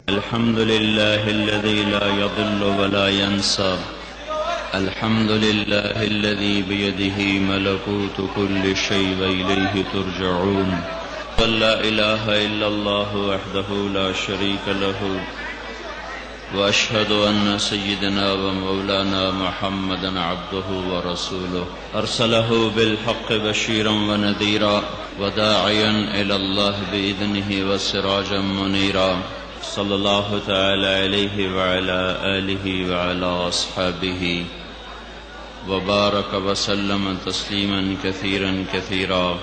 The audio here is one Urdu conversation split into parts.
الحمد لله الذي لا يضل ولا ينسى. الحمد لله الذي بيده ملكوت كل شيء وإليه ترجعون. ولا إله إلا الله وحده لا شريك له. وأشهد أن سيدنا ومولانا محمدا عبده ورسوله أرسله بالحق بشيرا ونذيرا وداعيا إلى الله بإذنه وسراجا منيرا. صلى الله تعالى عليه وعلى آله وعلى أصحابه وبارك وسلم تسليما كثيرا كثيرا.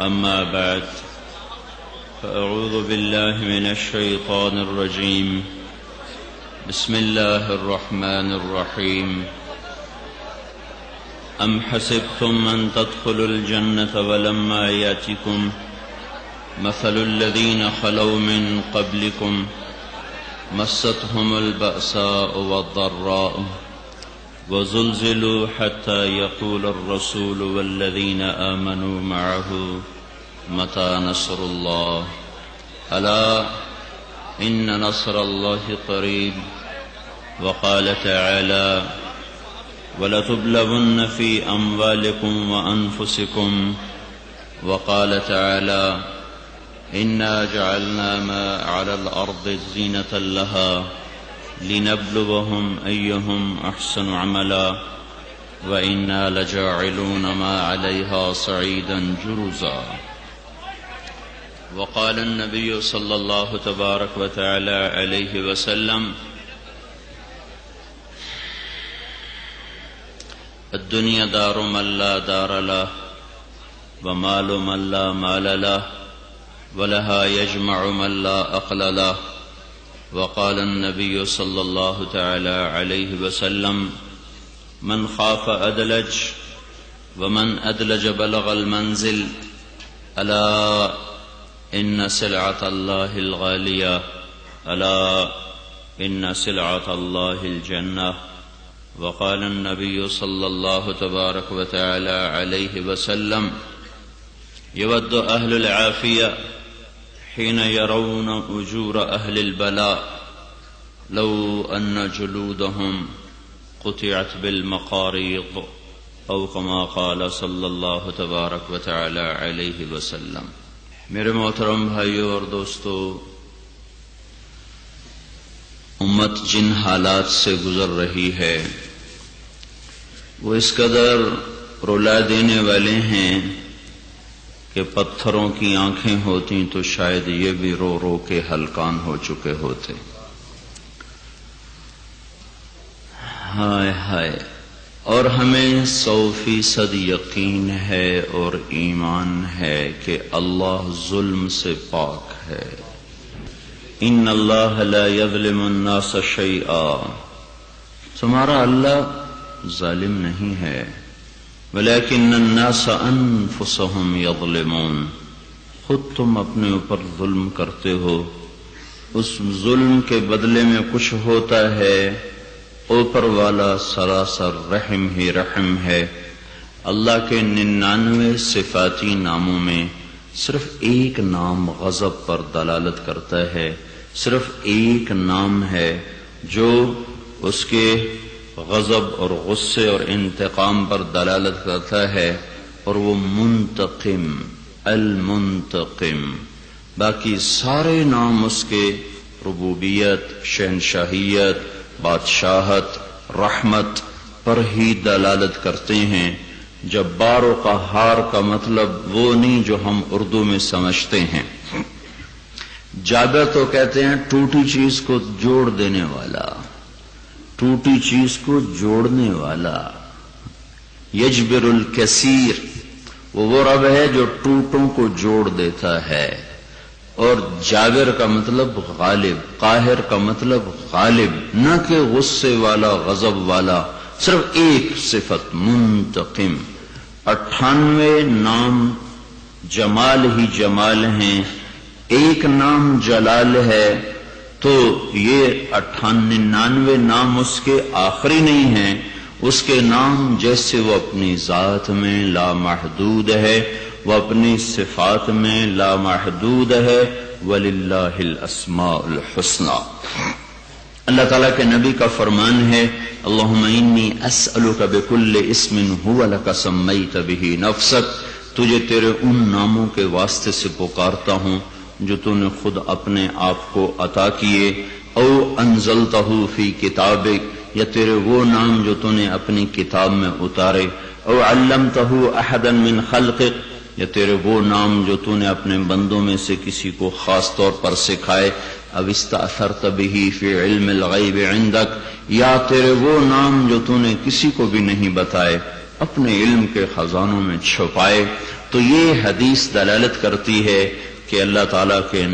أما بعد، فأعوذ بالله من الشيطان الرجيم. بسم الله الرحمن الرحيم. أم حسبتم أن تدخلوا الجنة ولما يأتكم مثل الذين خلوا من قبلكم مستهم البأساء والضراء وزلزلوا حتى يقول الرسول والذين آمنوا معه متى نصر الله ألا إن نصر الله قريب. وقال تعالى ولتبلغن في أموالكم وأنفسكم. وقال تعالى إنا جعلنا ما على الأرض زينة لها لنبلوهم أيهم أحسن عملا وإنا لجاعلون ما عليها صعيدا جرزا. وقال النبي صلى الله تبارك وتعالى عليه وسلم الدنيا دار من لا دار له ومال من لا مال له ولها يجمع من لا أقل له. وقال النبي صلى الله تعالى عليه وسلم من خاف أدلج ومن أدلج بلغ المنزل ألا إن سلعة الله الغالية ألا إن سلعة الله الجنة. وقال النبي صلى الله تبارك وتعالى عليه وسلم يود أهل العافية حين يرون أجور أهل البلاء لو أن جلودهم قطعت بالمقاريض أو كما قال صلى الله تبارك وتعالى عليه وسلم. میرے محترم بھائیوں اور دوستو، امت جن حالات سے گزر رہی ہے وہ اس قدر رلا دینے والے ہیں کہ پتھروں کی آنکھیں ہوتی تو شاید یہ بھی رو رو کے ہلکان ہو چکے ہوتے. ہائے ہائے. اور ہمیں 100% یقین ہے اور ایمان ہے کہ اللہ ظلم سے پاک ہے. ان اللہ لا یظلم الناس شیئا. تمہارا اللہ ظالم نہیں ہے. ولیکن الناس انفسهم یظلمون. خود تم اپنے اوپر ظلم کرتے ہو. اس ظلم کے بدلے میں کچھ ہوتا ہے. اوپر والا سراسر رحم ہی رحم ہے. اللہ کے 99 صفاتی ناموں میں صرف ایک نام غضب پر دلالت کرتا ہے. صرف ایک نام ہے جو اس کے غضب اور غصے اور انتقام پر دلالت کرتا ہے، اور وہ منتقم، المنتقم. باقی سارے نام اس کے ربوبیت، شہنشاہیت، بادشاہت، رحمت پر ہی دلالت کرتے ہیں. جبار و قہار کا مطلب وہ نہیں جو ہم اردو میں سمجھتے ہیں. جابر تو کہتے ہیں ٹوٹی چیز کو جوڑ دینے والا، ٹوٹی چیز کو جوڑنے والا. یجبر الکثیر، وہ رب ہے جو ٹوٹوں کو جوڑ دیتا ہے. اور جابر کا مطلب غالب، قاہر کا مطلب غالب، نہ کہ غصے والا، غضب والا. صرف ایک صفت منتقم. 98 نام جمال ہی جمال ہیں. ایک نام جلال ہے تو یہ 98 نام اس کے آخری نہیں ہیں. اس کے نام جیسے وہ اپنی ذات میں لامحدود ہے، وہ اپنی صفات میں لامحدود ہے، وَلِلَّهِ الْأَسْمَاءُ الْحُسْنَى۔ اللہ تعالیٰ کے نبی کا فرمان ہے اللہم انی اسألک بکل اسم هو لک سمیت بہ نفسک، تجھے تیرے ان ناموں کے واسطے سے پکارتا ہوں جو تو نے خود اپنے آپ کو عطا کیے، او انزلتہ فی کتابک، یا تیرے وہ نام جو تو نے اپنی کتاب میں اتارے، او علمتہ احدا من خلقک، یا تیرے وہ نام جو تو نے اپنے بندوں میں سے کسی کو خاص طور پر سکھائے، او استأثرت بہ فی علم الغیب عندک، یا تیرے وہ نام جو تو نے کسی کو بھی نہیں بتائے اپنے علم کے خزانوں میں چھپائے۔ تو یہ حدیث دلالت کرتی ہے کہ اللہ تعالیٰ کے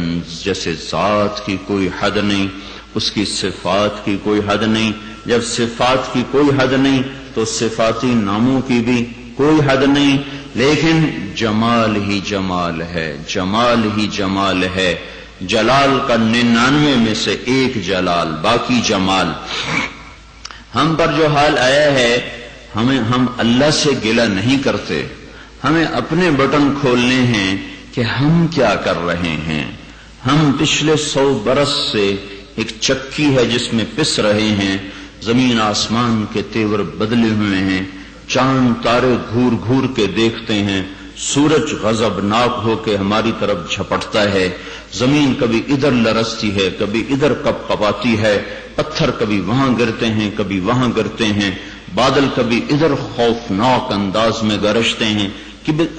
جیسے ذات کی کوئی حد نہیں، اس کی صفات کی کوئی حد نہیں، جب صفات کی کوئی حد نہیں تو صفاتی ناموں کی بھی کوئی حد نہیں، لیکن جمال ہی جمال ہے، جمال ہی جمال ہے، جلال کا 99 میں سے ایک جلال، باقی جمال۔ ہم پر جو حال آیا ہے، ہم اللہ سے گلہ نہیں کرتے، ہمیں اپنے بٹن کھولنے ہیں کہ ہم کیا کر رہے ہیں۔ ہم پچھلے 100 برس سے ایک چکی ہے جس میں پس رہے ہیں، زمین آسمان کے تیور بدلے ہوئے ہیں، چاند تارے گھور گھور کے دیکھتے ہیں، سورج غضبناک ہو کے ہماری طرف جھپٹتا ہے، زمین کبھی ادھر لرزتی ہے، کبھی ادھر کپ کپاتی ہے، پتھر کبھی وہاں گرتے ہیں، کبھی وہاں گرتے ہیں، بادل کبھی ادھر خوفناک انداز میں گرجتے ہیں،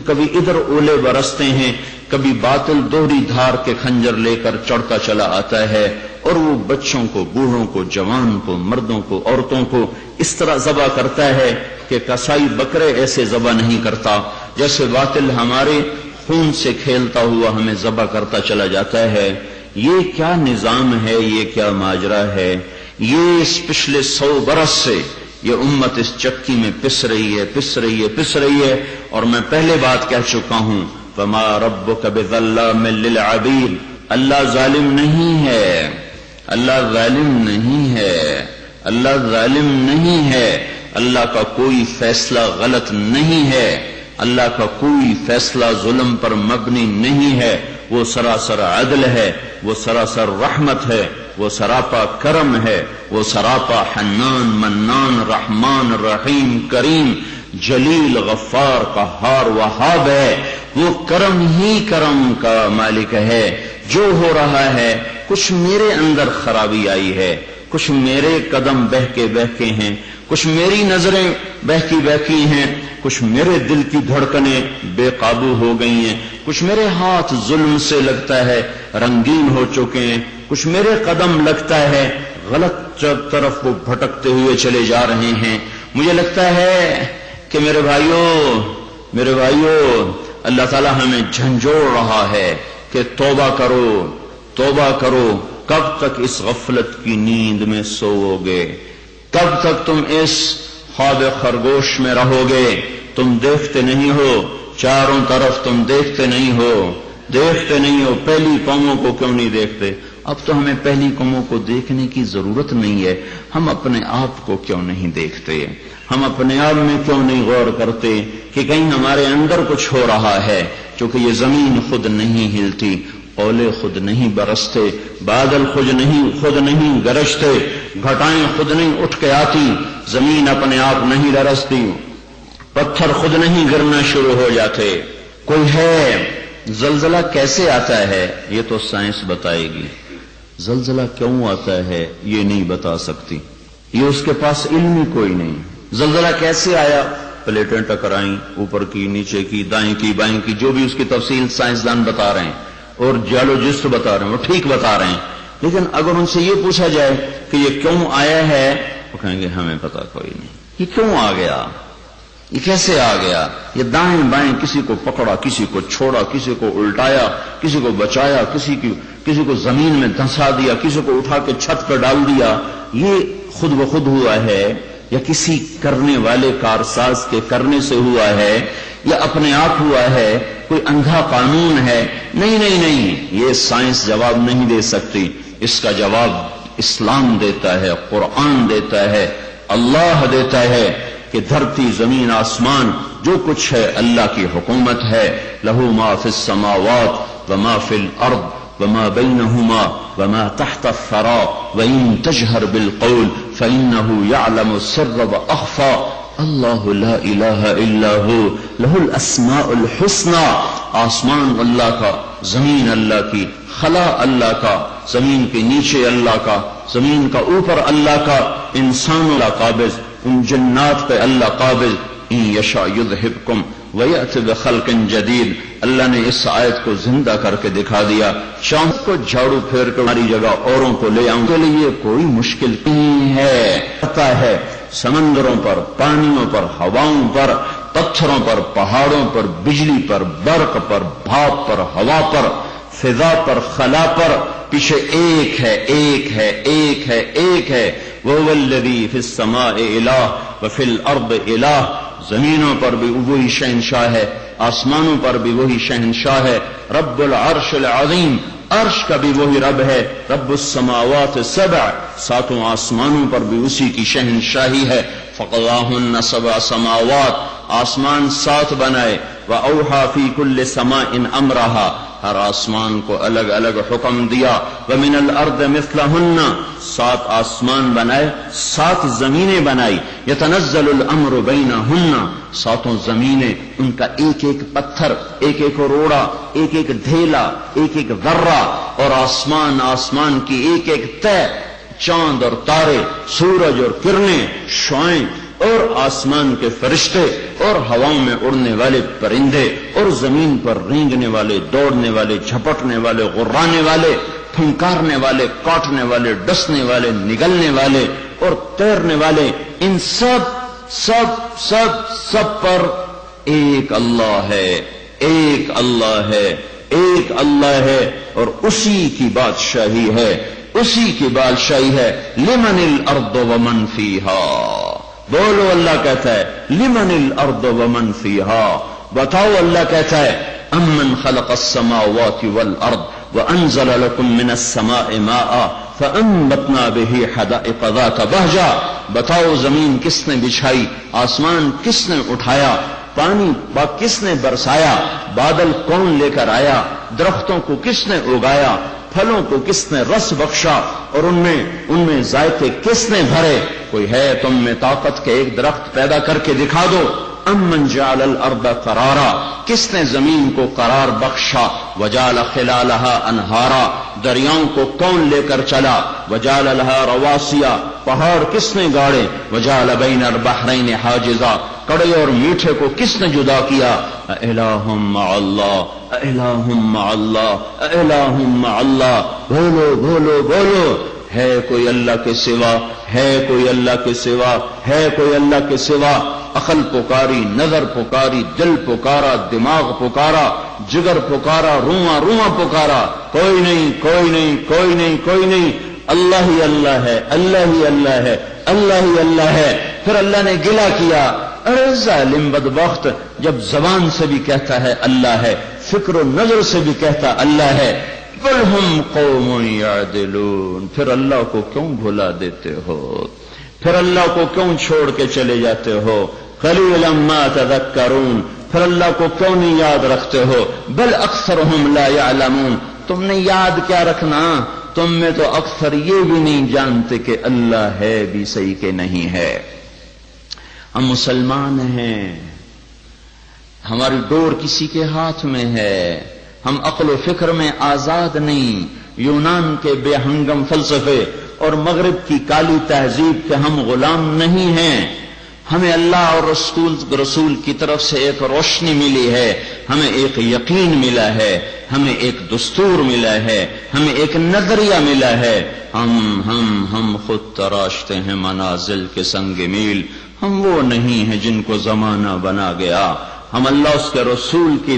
کبھی ادھر اولے برستے ہیں، کبھی باطل دوہری دھار کے خنجر لے کر چڑھتا چلا آتا ہے، اور وہ بچوں کو، بوڑھوں کو، جوان کو، مردوں کو، عورتوں کو اس طرح ذبح کرتا ہے کہ کسائی بکرے ایسے ذبح نہیں کرتا، جیسے باطل ہمارے خون سے کھیلتا ہوا ہمیں ذبح کرتا چلا جاتا ہے۔ یہ کیا نظام ہے، یہ کیا ماجرا ہے؟ یہ اس پچھلے 100 برس سے یہ امت اس چکی میں پس رہی ہے، پس رہی ہے، پس رہی ہے، اور میں پہلے بات کہہ چکا ہوں فَمَا رَبُّكَ بِظَلَّامٍ لِّلْعَبِيدِ، اللہ ظالم نہیں ہے، اللہ ظالم نہیں ہے، اللہ ظالم نہیں ہے، اللہ کا کوئی فیصلہ غلط نہیں ہے، اللہ کا کوئی فیصلہ ظلم پر مبنی نہیں ہے، وہ سراسر عدل ہے، وہ سراسر رحمت ہے، وہ سراپا کرم ہے، وہ سراپا حنان منان رحمان رحیم کریم جلیل غفار قہار وہاب ہے، وہ کرم ہی کرم کا مالک ہے۔ جو ہو رہا ہے کچھ میرے اندر خرابی آئی ہے، کچھ میرے قدم بہکے ہیں، کچھ میری نظریں بہکی ہیں، کچھ میرے دل کی دھڑکنیں بے قابو ہو گئی ہیں، کچھ میرے ہاتھ ظلم سے لگتا ہے رنگین ہو چکے ہیں، کچھ میرے قدم لگتا ہے غلط طرف کو بھٹکتے ہوئے چلے جا رہے ہیں۔ مجھے لگتا ہے کہ میرے بھائیوں اللہ تعالی ہمیں جھنجھوڑ رہا ہے کہ توبہ کرو، کب تک اس غفلت کی نیند میں سوؤ گے؟ کب تک تم اس خواب خرگوش میں رہو گے؟ تم دیکھتے نہیں ہو چاروں طرف، تم دیکھتے نہیں ہو، پہلی قوموں کو کیوں نہیں دیکھتے؟ اب تو ہمیں پہلی قوموں کو دیکھنے کی ضرورت نہیں ہے، ہم اپنے آپ کو کیوں نہیں دیکھتے؟ ہم اپنے آپ میں کیوں نہیں غور کرتے کہ کہیں ہمارے اندر کچھ ہو رہا ہے؟ کیونکہ یہ زمین خود نہیں ہلتی، اولے خود نہیں برستے، بادل خود نہیں گرجتے، گھٹائیں خود نہیں اٹھ کے آتی، زمین اپنے آپ نہیں لرزتی، پتھر خود نہیں گرنا شروع ہو جاتے۔ کوئی ہے؟ زلزلہ کیسے آتا ہے یہ تو سائنس بتائے گی، زلزلہ کیوں آتا ہے یہ نہیں بتا سکتی، یہ اس کے پاس علم ہی کوئی نہیں۔ زلزلہ کیسے آیا؟ پلیٹیں ٹکرائیں، اوپر کی، نیچے کی، دائیں کی، بائیں کی، جو بھی اس کی تفصیل سائنسدان بتا رہے ہیں اور جیولوجسٹ بتا رہے ہیں، وہ ٹھیک بتا رہے ہیں، لیکن اگر ان سے یہ پوچھا جائے کہ یہ کیوں آیا ہے، وہ کہیں گے ہمیں پتا کوئی نہیں، یہ کیوں آ گیا، یہ کیسے آ گیا؟ یہ دائیں بائیں کسی کو پکڑا، کسی کو چھوڑا، کسی کو الٹایا، کسی کو بچایا، کسی کو زمین میں دھنسا دیا، کسی کو اٹھا کے چھت پر ڈال دیا، یہ خود بخود ہوا ہے یا کسی کرنے والے کارساز کے کرنے سے ہوا ہے یا اپنے آپ ہوا ہے؟ کوئی اندھا قانون ہے؟ نہیں، یہ سائنس جواب نہیں دے سکتی، اس کا جواب اسلام دیتا ہے، قرآن دیتا ہے، اللہ دیتا ہے کہ دھرتی زمین آسمان جو کچھ ہے اللہ کی حکومت ہے۔ لہو ما فی السماوات وما فی الارض وما بينهما وما تحت الثرى وإن تجهر بالقول فإنه يعلم السر وأخفى الله لا إله إلا هو له الأسماء الحسنى. آسمان اللہ کا، زمین اللہ کی، خلا اللہ کا، زمین کے نیچے اللہ کا، زمین کا اوپر اللہ کا، انسانوں کا قابض، ان جنات پہ اللہ قابض. ان یشاء یذہبکم ویأتی بخلق جدید. اللہ نے اس آیت کو زندہ کر کے دکھا دیا. چاند کو جھاڑو پھیر کر ہماری جگہ اوروں کو لے آؤں کے لیے کوئی مشکل نہیں ہے. پتہ ہے سمندروں پر، پانیوں پر، ہواؤں پر، پتھروں پر، پہاڑوں پر، بجلی پر، برق پر، بھاپ پر، ہوا پر، فضا پر، خلا پر پیچھے ایک ہے، ایک ہے، ایک ہے، ایک ہے. وَهُوَ الَّذِي فِي السَّمَاءِ إِلَٰهٌ وَفِي الْأَرْضِ إِلَٰهٌ. زمینوں پر بھی وہی شہنشاہ ہے، آسمانوں پر بھی وہی شہنشاہ ہے. رب العرش العظیم، عرش کا بھی وہی رب ہے. رب السماوات السبع، ساتوں آسمانوں پر بھی اسی کی شہنشاہی ہے. فقضاهن سبع سماوات، آسمان 7 بنائے. وأوحى في كل سماء أمرها، ہر آسمان کو الگ الگ حکم دیا. ومن الارض مثلهن، 7 آسمان بنائے، 7 زمینیں بنائی. يتنزل الامر بينهن، 7 زمینیں، ان کا ایک ایک پتھر، ایک ایک روڑا، ایک ایک ڈھیلا، ایک ایک ذرہ، اور آسمان، آسمان کی ایک ایک تہ، چاند اور تارے، سورج اور کرنیں، شعاعیں، اور آسمان کے فرشتے، اور ہواؤں میں اڑنے والے پرندے، اور زمین پر رینگنے والے، دوڑنے والے، جھپٹنے والے، غرانے والے، پھنکارنے والے، کاٹنے والے، ڈسنے والے، نگلنے والے اور تیرنے والے. ان سب سب سب سب پر ایک اللہ ہے، ایک اللہ ہے، ایک اللہ ہے، اور اسی کی بادشاہی ہے، اسی کی بادشاہی ہے. لمن الارض ومن فیہا، بولو اللہ کہتا ہے لمن الارض ومن فیہا. بتاؤ اللہ کہتا ہے امن خلق السماوات والارض وانزل لكم من السماء ماء فانبتنا به حدائق ذات بہجہ. بتاؤ زمین کس نے بچھائی، آسمان کس نے اٹھایا، پانی کس نے برسایا، بادل کون لے کر آیا، درختوں کو کس نے اگایا، پھلوں کو کس نے رس بخشا، اور ان میں ذائقے کس نے بھرے. کوئی ہے تم میں طاقت کے ایک درخت پیدا کر کے دکھا دو. امن جعل الارض قرارا، کس نے زمین کو قرار بخشا. وجعل خلالها انہارا، دریاؤں کو کون لے کر چلا. وجعل لها رواسیا، پہاڑ کس نے گاڑے. وجعل بین البحرین حاجزا، کڑے اور میٹھے کو کس نے جدا کیا. الہ مع اللہ، الہ مع اللہ، الہ مع اللہ. بولو بولو بولو، ہے کوئی اللہ کے سوا، ہے کوئی اللہ کے سوا، ہے کوئی اللہ کے سوا. عقل پکاری، نظر پکاری، دل پکارا، دماغ پکارا، جگر پکارا، رواں رواں پکارا، کوئی نہیں، کوئی نہیں، کوئی نہیں، کوئی نہیں. اللہ ہی اللہ ہے، اللہ ہی اللہ ہے، اللہ ہی اللہ ہے. پھر اللہ نے گلہ کیا، ارے ظالم بدبخت، جب زبان سے بھی کہتا ہے اللہ ہے، فکر و نظر سے بھی کہتا اللہ ہے. بل ہم قوم یعدلون، پھر اللہ کو کیوں بھلا دیتے ہو، پھر اللہ کو کیوں چھوڑ کے چلے جاتے ہو. قلیلا ما تذکرون، پھر اللہ کو کیوں نہیں یاد رکھتے ہو. بل اکثرهم لا یعلمون، تم نے یاد کیا رکھنا، تم میں تو اکثر یہ بھی نہیں جانتے کہ اللہ ہے بھی صحیح کہ نہیں ہے. ہم مسلمان ہیں، ہماری ڈور کسی کے ہاتھ میں ہے، ہم عقل و فکر میں آزاد نہیں. یونان کے بے ہنگم فلسفے اور مغرب کی کالی تہذیب کے ہم غلام نہیں ہیں. ہمیں اللہ اور رسول کی طرف سے ایک روشنی ملی ہے، ہمیں ایک یقین ملا ہے، ہمیں ایک دستور ملا ہے، ہمیں ایک نظریہ ملا ہے. ہم خود تراشتے ہیں منازل کے سنگ میل. ہم وہ نہیں ہیں جن کو زمانہ بنا گیا. ہم اللہ اس کے رسول کی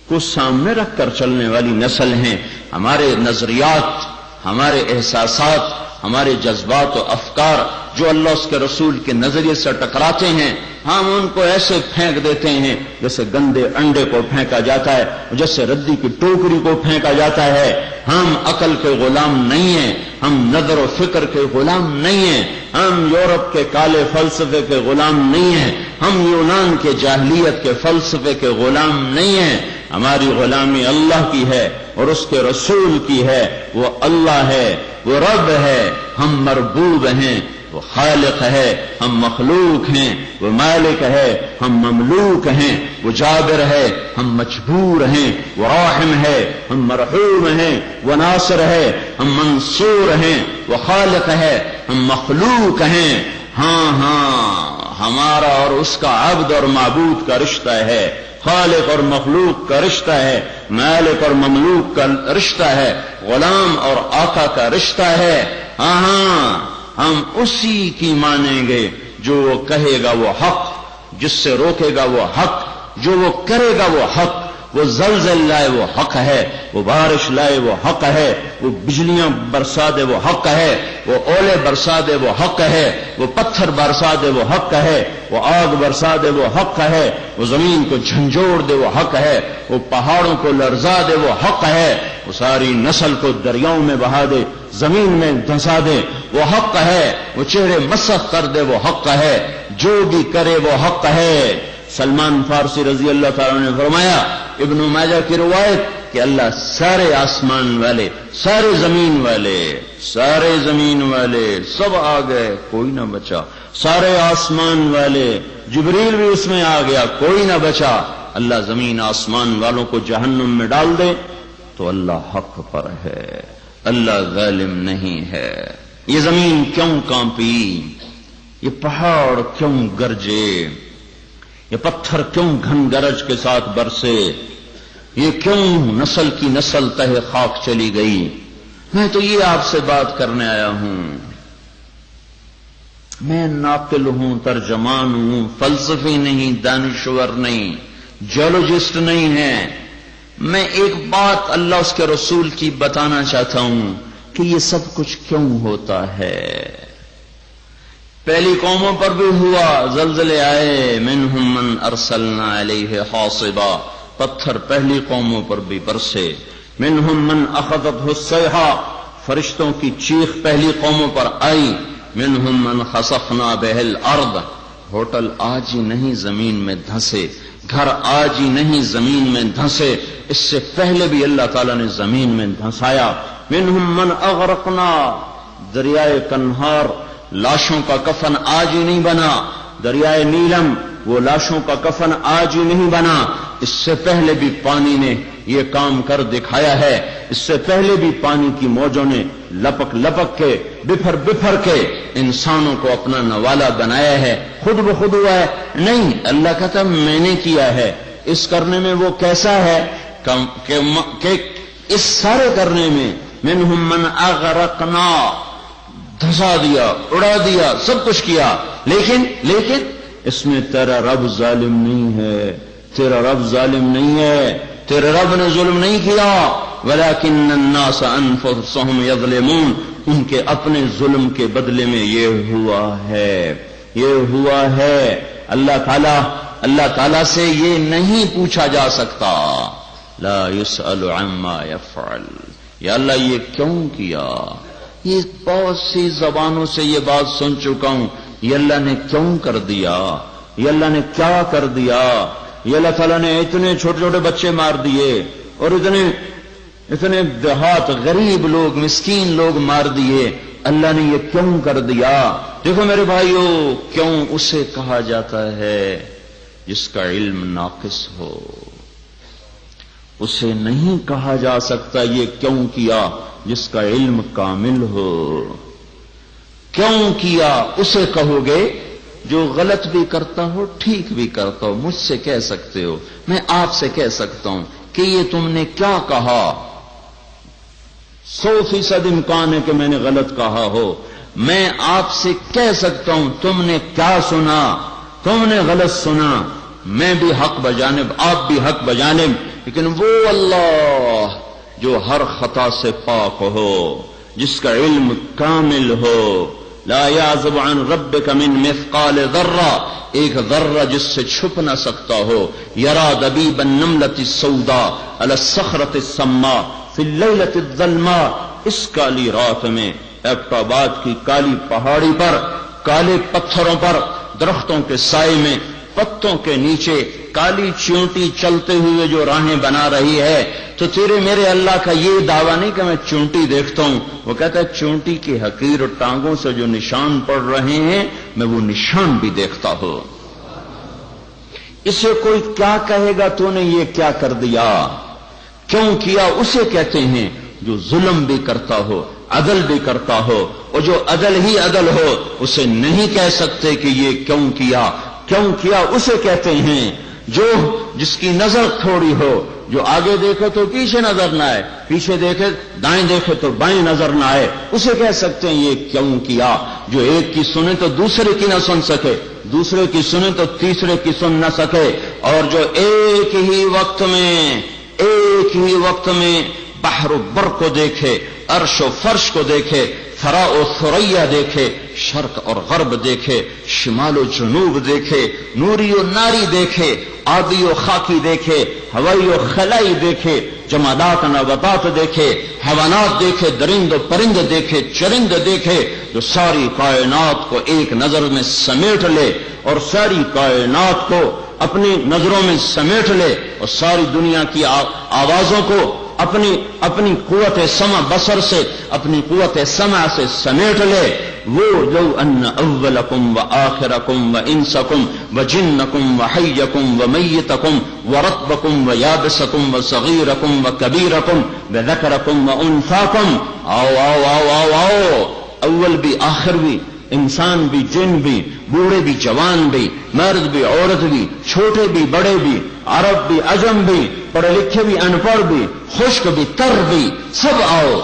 کو سامنے رکھ کر چلنے والی نسل ہیں. ہمارے نظریات، ہمارے احساسات، ہمارے جذبات و افکار جو اللہ اس کے رسول کے نظریے سے ٹکراتے ہیں، ہم ان کو ایسے پھینک دیتے ہیں جیسے گندے انڈے کو پھینکا جاتا ہے، جیسے ردی کی ٹوکری کو پھینکا جاتا ہے. ہم عقل کے غلام نہیں ہیں، ہم نظر و فکر کے غلام نہیں ہیں، ہم یورپ کے کالے فلسفے کے غلام نہیں ہیں، ہم یونان کے جاہلیت کے فلسفے کے غلام نہیں ہیں. ہماری غلامی اللہ کی ہے، اور اس کے رسول کی ہے، وہ اللہ ہے، وہ رب ہے، ہم مربوب ہیں، وہ خالق ہے، ہم مخلوق ہیں، وہ مالک ہے، ہم مملوک ہیں، وہ جابر ہے، ہم مجبور ہیں، وہ راحم ہے، ہم مرحوم ہیں، وہ ناصر ہے، ہم منصور ہیں، وہ خالق ہے، ہم مخلوق ہیں۔ ہاں ہمارا اور اس کا عبد اور معبود کا رشتہ ہے، خالق اور مخلوق کا رشتہ ہے، مالک اور مملوک کا رشتہ ہے، غلام اور آقا کا رشتہ ہے۔ ہاں ہم اسی کی مانیں گے، جو وہ کہے گا وہ حق، جس سے روکے گا وہ حق، جو وہ کرے گا وہ حق، وہ زلزل لائے وہ حق ہے، وہ بارش لائے وہ حق ہے، وہ بجلیاں برسا دے وہ حق ہے، وہ اولے برسا دے وہ حق ہے، وہ پتھر برسا دے وہ حق ہے، وہ آگ برسا دے وہ حق ہے، وہ زمین کو جھنجھوڑ دے وہ حق ہے، وہ پہاڑوں کو لرزا دے وہ حق ہے، وہ ساری نسل کو دریاؤں میں بہا دے، زمین میں دھنسا دے وہ حق ہے، وہ چہرے مسخ کر دے وہ حق ہے، جو بھی کرے وہ حق ہے۔ سلمان فارسی رضی اللہ تعالیٰ نے فرمایا، ابن ماجہ کی روایت، کہ اللہ سارے آسمان والے، سارے زمین والے سب آ گئے، کوئی نہ بچا، سارے آسمان والے، جبریل بھی اس میں آ گیا، کوئی نہ بچا۔ اللہ زمین آسمان والوں کو جہنم میں ڈال دے تو اللہ حق پر ہے، اللہ ظالم نہیں ہے۔ یہ زمین کیوں کانپی، یہ پہاڑ کیوں گرجے، یہ پتھر کیوں گھن گرج کے ساتھ برسے، یہ کیوں نسل کی نسل تہ خاک چلی گئی؟ میں تو یہ آپ سے بات کرنے آیا ہوں۔ میں ناقل ہوں، ترجمان ہوں، فلسفی نہیں، دانشور نہیں، جیولوجسٹ نہیں ہے۔ میں ایک بات اللہ اس کے رسول کی بتانا چاہتا ہوں کہ یہ سب کچھ کیوں ہوتا ہے۔ پہلی قوموں پر بھی ہوا، زلزلے آئے، منہم من ارسلنا علیہ حاصبا، پتھر پہلی قوموں پر بھی برسے، منہم من اخذتہ الصیحہ، فرشتوں کی چیخ پہلی قوموں پر آئی، منہم من خسفنا بہ الارض، ہوٹل آج ہی نہیں زمین میں دھنسے، گھر آج ہی نہیں زمین میں دھنسے، اس سے پہلے بھی اللہ تعالیٰ نے زمین میں دھنسایا، منہم من اغرقنا، دریائے کنہار لاشوں کا کفن آج ہی نہیں بنا، دریائے نیلم وہ لاشوں کا کفن آج ہی نہیں بنا، اس سے پہلے بھی پانی نے یہ کام کر دکھایا ہے، اس سے پہلے بھی پانی کی موجوں نے لپک لپک کے، بفر بفر کے انسانوں کو اپنا نوالا بنایا ہے۔ خود بخود ہوا ہے نہیں، اللہ کہتا میں نے کیا ہے۔ اس کرنے میں وہ کیسا ہے کہ اس سارے کرنے میں منہم من اغرقنا، دھسا دیا، اڑا دیا، سب کچھ کیا، لیکن اس میں تیرا رب ظالم نہیں ہے، تیرا رب ظالم نہیں ہے، تیرے رب نے ظلم نہیں کیا، ولکن الناس انفسهم یظلمون، ان کے اپنے ظلم کے بدلے میں یہ ہوا ہے۔ اللہ تعالیٰ سے یہ نہیں پوچھا جا سکتا، لا يسأل عما يفعل، یا اللہ یہ کیوں کیا؟ یہ بہت سی زبانوں سے یہ بات سن چکا ہوں، یہ اللہ نے کیوں کر دیا، یہ اللہ نے کیا کر دیا، یہ اللہ تعالیٰ نے اتنے چھوٹے چھوٹے بچے مار دیے، اور اتنے دیہات غریب لوگ، مسکین لوگ مار دیے، اللہ نے یہ کیوں کر دیا؟ دیکھو میرے بھائیو، کیوں اسے کہا جاتا ہے جس کا علم ناقص ہو، اسے نہیں کہا جا سکتا یہ کیوں کیا جس کا علم کامل ہو۔ کیوں کیا اسے کہو گے جو غلط بھی کرتا ہو، ٹھیک بھی کرتا ہو، مجھ سے کہہ سکتے ہو، میں آپ سے کہہ سکتا ہوں کہ یہ تم نے کیا کہا، 100% امکان ہے کہ میں نے غلط کہا ہو، میں آپ سے کہہ سکتا ہوں تم نے کیا سنا، تم نے غلط سنا، میں بھی حق بجانب، آپ بھی حق بجانب، لیکن وہ اللہ جو ہر خطا سے پاک ہو، جس کا علم کامل ہو، لا یعزب عن ربک من مثقال ذرہ، ایک ذرہ جس سے چھپ نہ سکتا ہو، یرا دبیب النملۃ السوداء علی الصخرۃ السماء فی اللیلۃ الظلماء، اس کالی رات میں ایبٹ آباد کی کالی پہاڑی پر، کالے پتھروں پر، درختوں کے سائے میں پتوں کے نیچے کالی چونٹی چلتے ہوئے جو راہیں بنا رہی ہے، تو تیرے میرے اللہ کا یہ دعویٰ نہیں کہ میں چونٹی دیکھتا ہوں، وہ کہتا ہے چونٹی کی حقیر اور ٹانگوں سے جو نشان پڑ رہے ہیں میں وہ نشان بھی دیکھتا ہوں۔ اسے کوئی کیا کہے گا تو نے یہ کیا کر دیا، کیوں کیا، اسے کہتے ہیں جو ظلم بھی کرتا ہو، عدل بھی کرتا ہو، اور جو عدل ہی عدل ہو اسے نہیں کہہ سکتے کہ یہ کیوں کیا اسے کہتے ہیں جو جس کی نظر تھوڑی ہو، جو آگے دیکھے تو پیچھے نظر نہ آئے، پیچھے دیکھے دائیں دیکھے تو بائیں نظر نہ آئے، اسے کہہ سکتے ہیں یہ کیوں کیا۔ جو ایک کی سنے تو دوسرے کی نہ سن سکے، دوسرے کی سنے تو تیسرے کی سن نہ سکے، اور جو ایک ہی وقت میں بحر و بر کو دیکھے، عرش و فرش کو دیکھے، ثرا و ثریا دیکھے، شرق اور غرب دیکھے، شمال و جنوب دیکھے، نوری و ناری دیکھے، آبی و خاکی دیکھے، ہوائی و خلائی دیکھے، جمادات و نباتات دیکھے، حیوانات دیکھے، درند و پرند دیکھے، چرند دیکھے، جو ساری کائنات کو ایک نظر میں سمیٹ لے اور ساری کائنات کو اپنی نظروں میں سمیٹ لے اور ساری دنیا کی آوازوں کو اپنی قوت سمع بصر سے، اپنی قوت سمع سے سمیٹ لے، وہ لو ان اولکم و آخرکم و انسکم و جنکم و حیکم و میتکم و رطبکم و یابسکم و صغیرکم و کبیرکم و ذکرکم و انثاکم، آؤ، اول بھی آخر بھی، انسان بھی جن بھی، بوڑھے بھی جوان بھی، مرد بھی عورت بھی، چھوٹے بھی بڑے بھی، عرب بھی عجم بھی، پڑھے لکھے بھی ان پڑھ بھی، خشک بھی تر بھی، سب آؤ،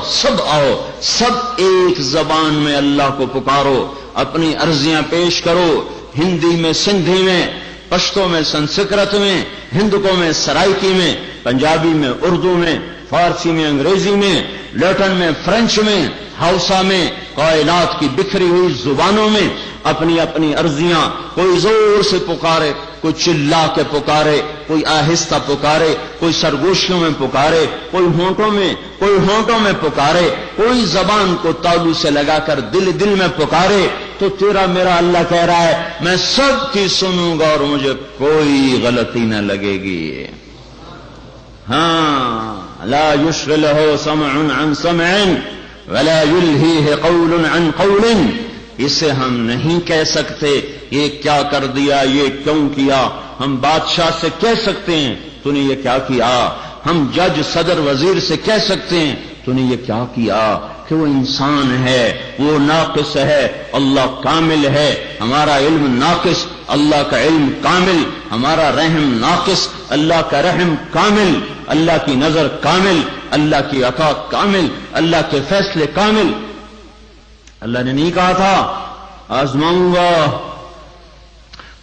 سب ایک زبان میں اللہ کو پکارو، اپنی عرضیاں پیش کرو، ہندی میں سندھی میں، پشتو میں سنسکرت میں، ہندکوں میں سرائکی میں، پنجابی میں اردو میں، فارسی میں انگریزی میں، لیٹن میں فرینچ میں، ہاؤسا میں، کائنات کی بکھری ہوئی زبانوں میں اپنی اپنی عرضیاں، کوئی زور سے پکارے، کوئی چلا کے پکارے، کوئی آہستہ پکارے، کوئی سرگوشیوں میں پکارے، کوئی ہونٹوں میں پکارے، کوئی زبان کو تالو سے لگا کر دل میں پکارے، تو تیرا میرا اللہ کہہ رہا ہے میں سب کی سنوں گا اور مجھے کوئی غلطی نہ لگے گی۔ ہاں، لا یشغلہ سمع عن سمع ولا یلہیہ قول عن قول، اسے ہم نہیں کہہ سکتے یہ کیا کر دیا، یہ کیوں کیا۔ ہم بادشاہ سے کہہ سکتے ہیں تو نے یہ کیا کیا، ہم جج صدر وزیر سے کہہ سکتے ہیں تو نے یہ کیا کیا، کہ وہ انسان ہے، وہ ناقص ہے، اللہ کامل ہے، ہمارا علم ناقص، اللہ کا علم کامل، ہمارا رحم ناقص، اللہ کا رحم کامل، اللہ کی نظر کامل، اللہ کی عطا کامل، اللہ کے فیصلے کامل۔ اللہ نے نہیں کہا تھا آزماؤں گا،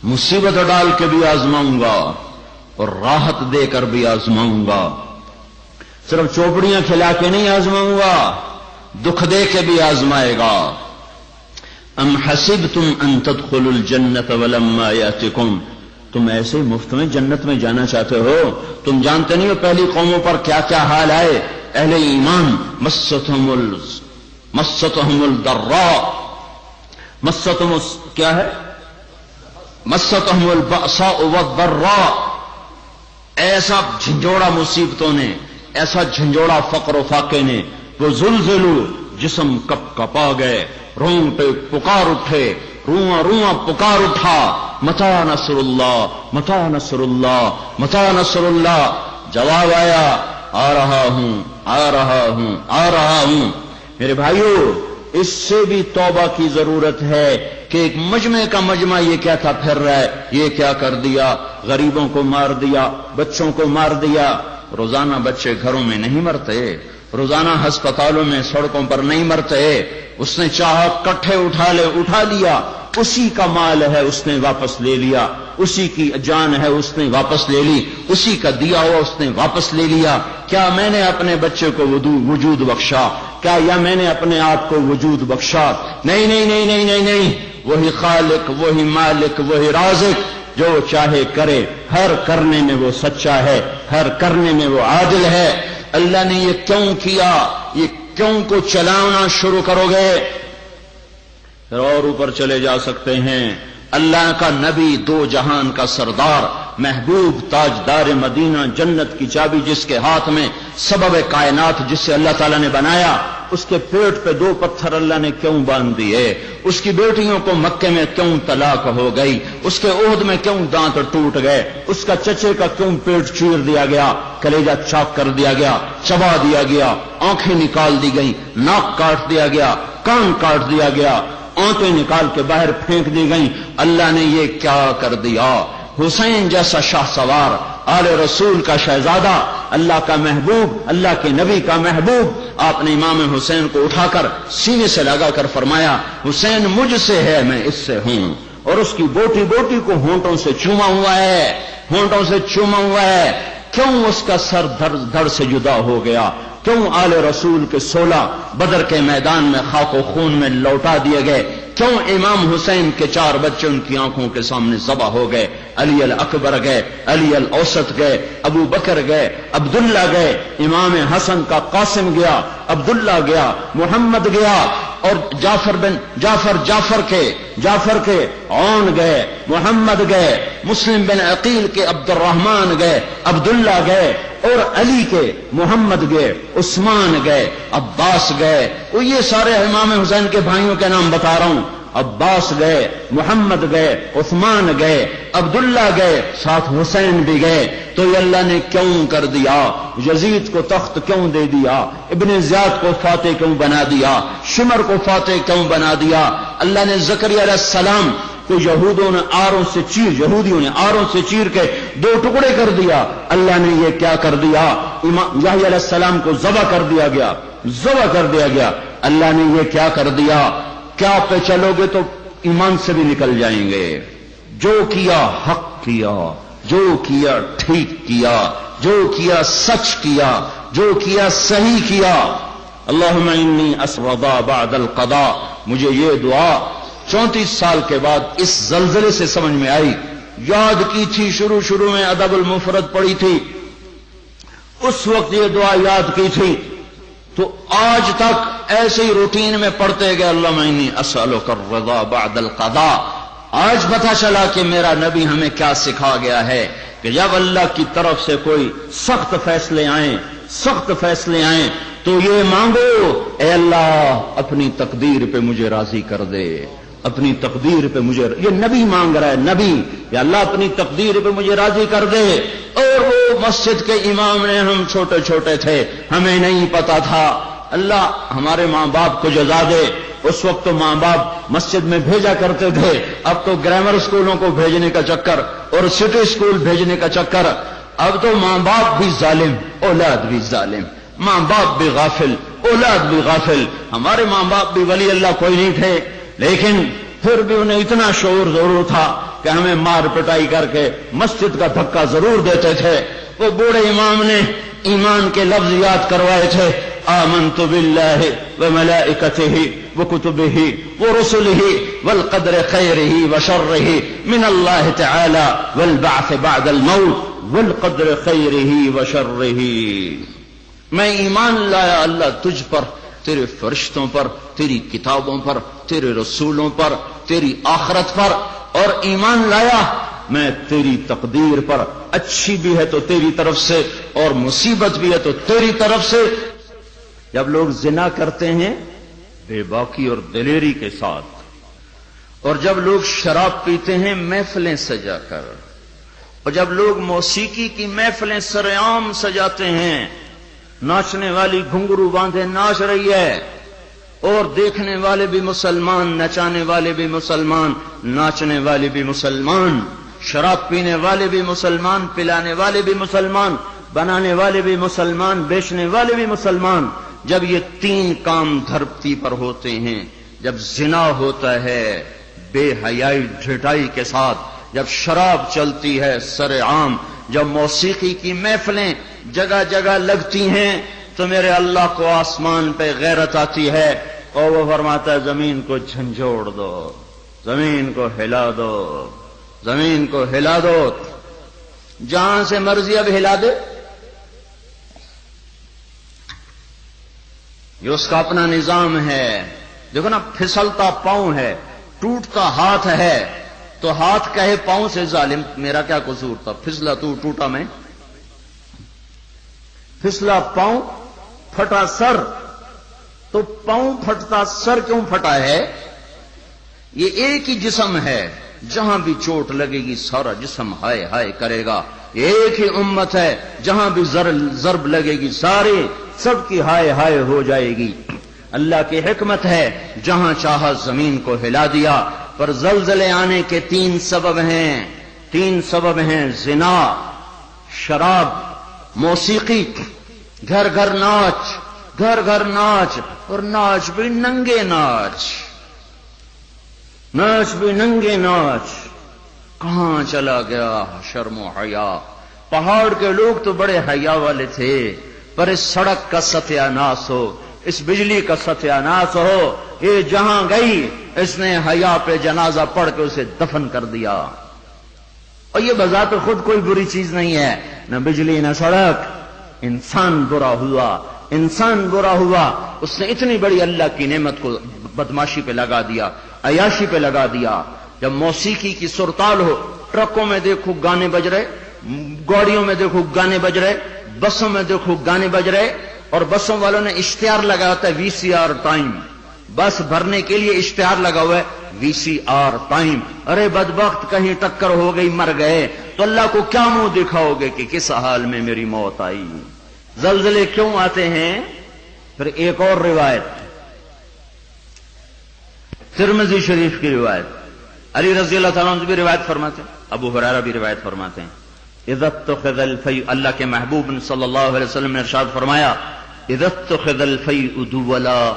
مصیبت ڈال کے بھی آزماؤں گا اور راحت دے کر بھی آزماؤں گا، صرف چوپڑیاں کھلا کے نہیں آزماؤں گا، دکھ دے کے بھی آزمائے گا۔ ام حسبتم ان تدخلوا الجنة ولما یأتکم، تم ایسے مفت میں جنت میں جانا چاہتے ہو؟ تم جانتے نہیں ہو پہلی قوموں پر کیا کیا حال آئے؟ اہل ایمان مستهم الضراء، کیا ہے؟ مستهم البأساء والضراء، ایسا جھنجھوڑا مصیبتوں نے، ایسا جھنجھوڑا فقر و فاقے نے، وہ زلزلو، جسم کپ کپا گئے، رونگٹے پکار اٹھے، رواں پکار اٹھا، متی نصر اللہ، متی نصر اللہ، متی نصر اللہ۔ جواب آیا آ رہا ہوں۔ میرے بھائیو، اس سے بھی توبہ کی ضرورت ہے کہ ایک مجمع کا مجمع یہ کیا تھا پھر رہا ہے، یہ کیا کر دیا، غریبوں کو مار دیا، بچوں کو مار دیا۔ روزانہ بچے گھروں میں نہیں مرتے، روزانہ ہسپتالوں میں سڑکوں پر نہیں مرتے، اس نے چاہا کٹھے اٹھا لیا، اسی کا مال ہے اس نے واپس لے لیا، اسی کی جان ہے اس نے واپس لے لی، اسی کا دیا ہوا اس نے واپس لے لیا۔ کیا میں نے اپنے بچے کو وجود بخشا؟ کیا یا میں نے اپنے آپ کو وجود بخشا؟ نہیں، وہی خالق، وہی مالک، وہی رازق، جو چاہے کرے، ہر کرنے میں وہ سچا ہے، ہر کرنے میں وہ عادل ہے۔ اللہ نے یہ کیوں کیا، یہ کیوں کو چلانا شروع کرو گے، پھر اور اوپر چلے جا سکتے ہیں۔ اللہ کا نبی، دو جہان کا سردار، محبوب، تاجدار مدینہ، جنت کی چابی جس کے ہاتھ میں، سبب کائنات جسے اللہ تعالیٰ نے بنایا، اس کے پیٹ پہ 2 پتھر اللہ نے کیوں باندھ دیے؟ اس کی بیٹیوں کو مکے میں کیوں طلاق ہو گئی؟ اس کے عہد میں کیوں دانت ٹوٹ گئے؟ اس کا چچے کا کیوں پیٹ چیر دیا گیا، کلیجہ چاک کر دیا گیا، چبا دیا گیا، آنکھیں نکال دی گئیں، ناک کاٹ دیا گیا، کان کاٹ دیا گیا، آنتیں نکال کے باہر پھینک دی گئیں؟ اللہ نے یہ کیا کر دیا؟ حسین جیسا شاہ سوار، آل رسول کا شہزادہ، اللہ کا محبوب، اللہ کے نبی کا محبوب، آپ نے امام حسین کو اٹھا کر سینے سے لگا کر فرمایا حسین مجھ سے ہے، میں اس سے ہوں، اور اس کی بوٹی بوٹی کو ہونٹوں سے چوما ہوا ہے، ہونٹوں سے چوما ہوا ہے۔ کیوں اس کا سر دھڑ سے جدا ہو گیا؟ کیوں آل رسول کے 16 بدر کے میدان میں خاک و خون میں لوٹا دیے گئے؟ کیوں امام حسین کے 4 بچے ان کی آنکھوں کے سامنے ذبح ہو گئے؟ علی الاکبر گئے، علی الاوسط گئے، ابو بکر گئے، عبداللہ گئے، امام حسن کا قاسم گیا، عبداللہ گیا، محمد گیا، اور جعفر کے عون گئے، محمد گئے، مسلم بن عقیل کے عبد الرحمن گئے، عبداللہ گئے، اور علی کے محمد گئے، عثمان گئے، عباس گئے۔ وہ یہ سارے امام حسین کے بھائیوں کے نام بتا رہا ہوں۔ عباس گئے، محمد گئے، عثمان گئے، عبداللہ گئے، ساتھ حسین بھی گئے۔ تو یہ اللہ نے کیوں کر دیا؟ یزید کو تخت کیوں دے دیا؟ ابن زیاد کو فاتح کیوں بنا دیا؟ شمر کو فاتح کیوں بنا دیا؟ اللہ نے زکریا علیہ السلام کو یہودیوں نے آروں سے چیر کے 2 ٹکڑے کر دیا۔ اللہ نے یہ کیا کر دیا؟ یحییٰ علیہ السلام کو ذبح کر دیا گیا۔ اللہ نے یہ کیا کر دیا؟ کیا پہ چلو گے تو ایمان سے بھی نکل جائیں گے۔ جو کیا حق کیا، جو کیا ٹھیک کیا، جو کیا سچ کیا، جو کیا صحیح کیا۔ اللہم انی اسودا بعد القضاء۔ مجھے یہ دعا 34 سال کے بعد اس زلزلے سے سمجھ میں آئی۔ یاد کی تھی، شروع میں ادب المفرد پڑھی تھی، اس وقت یہ دعا یاد کی تھی، تو آج تک ایسے ہی روٹین میں پڑھتے گئے اللہم انی اسألک الرضا بعد القضاء۔ آج پتہ چلا کہ میرا نبی ہمیں کیا سکھا گیا ہے کہ جب اللہ کی طرف سے کوئی سخت فیصلے آئیں تو یہ مانگو، اے اللہ اپنی تقدیر پہ مجھے راضی کر دے، اپنی تقدیر پہ مجھے، یہ نبی مانگ رہا ہے، نبی، یا اللہ اپنی تقدیر پہ مجھے راضی کر دے۔ اور وہ مسجد کے امام نے، ہم چھوٹے تھے، ہمیں نہیں پتا تھا، اللہ ہمارے ماں باپ کو جزا دے۔ اس وقت تو ماں باپ مسجد میں بھیجا کرتے تھے، اب تو گرامر اسکولوں کو بھیجنے کا چکر اور سٹی اسکول بھیجنے کا چکر۔ اب تو ماں باپ بھی ظالم، اولاد بھی ظالم، ماں باپ بھی غافل، اولاد بھی غافل۔ ہمارے ماں باپ بھی ولی اللہ کوئی نہیں تھے، لیکن پھر بھی انہیں اتنا شعور ضرور تھا کہ ہمیں مار پٹائی کر کے مسجد کا دھکا ضرور دیتے تھے۔ وہ بوڑھے امام نے ایمان کے لفظ یاد کروائے تھے، آمنت باللہ وملائکتہ وکتبہ ورسلہ والقدر خیرہ وشرہ من اللہ تعالی والبعث بعد الموت والقدر خیرہ وشرہ۔ میں ایمان لایا اللہ تجھ پر، تیرے فرشتوں پر، تیری کتابوں پر، تیرے رسولوں پر، تیری آخرت پر، اور ایمان لایا میں تیری تقدیر پر، اچھی بھی ہے تو تیری طرف سے اور مصیبت بھی ہے تو تیری طرف سے۔ جب لوگ زنا کرتے ہیں بے باکی اور دلیری کے ساتھ، اور جب لوگ شراب پیتے ہیں محفلیں سجا کر، اور جب لوگ موسیقی کی محفلیں سرعام سجاتے ہیں، ناچنے والی گھنگرو باندھے ناچ رہی ہے، اور دیکھنے والے بھی مسلمان، نچانے والے بھی مسلمان، ناچنے والے بھی مسلمان، شراب پینے والے بھی مسلمان، پلانے والے بھی مسلمان، بنانے والے بھی مسلمان، بیچنے والے بھی مسلمان۔ جب یہ 3 کام دھرتی پر ہوتے ہیں، جب زنا ہوتا ہے بے حیائی ڈھٹائی کے ساتھ، جب شراب چلتی ہے سر عام، جب موسیقی کی محفلیں جگہ جگہ لگتی ہیں، تو میرے اللہ کو آسمان پہ غیرت آتی ہے، اور وہ فرماتا ہے زمین کو جھنجھوڑ دو، زمین کو ہلا دو، زمین کو ہلا دو، جہاں سے مرضی اب ہلا دے۔ یہ اس کا اپنا نظام ہے۔ دیکھو نا، پھسلتا پاؤں ہے، ٹوٹتا ہاتھ ہے، تو ہاتھ کہے پاؤں سے ظالم میرا کیا قصور تھا، پھسلا تو ٹوٹا میں، پھسلا پاؤں پھٹا سر، تو پاؤں پھٹتا سر کیوں پھٹا ہے؟ یہ ایک ہی جسم ہے، جہاں بھی چوٹ لگے گی سارا جسم ہائے ہائے کرے گا، ایک ہی امت ہے، جہاں بھی ضرب لگے گی سارے سب کی ہائے ہائے ہو جائے گی۔ اللہ کی حکمت ہے، جہاں چاہا زمین کو ہلا دیا، پر زلزلے آنے کے تین سبب ہیں، زنا، شراب، موسیقی، گھر گھر ناچ، اور ناچ بھی ننگے ناچ بھی ننگے ناچ، کہاں چلا گیا شرم و حیا؟ پہاڑ کے لوگ تو بڑے حیا والے تھے، پر اس سڑک کا ستیہ ناس ہو، اس بجلی کا ستیہ ناس ہو، یہ جہاں گئی اس نے حیا پہ جنازہ پڑھ کے اسے دفن کر دیا۔ اور یہ بذات خود کوئی بری چیز نہیں ہے، نہ بجلی نہ سڑک، انسان برا ہوا، اس نے اتنی بڑی اللہ کی نعمت کو بدماشی پہ لگا دیا، عیاشی پہ لگا دیا۔ جب موسیقی کی سرتال ہو، ٹرکوں میں دیکھو گانے بج رہے، گاڑیوں میں دیکھو گانے بج رہے، بسوں میں دیکھو گانے بج رہے، اور بسوں والوں نے اشتہار لگا ہوتا ہے VCR ٹائم، بس بھرنے کے لیے اشتہار لگا ہوا ہے VCR ٹائم۔ ارے بدبخت کہیں ٹکر ہو گئی مر گئے تو اللہ کو کیا منہ دکھاؤ گے کہ کس حال میں میری موت آئی؟ زلزلے کیوں آتے ہیں؟ پھر ایک اور روایت، ترمذی شریف کی روایت، علی رضی اللہ تعالیٰ عنہ بھی روایت فرماتے ہیں، ابو ہریرہ بھی روایت فرماتے ہیں، اذا اتخذ الفیء، اللہ کے محبوب صلی اللہ علیہ وسلم نے ارشاد فرمایا، اذا اتخذ الفیء دولا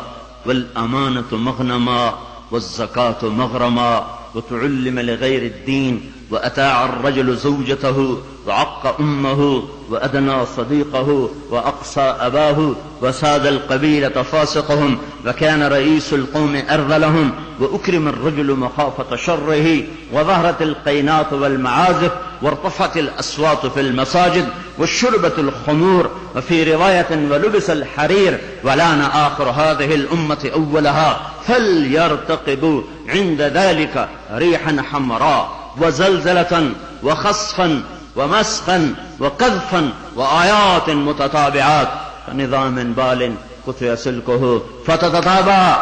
والامانة مغنما والزکاة مغرما وتعلم لغیر الدین وأتاع الرجل زوجته وعق أمه وأدنى صديقه وأقصى أباه وساد القبيلة فاسقهم وكان رئيس القوم أرذلهم وأكرم الرجل مخافة شره وظهرت القينات والمعازف وارتفعت الأصوات في المساجد والشربة الخمور وفي رواية ولبس الحرير ولان آخر هذه الأمة أولها فليرتقبوا عند ذلك ريحا حمراء وزلزلة وخصفا ومسخا وقذفا وآيات متتابعات كنظام بال قطع سلكه فتتتابع۔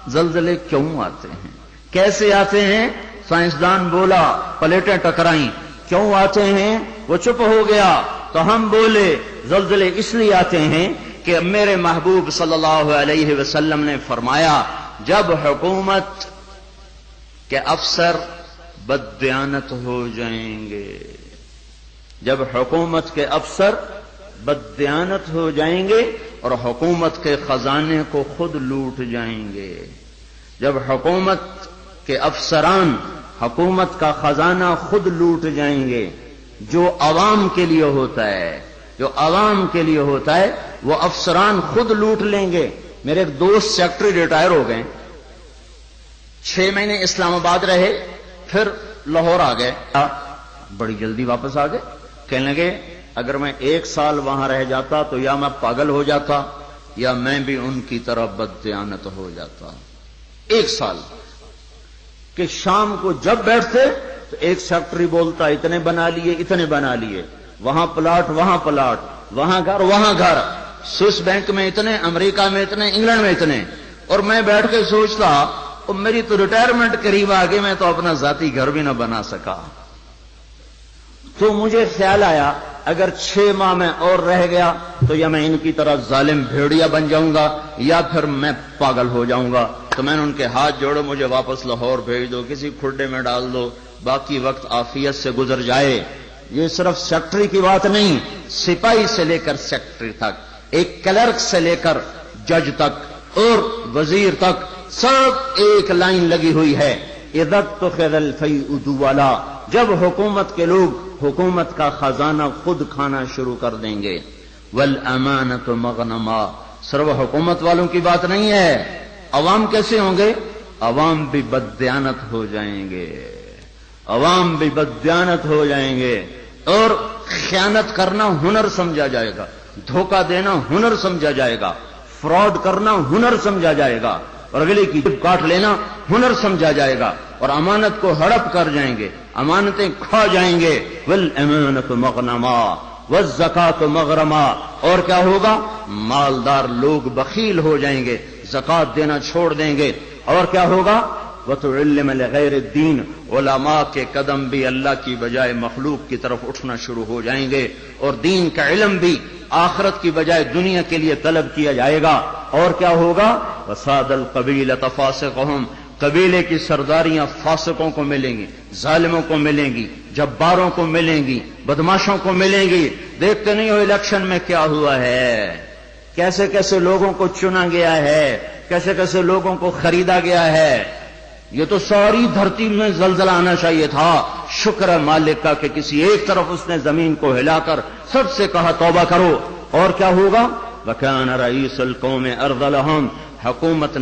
زلزلے کیوں آتے ہیں؟ کیسے آتے ہیں؟ سائنسدان بولا پلیٹیں ٹکرائیں، کیوں آتے ہیں؟ وہ چپ ہو گیا تو ہم بولے زلزلے اس لیے آتے ہیں کہ میرے محبوب صلی اللہ علیہ وسلم نے فرمایا، جب حکومت کے افسر بددیانت ہو جائیں گے، جب حکومت کے افسر بددیانت ہو جائیں گے اور حکومت کے خزانے کو خود لوٹ جائیں گے، جب حکومت کے افسران حکومت کا خزانہ خود لوٹ جائیں گے، جو عوام کے لیے ہوتا ہے وہ افسران خود لوٹ لیں گے۔ میرے ایک دوست سیکٹری ریٹائر ہو گئے، 6 مہینے اسلام آباد رہے، پھر لاہور آ گئے، بڑی جلدی واپس آ گئے، کہنے لگے اگر میں 1 سال وہاں رہ جاتا تو یا میں پاگل ہو جاتا یا میں بھی ان کی طرح بددیانت ہو جاتا۔ 1 سال کہ شام کو جب بیٹھتے تو ایک سیکٹری بولتا اتنے بنا لیے، وہاں پلاٹ وہاں گھر، سوئس بینک میں اتنے، امریکہ میں اتنے، انگلینڈ میں اتنے، اور میں بیٹھ کے سوچتا اور میری تو ریٹائرمنٹ قریب آ گئی، میں تو اپنا ذاتی گھر بھی نہ بنا سکا۔ تو مجھے خیال آیا اگر 6 ماہ میں اور رہ گیا تو یا میں ان کی طرح ظالم بھیڑیا بن جاؤں گا یا پھر میں پاگل ہو جاؤں گا۔ تو میں نے ان کے ہاتھ جوڑے، مجھے واپس لاہور بھیج دو، کسی کھڈے میں ڈال دو، باقی وقت عافیت سے گزر جائے۔ یہ صرف سیکٹری کی بات نہیں، سپاہی سے لے کر سیکٹری تک، ایک کلرک سے لے کر جج تک اور وزیر تک، سب ایک لائن لگی ہوئی ہے، اذا اتخذ الفیء دولا، جب حکومت کے لوگ حکومت کا خزانہ خود کھانا شروع کر دیں گے، والامانۃ مغنما، صرف حکومت والوں کی بات نہیں ہے، عوام کیسے ہوں گے؟ عوام بھی بددیانت ہو جائیں گے، اور خیانت کرنا ہنر سمجھا جائے گا، دھوکہ دینا ہنر سمجھا جائے گا، فراڈ کرنا ہنر سمجھا جائے گا، اور اگلے کی جیب کاٹ لینا ہنر سمجھا جائے گا۔ اور امانت کو ہڑپ کر جائیں گے، امانتیں کھا جائیں گے۔ والامانۃ مغنما والزکاۃ مغرما، اور کیا ہوگا؟ مالدار لوگ بخیل ہو جائیں گے، زکات دینا چھوڑ دیں گے، اور کیا ہوگا؟ وَتُعِلِّمَ لِغَيْرِ الدِّينِ، علماء کے قدم بھی اللہ کی بجائے مخلوق کی طرف اٹھنا شروع ہو جائیں گے، اور دین کا علم بھی آخرت کی بجائے دنیا کے لیے طلب کیا جائے گا، اور کیا ہوگا؟ وَسَادَ الْقَبِيلَةَ فَاسِقُهُمْ، قبیلے کی سرداریاں فاسقوں کو ملیں گی، ظالموں کو ملیں گی، جباروں کو ملیں گی، بدماشوں کو ملیں گی۔ دیکھتے نہیں ہو الیکشن میں کیا ہوا ہے، کیسے کیسے لوگوں کو چنا گیا ہے، کیسے کیسے لوگوں کو خریدا گیا ہے۔ یہ تو ساری دھرتی میں زلزلہ آنا چاہیے تھا، شکر ہے مالک کا کہ کسی ایک طرف اس نے زمین کو ہلا کر سب سے کہا توبہ کرو۔ اور کیا ہوگا؟ وَكَانَ رَئِيسُ الْقَوْمِ أَرْذَلَهُمْ، حکومت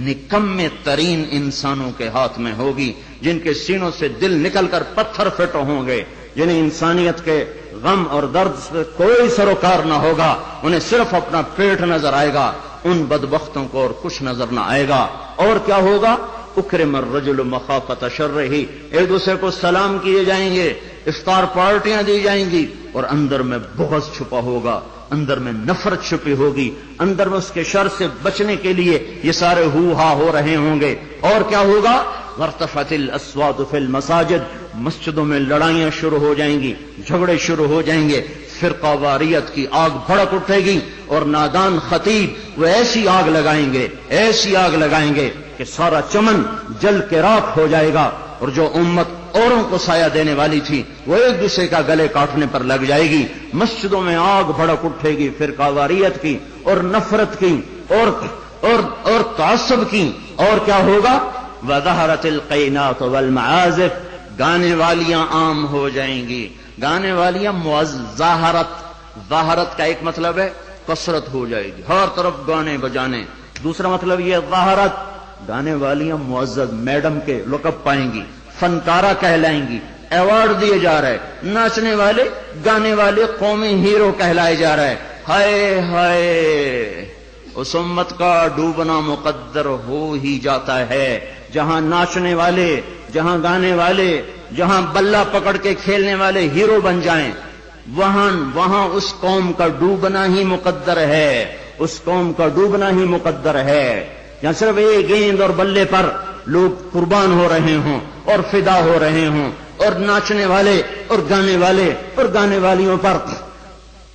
نکمے ترین انسانوں کے ہاتھ میں ہوگی، جن کے سینوں سے دل نکل کر پتھر فٹ ہوں گے، جنہیں انسانیت کے غم اور درد سے کوئی سروکار نہ ہوگا، انہیں صرف اپنا پیٹ نظر آئے گا، ان بدبختوں کو اور کچھ نظر نہ آئے گا۔ اور کیا ہوگا؟ اکرم الرجل مخافۃ شرہ، ایک دوسرے کو سلام کیے جائیں گے، افطار پارٹیاں دی جائیں گی، اور اندر میں بغض چھپا ہوگا، اندر میں نفرت چھپی ہوگی، اندر میں اس کے شر سے بچنے کے لیے یہ سارے ہو ہا ہو رہے ہوں گے۔ اور کیا ہوگا؟ وارتفعت الاصوات فی المساجد، مسجدوں میں لڑائیاں شروع ہو جائیں گی، جھگڑے شروع ہو جائیں گے، فرقہ واریت کی آگ بھڑک اٹھے گی، اور نادان خطیب وہ ایسی آگ لگائیں گے، ایسی آگ لگائیں گے کہ سارا چمن جل کے راکھ ہو جائے گا، اور جو امت اوروں کو سایہ دینے والی تھی وہ ایک دوسرے کا گلے کاٹنے پر لگ جائے گی۔ مسجدوں میں آگ بھڑک اٹھے گی فرقہ واریت کی اور نفرت کی اور تعصب کی۔ اور کیا ہوگا؟ وَظَهَرَتِ الْقَيْنَاتُ وَالْمَعَازِفُ، گانے والیاں عام ہو جائیں گی، گانے والیاں ظاہرت کا ایک مطلب ہے کثرت ہو جائے گی، ہر طرف گانے بجانے، دوسرا مطلب یہ ظاہرت، گانے والیاں معزز میڈم کے لقب پائیں گی، فنکارہ کہلائیں گی، ایوارڈ دیے جا رہے، ناچنے والے گانے والے قومی ہیرو کہلائے جا رہے۔ ہائے ہائے، اس امت کا ڈوبنا مقدر ہو ہی جاتا ہے، جہاں ناچنے والے، جہاں گانے والے، جہاں بلہ پکڑ کے کھیلنے والے ہیرو بن جائیں، وہاں اس قوم کا ڈوبنا ہی مقدر ہے، اس قوم کا ڈوبنا ہی مقدر ہے۔ جہاں صرف ایک گیند اور بلے پر لوگ قربان ہو رہے ہوں اور فدا ہو رہے ہوں، اور ناچنے والے اور گانے والے اور گانے والیوں پر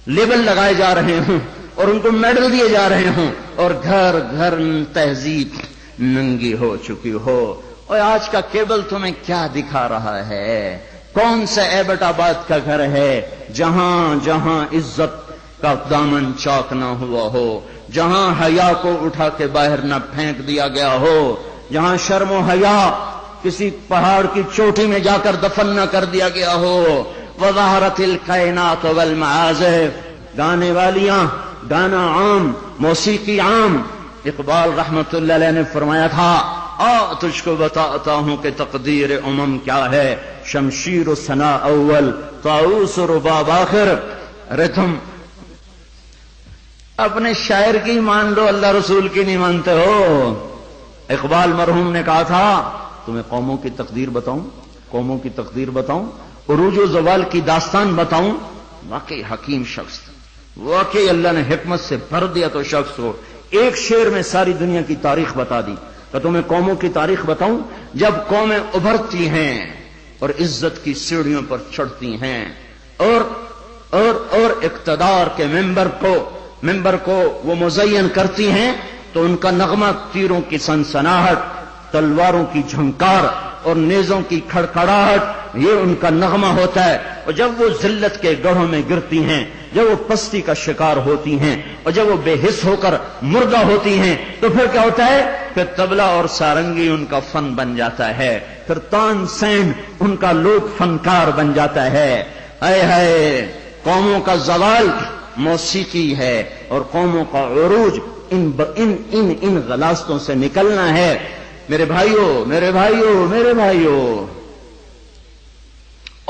لیبل لگائے جا رہے ہوں اور ان کو میڈل دیے جا رہے ہوں، اور گھر گھر تہذیب ننگی ہو چکی ہو۔ اور آج کا کیبل تمہیں کیا دکھا رہا ہے؟ کون سا ایبٹ آباد کا گھر ہے جہاں جہاں عزت کا دامن چاک نہ ہوا ہو، جہاں حیا کو اٹھا کے باہر نہ پھینک دیا گیا ہو، جہاں شرم و حیا کسی پہاڑ کی چوٹی میں جا کر دفن نہ کر دیا گیا ہو۔ وَظَهَرَتِ الْقَيْنَاتُ وَالْمَعَازِفُ، گانے والیاں، گانا عام، موسیقی عام۔ اقبال رحمت اللہ علیہ نے فرمایا تھا، تجھ کو بتاتا ہوں کہ تقدیر امم کیا ہے، شمشیر و ثنا اول، طاؤس و رباب آخر۔ ارے تم اپنے شاعر کی مان لو، اللہ رسول کی نہیں مانتے ہو۔ اقبال مرحوم نے کہا تھا، تمہیں قوموں کی تقدیر بتاؤں، قوموں کی تقدیر بتاؤں، عروج و زوال کی داستان بتاؤں۔ واقعی حکیم شخص، واقعی اللہ نے حکمت سے بھر دیا تو شخص ہو، ایک شعر میں ساری دنیا کی تاریخ بتا دی۔ تو تمہیں قوموں کی تاریخ بتاؤں، جب قومیں ابھرتی ہیں اور عزت کی سیڑھیوں پر چڑھتی ہیں اور اقتدار کے ممبر کو وہ مزین کرتی ہیں، تو ان کا نغمہ تیروں کی سنسناہٹ، تلواروں کی جھنکار اور نیزوں کی کھڑکھڑاہٹ، یہ ان کا نغمہ ہوتا ہے۔ اور جب وہ ذلت کے گڑھوں میں گرتی ہیں، جب وہ پستی کا شکار ہوتی ہیں، اور جب وہ بے حس ہو کر مردہ ہوتی ہیں، تو پھر کیا ہوتا ہے؟ پھر طبلہ اور سارنگی ان کا فن بن جاتا ہے، پھر تان سین ان کا لوک فنکار بن جاتا ہے۔ اے ہائے، قوموں کا زوال موسیقی ہے، اور قوموں کا عروج ان غلاستوں سے نکلنا ہے۔ میرے بھائیوں، میرے بھائیوں، میرے بھائیوں،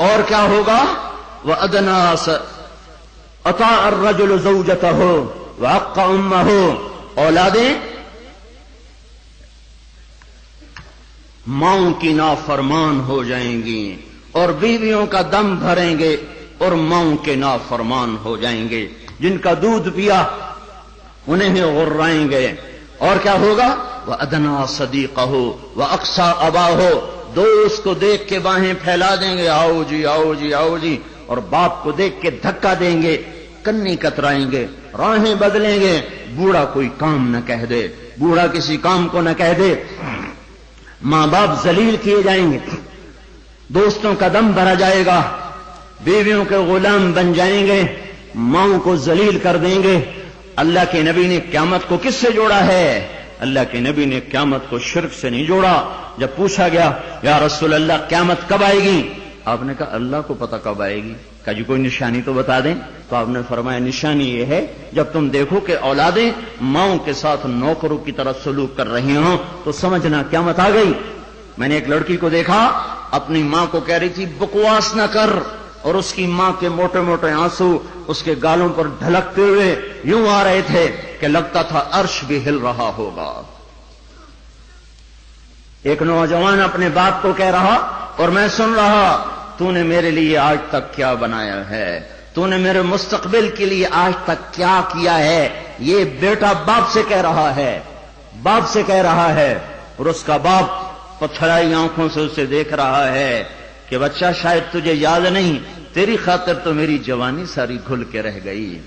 اور کیا ہوگا؟ وَأَدْنَا أَطَاعَ الرَّجُلُ زَوْجَتَهُ وَعَقَّ أُمَّهُ، اولادیں ماؤں کی نافرمان ہو جائیں گی اور بیویوں کا دم بھریں گے اور ماؤں کے نافرمان ہو جائیں گے. جن کا دودھ پیا انہیں ہی غرائیں گے. اور کیا ہوگا؟ وَأَدْنَىٰ صَدِيقَهُ وَأَقْصَىٰ أَبَاهُ. دوست کو دیکھ کے باہیں پھیلا دیں گے، آؤ جی آؤ جی آؤ جی. اور باپ کو دیکھ کے دھکا دیں گے، کنی کترائیں گے، راہیں بدلیں گے. بوڑھا کوئی کام نہ کہہ دے، بوڑھا کسی کام کو نہ کہہ دے. ماں باپ ذلیل کیے جائیں گے، دوستوں کا دم بھرا جائے گا، بیویوں کے غلام بن جائیں گے، ماؤں کو ذلیل کر دیں گے. اللہ کے نبی نے قیامت کو کس سے جوڑا ہے؟ اللہ کے نبی نے قیامت کو شرک سے نہیں جوڑا. جب پوچھا گیا یا رسول اللہ قیامت کب آئے گی، آپ نے کہا اللہ کو پتہ کب آئے گی. کہا جی کوئی نشانی تو بتا دیں. تو آپ نے فرمایا نشانی یہ ہے جب تم دیکھو کہ اولادیں ماؤں کے ساتھ نوکروں کی طرح سلوک کر رہی ہوں تو سمجھنا قیامت آ گئی. میں نے ایک لڑکی کو دیکھا اپنی ماں کو کہہ رہی تھی بکواس نہ کر، اور اس کی ماں کے موٹے موٹے آنسو اس کے گالوں پر ڈھلکتے ہوئے یوں آ رہے تھے کہ لگتا تھا عرش بھی ہل رہا ہوگا. ایک نوجوان اپنے باپ کو کہہ رہا اور میں سن رہا، تو نے میرے لیے آج تک کیا بنایا ہے، تو نے میرے مستقبل کے لیے آج تک کیا کیا ہے. یہ بیٹا باپ سے کہہ رہا ہے، باپ سے کہہ رہا ہے. اور اس کا باپ پتھرائی آنکھوں سے اسے دیکھ رہا ہے کہ بچہ شاید تجھے یاد نہیں، تیری خاطر تو میری جوانی ساری گھل کے رہ گئی.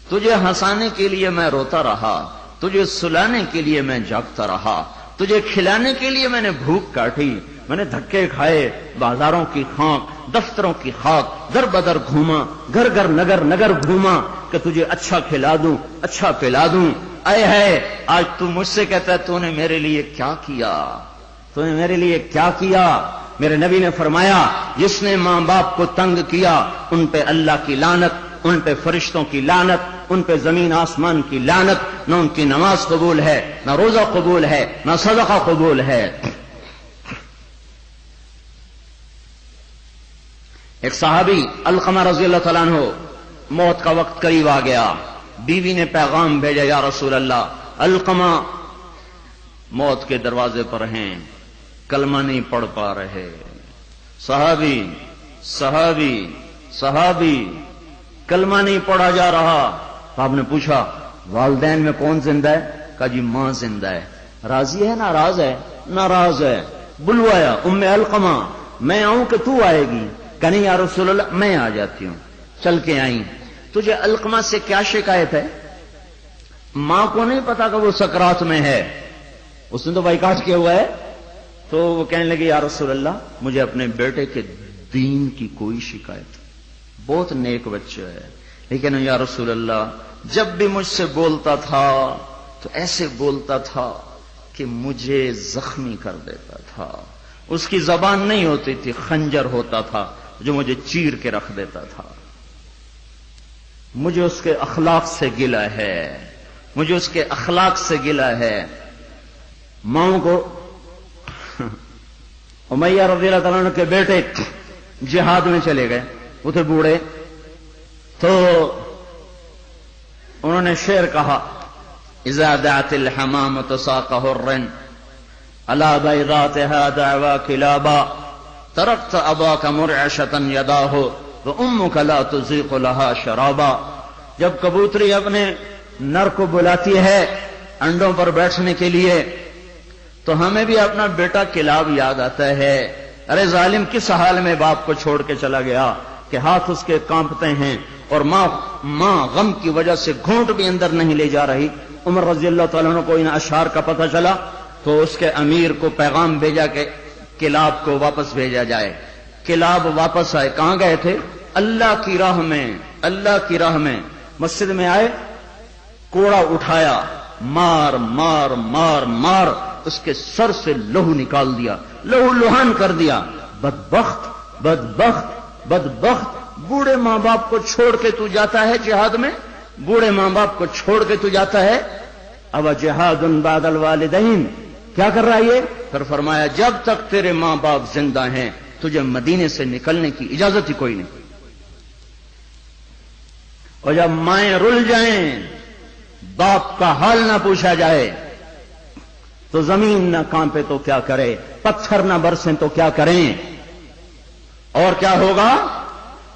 تجھے ہنسانے کے لیے میں روتا رہا، تجھے سلانے کے لیے میں جاگتا رہا، تجھے کھلانے کے لیے میں نے بھوک کاٹی، میں نے دھکے کھائے، بازاروں کی خاک، دفتروں کی خاک، در بدر گھوما، گھر گھر نگر نگر گھوما کہ تجھے اچھا کھلا دوں، اچھا پلا دوں. اے ہے آج تو مجھ سے کہتا ہے تو نے میرے لیے کیا کیا، تو نے میرے لیے کیا کیا. میرے نبی نے فرمایا جس نے ماں باپ کو تنگ کیا ان پہ اللہ کی لعنت، ان پہ فرشتوں کی لعنت، ان پہ زمین آسمان کی لعنت. نہ ان کی نماز قبول ہے، نہ روزہ قبول ہے، نہ صدقہ قبول ہے. ایک صحابی علقمہ رضی اللہ تعالیٰ عنہ، موت کا وقت قریب آ گیا. بیوی نے پیغام بھیجا یا رسول اللہ علقمہ موت کے دروازے پر ہیں، کلمہ نہیں پڑھ پا رہے. صحابی صحابی صحابی کلمہ نہیں پڑھا جا رہا. آپ نے پوچھا والدین میں کون زندہ ہے؟ کہا جی ماں زندہ ہے. راضی ہے ناراض ہے؟ ناراض ہے. بلوایا ام علقمہ، میں آؤں کہ تو آئے گی؟ کہ نہیں یا رسول اللہ میں آ جاتی ہوں. چل کے آئیں. تجھے علقمہ سے کیا شکایت ہے؟ ماں کو نہیں پتا کہ وہ سکرات میں ہے، اس نے تو بائیکاٹ کیا ہوا ہے. تو وہ کہنے لگے یا رسول اللہ مجھے اپنے بیٹے کے دین کی کوئی شکایت، بہت نیک بچہ ہے، لیکن یا رسول اللہ جب بھی مجھ سے بولتا تھا تو ایسے بولتا تھا کہ مجھے زخمی کر دیتا تھا. اس کی زبان نہیں ہوتی تھی، خنجر ہوتا تھا جو مجھے چیر کے رکھ دیتا تھا. مجھے اس کے اخلاق سے گلہ ہے، مجھے اس کے اخلاق سے گلہ ہے. ماؤں کو امیہ رضی اللہ تعالیٰ عنہ کے بیٹے جہاد میں چلے گئے، وہ تھے بوڑھے. تو انہوں نے شعر کہا اذا دعت الحمامة ساق حر على بيضاتها دعوى كلابا تركت اباك مرعشة يداه وامك لا تزيق لها شرابا. جب کبوتری اپنے نر کو بلاتی ہے انڈوں پر بیٹھنے کے لیے تو ہمیں بھی اپنا بیٹا کلاب یاد آتا ہے. ارے ظالم کس حال میں باپ کو چھوڑ کے چلا گیا کہ ہاتھ اس کے کانپتے ہیں اور ماں غم کی وجہ سے گھونٹ بھی اندر نہیں لے جا رہی. عمر رضی اللہ تعالیٰ عنہ کو ان اشعار کا پتہ چلا تو اس کے امیر کو پیغام بھیجا کہ کلاب کو واپس بھیجا جائے. کلاب واپس آئے. کہاں گئے تھے؟ اللہ کی راہ میں. اللہ کی راہ میں. مسجد میں آئے، کوڑا اٹھایا، مار مار مار مار اس کے سر سے لہو نکال دیا، لہو لہان کر دیا. بدبخت بدبخت بدبخت. بوڑھے ماں باپ کو چھوڑ کے تو جاتا ہے جہاد میں، بوڑھے ماں باپ کو چھوڑ کے تو جاتا ہے. اب جہاد بعد الوالدین. کیا کر رہا ہے یہ؟ پھر فرمایا جب تک تیرے ماں باپ زندہ ہیں تجھے مدینے سے نکلنے کی اجازت ہی کوئی نہیں. اور جب مائیں رل جائیں، باپ کا حال نہ پوچھا جائے، تو زمین نہ کانپے تو کیا کرے، پتھر نہ برسیں تو کیا کریں؟ اور کیا ہوگا؟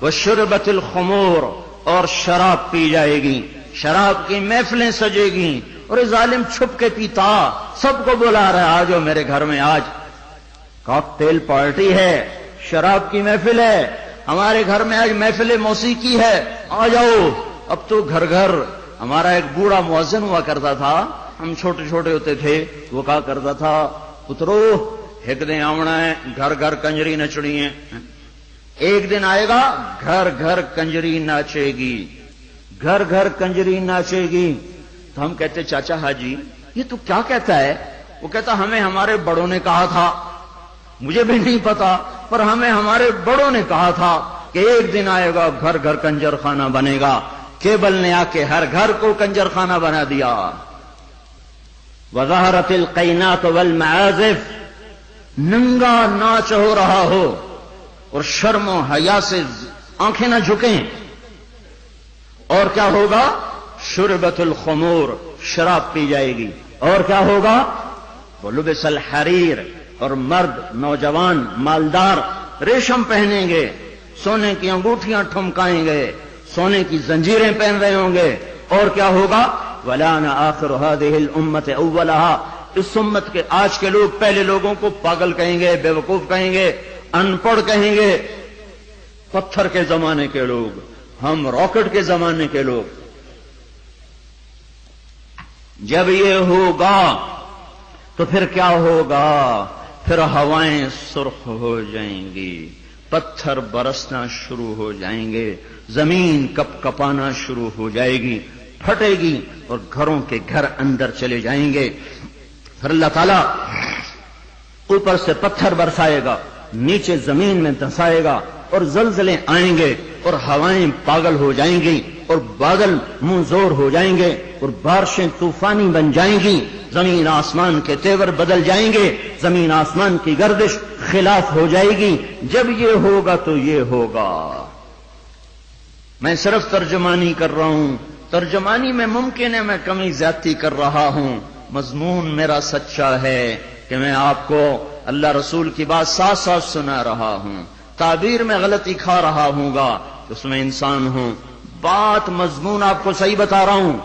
وشربت الخمور، اور شراب پی جائے گی، شراب کی محفلیں سجے گی، اور ظالم چھپ کے پیتا، سب کو بلا رہا ہے آجو میرے گھر میں، آج کاکٹیل پارٹی ہے، شراب کی محفل ہے، ہمارے گھر میں آج محفل موسیقی ہے، آ جاؤ۔ اب تو گھر گھر، ہمارا ایک بوڑھا مؤذن ہوا کرتا تھا، ہم چھوٹے چھوٹے ہوتے تھے، وہ کہا کرتا تھا پترو ایک دن آونا ہے، گھر گھر کنجری نچڑی ہے، ایک دن آئے گا گھر گھر کنجری ناچے گی، گھر گھر کنجری ناچے گی۔ تو ہم کہتے چاچا حاجی یہ تو کیا کہتا ہے؟ وہ کہتا ہمیں ہمارے بڑوں نے کہا تھا، مجھے بھی نہیں پتا، پر ہمیں ہمارے بڑوں نے کہا تھا کہ ایک دن آئے گا گھر گھر کنجر خانہ بنے گا۔ کیبل نے آ کے ہر گھر کو کنجر خانہ بنا دیا۔ وظہرت القینات والمعازف، ننگا ناچ ہو رہا ہو اور شرم و حیا سے آنکھیں نہ جھکیں۔ اور کیا ہوگا؟ شربت الخمور، شراب پی جائے گی۔ اور کیا ہوگا؟ ولبس الحریر، اور مرد نوجوان مالدار ریشم پہنیں گے، سونے کی انگوٹھیاں ٹھمکائیں گے، سونے کی زنجیریں پہن رہے ہوں گے۔ اور کیا ہوگا؟ وَلَانَ آخِرُ هَذِهِ الْأُمَّةِ أَوَّلَهَا، اس امت کے آج کے لوگ پہلے لوگوں کو پاگل کہیں گے، بے وقوف کہیں گے، ان پڑھ کہیں گے۔ پتھر کے زمانے کے لوگ، ہم راکٹ کے زمانے کے لوگ۔ جب یہ ہوگا تو پھر کیا ہوگا؟ پھر ہوائیں سرخ ہو جائیں گی، پتھر برسنا شروع ہو جائیں گے، زمین کپ کپانا شروع ہو جائے گی، پھٹے گی، اور گھروں کے گھر اندر چلے جائیں گے۔ پھر اللہ تعالیٰ اوپر سے پتھر برسائے گا، نیچے زمین میں دھسائے گا، اور زلزلے آئیں گے، اور ہوائیں پاگل ہو جائیں گی، اور بادل منہ زور ہو جائیں گے، اور بارشیں طوفانی بن جائیں گی، زمین آسمان کے تیور بدل جائیں گے، زمین آسمان کی گردش خلاف ہو جائے گی۔ جب یہ ہوگا تو یہ ہوگا۔ میں صرف ترجمانی کر رہا ہوں، ترجمانی میں ممکن ہے میں کمی زیادتی کر رہا ہوں، مضمون میرا سچا ہے کہ میں آپ کو اللہ رسول کی بات ساتھ ساتھ سنا رہا ہوں۔ تعبیر میں غلطی کھا رہا ہوں گا، اس میں انسان ہوں، بات مضمون آپ کو صحیح بتا رہا ہوں۔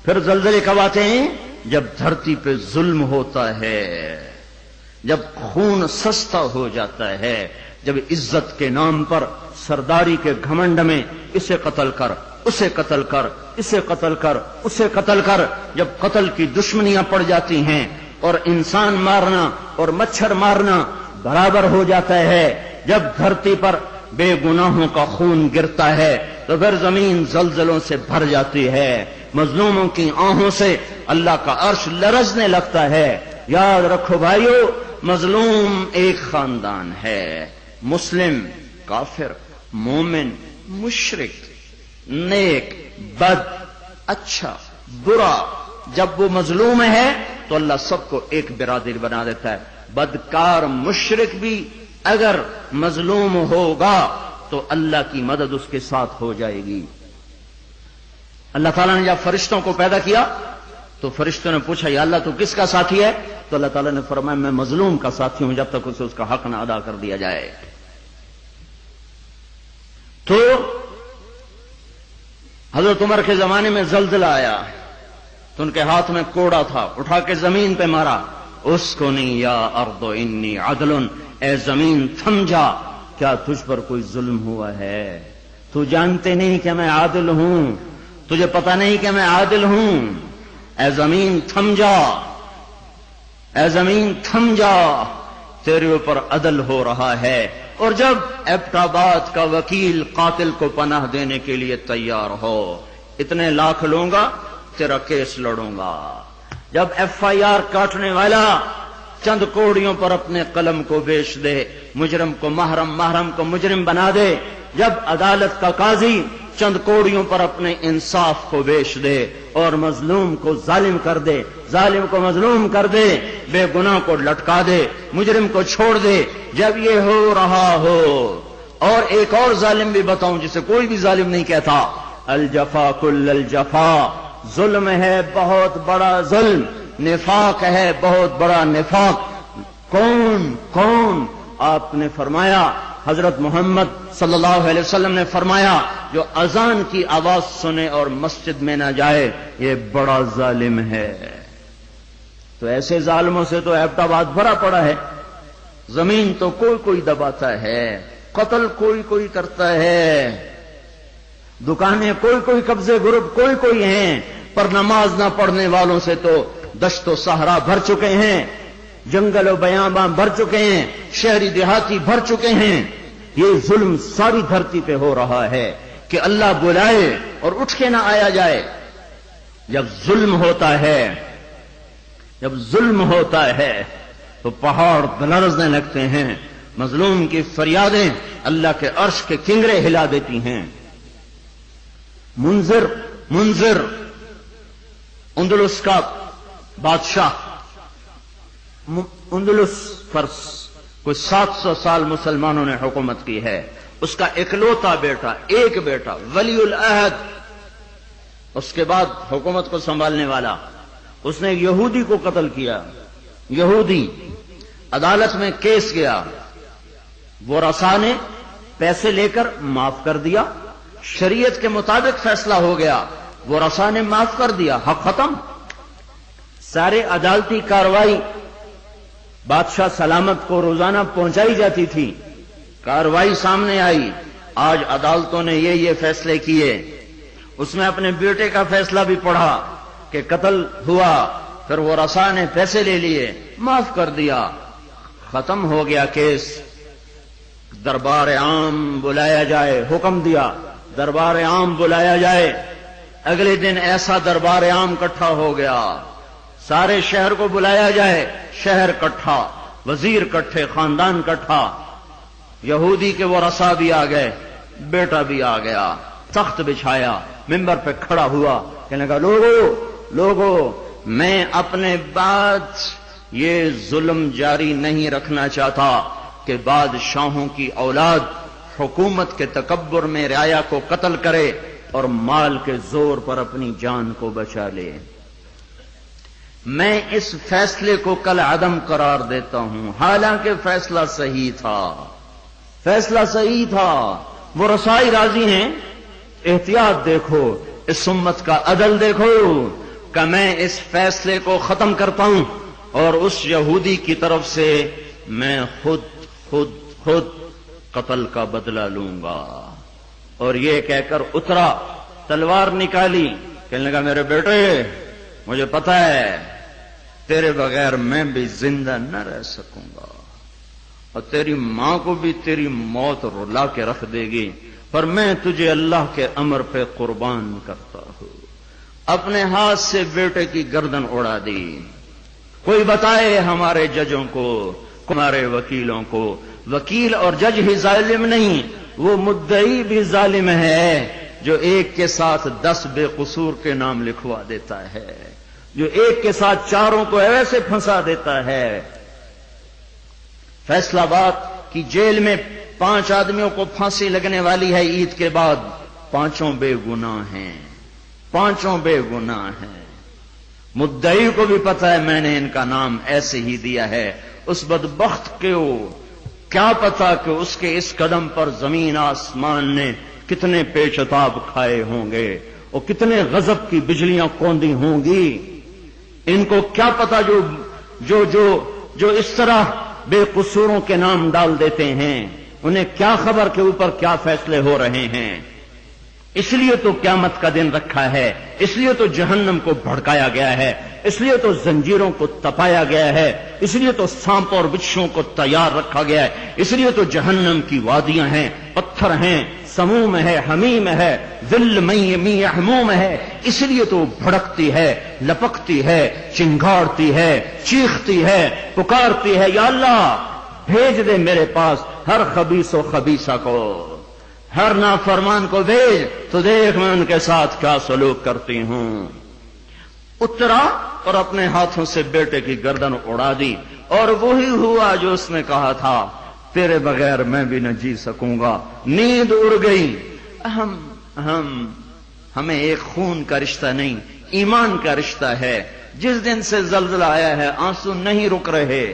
پھر زلزلے کب آتے ہیں؟ جب دھرتی پہ ظلم ہوتا ہے، جب خون سستا ہو جاتا ہے، جب عزت کے نام پر سرداری کے گھمنڈ میں اسے قتل کر، اسے قتل کر، اسے قتل کر، اسے قتل کر، جب قتل کی دشمنیاں پڑ جاتی ہیں اور انسان مارنا اور مچھر مارنا برابر ہو جاتا ہے، جب دھرتی پر بے گناہوں کا خون گرتا ہے تو پھر زمین زلزلوں سے بھر جاتی ہے، مظلوموں کی آہوں سے اللہ کا عرش لرزنے لگتا ہے۔ یاد رکھو بھائیو، مظلوم ایک خاندان ہے، مسلم، کافر، مومن، مشرک، نیک، بد، اچھا، برا، جب وہ مظلوم ہے تو اللہ سب کو ایک برادری بنا دیتا ہے۔ بدکار مشرک بھی اگر مظلوم ہوگا تو اللہ کی مدد اس کے ساتھ ہو جائے گی۔ اللہ تعالیٰ نے جب فرشتوں کو پیدا کیا تو فرشتوں نے پوچھا یا اللہ تو کس کا ساتھی ہے؟ تو اللہ تعالیٰ نے فرمایا میں مظلوم کا ساتھی ہوں جب تک اسے اس کا حق نہ ادا کر دیا جائے۔ تو حضرت عمر کے زمانے میں زلزلہ آیا تو ان کے ہاتھ میں کوڑا تھا، اٹھا کے زمین پہ مارا، اسکنی یا ارض انی عدل، اے زمین تھم جا، کیا تجھ پر کوئی ظلم ہوا ہے؟ تو جانتے نہیں کہ میں عادل ہوں، تجھے پتہ نہیں کہ میں عادل ہوں، اے زمین تھم جا، اے زمین تھم جا، تیرے اوپر عدل ہو رہا ہے۔ اور جب ایبٹ آباد کا وکیل قاتل کو پناہ دینے کے لیے تیار ہو، اتنے لاکھ لوں گا، تیرا کیس لڑوں گا، جب ایف آئی آر کاٹنے والا چند کوڑیوں پر اپنے قلم کو بیچ دے، مجرم کو محرم، محرم کو مجرم بنا دے، جب عدالت کا قاضی چند کوڑیوں پر اپنے انصاف کو بیچ دے اور مظلوم کو ظالم کر دے، ظالم کو مظلوم کر دے، بے گناہ کو لٹکا دے، مجرم کو چھوڑ دے، جب یہ ہو رہا ہو، اور ایک اور ظالم بھی بتاؤں جسے کوئی بھی ظالم نہیں کہتا، الجفا کل الجفا، ظلم ہے بہت بڑا ظلم، نفاق ہے، بہت بڑا نفاق۔ کون؟ آپ نے فرمایا، حضرت محمد صلی اللہ علیہ وسلم نے فرمایا، جو اذان کی آواز سنے اور مسجد میں نہ جائے یہ بڑا ظالم ہے۔ تو ایسے ظالموں سے تو ایبٹ آباد بھرا پڑا ہے۔ زمین تو کوئی دباتا ہے، قتل کوئی کرتا ہے، دکانیں کوئی قبضے گروپ کوئی ہیں، پر نماز نہ پڑھنے والوں سے تو دشت و صحرا بھر چکے ہیں، جنگل و بیاباں بھر چکے ہیں، شہری دیہاتی بھر چکے ہیں۔ یہ ظلم ساری دھرتی پہ ہو رہا ہے کہ اللہ بلائے اور اٹھ کے نہ آیا جائے۔ جب ظلم ہوتا ہے تو پہاڑ لرزنے لگتے ہیں، مظلوم کی فریادیں اللہ کے عرش کے کنگرے ہلا دیتی ہیں۔ منذر اندلس کا بادشاہ، اندلس پر کوئی 700 سال مسلمانوں نے حکومت کی ہے۔ اس کا اکلوتا بیٹا، ایک بیٹا ولی العہد، اس کے بعد حکومت کو سنبھالنے والا، اس نے یہودی کو قتل کیا۔ یہودی عدالت میں کیس گیا، وہ رسا نے پیسے لے کر معاف کر دیا، شریعت کے مطابق فیصلہ ہو گیا، وہ رسا نے معاف کر دیا، حق ختم۔ سارے عدالتی کاروائی بادشاہ سلامت کو روزانہ پہنچائی جاتی تھی، کاروائی سامنے آئی، آج عدالتوں نے یہ فیصلے کیے۔ اس نے اپنے بیٹے کا فیصلہ بھی پڑھا کہ قتل ہوا، پھر وہ رسا نے پیسے لے لیے، معاف کر دیا، ختم ہو گیا کیس۔ دربار عام بلایا جائے، حکم دیا دربار عام بلایا جائے۔ اگلے دن ایسا دربار عام اکٹھا ہو گیا، سارے شہر کو بلایا جائے، شہر اکٹھا، وزیر اکٹھے، خاندان اکٹھا، یہودی کے وہ رسا بھی آ گئے، بیٹا بھی آ گیا، تخت بچھایا، منبر پہ کھڑا ہوا، کہنے لگا لوگو میں اپنے بعد یہ ظلم جاری نہیں رکھنا چاہتا کہ بادشاہوں کی اولاد حکومت کے تکبر میں رعایا کو قتل کرے اور مال کے زور پر اپنی جان کو بچا لے۔ میں اس فیصلے کو کل عدم قرار دیتا ہوں، حالانکہ فیصلہ صحیح تھا، وہ رسائی راضی ہیں۔ احتیاط دیکھو، اس امت کا عدل دیکھو کہ میں اس فیصلے کو ختم کرتا ہوں اور اس یہودی کی طرف سے میں خود قتل کا بدلہ لوں گا۔ اور یہ کہہ کر اترا، تلوار نکالی، کہنے لگا میرے بیٹے مجھے پتا ہے تیرے بغیر میں بھی زندہ نہ رہ سکوں گا، اور تیری ماں کو بھی تیری موت رلا کے رکھ دے گی، پر میں تجھے اللہ کے امر پہ قربان کرتا ہوں۔ اپنے ہاتھ سے بیٹے کی گردن اڑا دی۔ کوئی بتائے ہمارے ججوں کو، ہمارے وکیلوں کو، وکیل اور جج ہی ظالم نہیں، وہ مدعی بھی ظالم ہے جو ایک کے ساتھ 10 بے قصور کے نام لکھوا دیتا ہے، جو ایک کے ساتھ 4 کو ایسے پھنسا دیتا ہے۔ فیصلہ آباد کی جیل میں 5 آدمیوں کو پھانسی لگنے والی ہے عید کے بعد، 5 بے گناہ ہیں، 5 بے گناہ ہیں۔ مدعی کو بھی پتا ہے میں نے ان کا نام ایسے ہی دیا ہے، اس بدبخت کو کیا پتا کہ اس کے اس قدم پر زمین آسمان نے کتنے پیچتاب کھائے ہوں گے اور کتنے غضب کی بجلیاں کوندی ہوں گی۔ ان کو کیا پتا جو اس طرح بے قصوروں کے نام ڈال دیتے ہیں، انہیں کیا خبر کہ اوپر کیا فیصلے ہو رہے ہیں۔ اس لیے تو قیامت کا دن رکھا ہے، اس لیے تو جہنم کو بھڑکایا گیا ہے، اس لیے تو زنجیروں کو تپایا گیا ہے، اس لیے تو سانپ اور بچھوؤں کو تیار رکھا گیا ہے، اس لیے تو جہنم کی وادیاں ہیں، پتھر ہیں، سموم ہے، حمیم ہے، ذل می حموم ہے، اس لیے تو بھڑکتی ہے، لپکتی ہے، چنگاڑتی ہے، چیختی ہے، پکارتی ہے، یا اللہ بھیج دے میرے پاس ہر خبیث و خبیثہ کو، ہر نافرمان کو بھیج، تو دیکھ میں ان کے ساتھ کیا سلوک کرتی ہوں۔ اترا اور اپنے ہاتھوں سے بیٹے کی گردن اڑا دی، اور وہی ہوا جو اس نے کہا تھا، تیرے بغیر میں بھی نہ جی سکوں گا۔ نیند اڑ گئی۔ ہمیں ایک خون کا رشتہ نہیں، ایمان کا رشتہ ہے۔ جس دن سے زلزلہ آیا ہے آنسو نہیں رک رہے،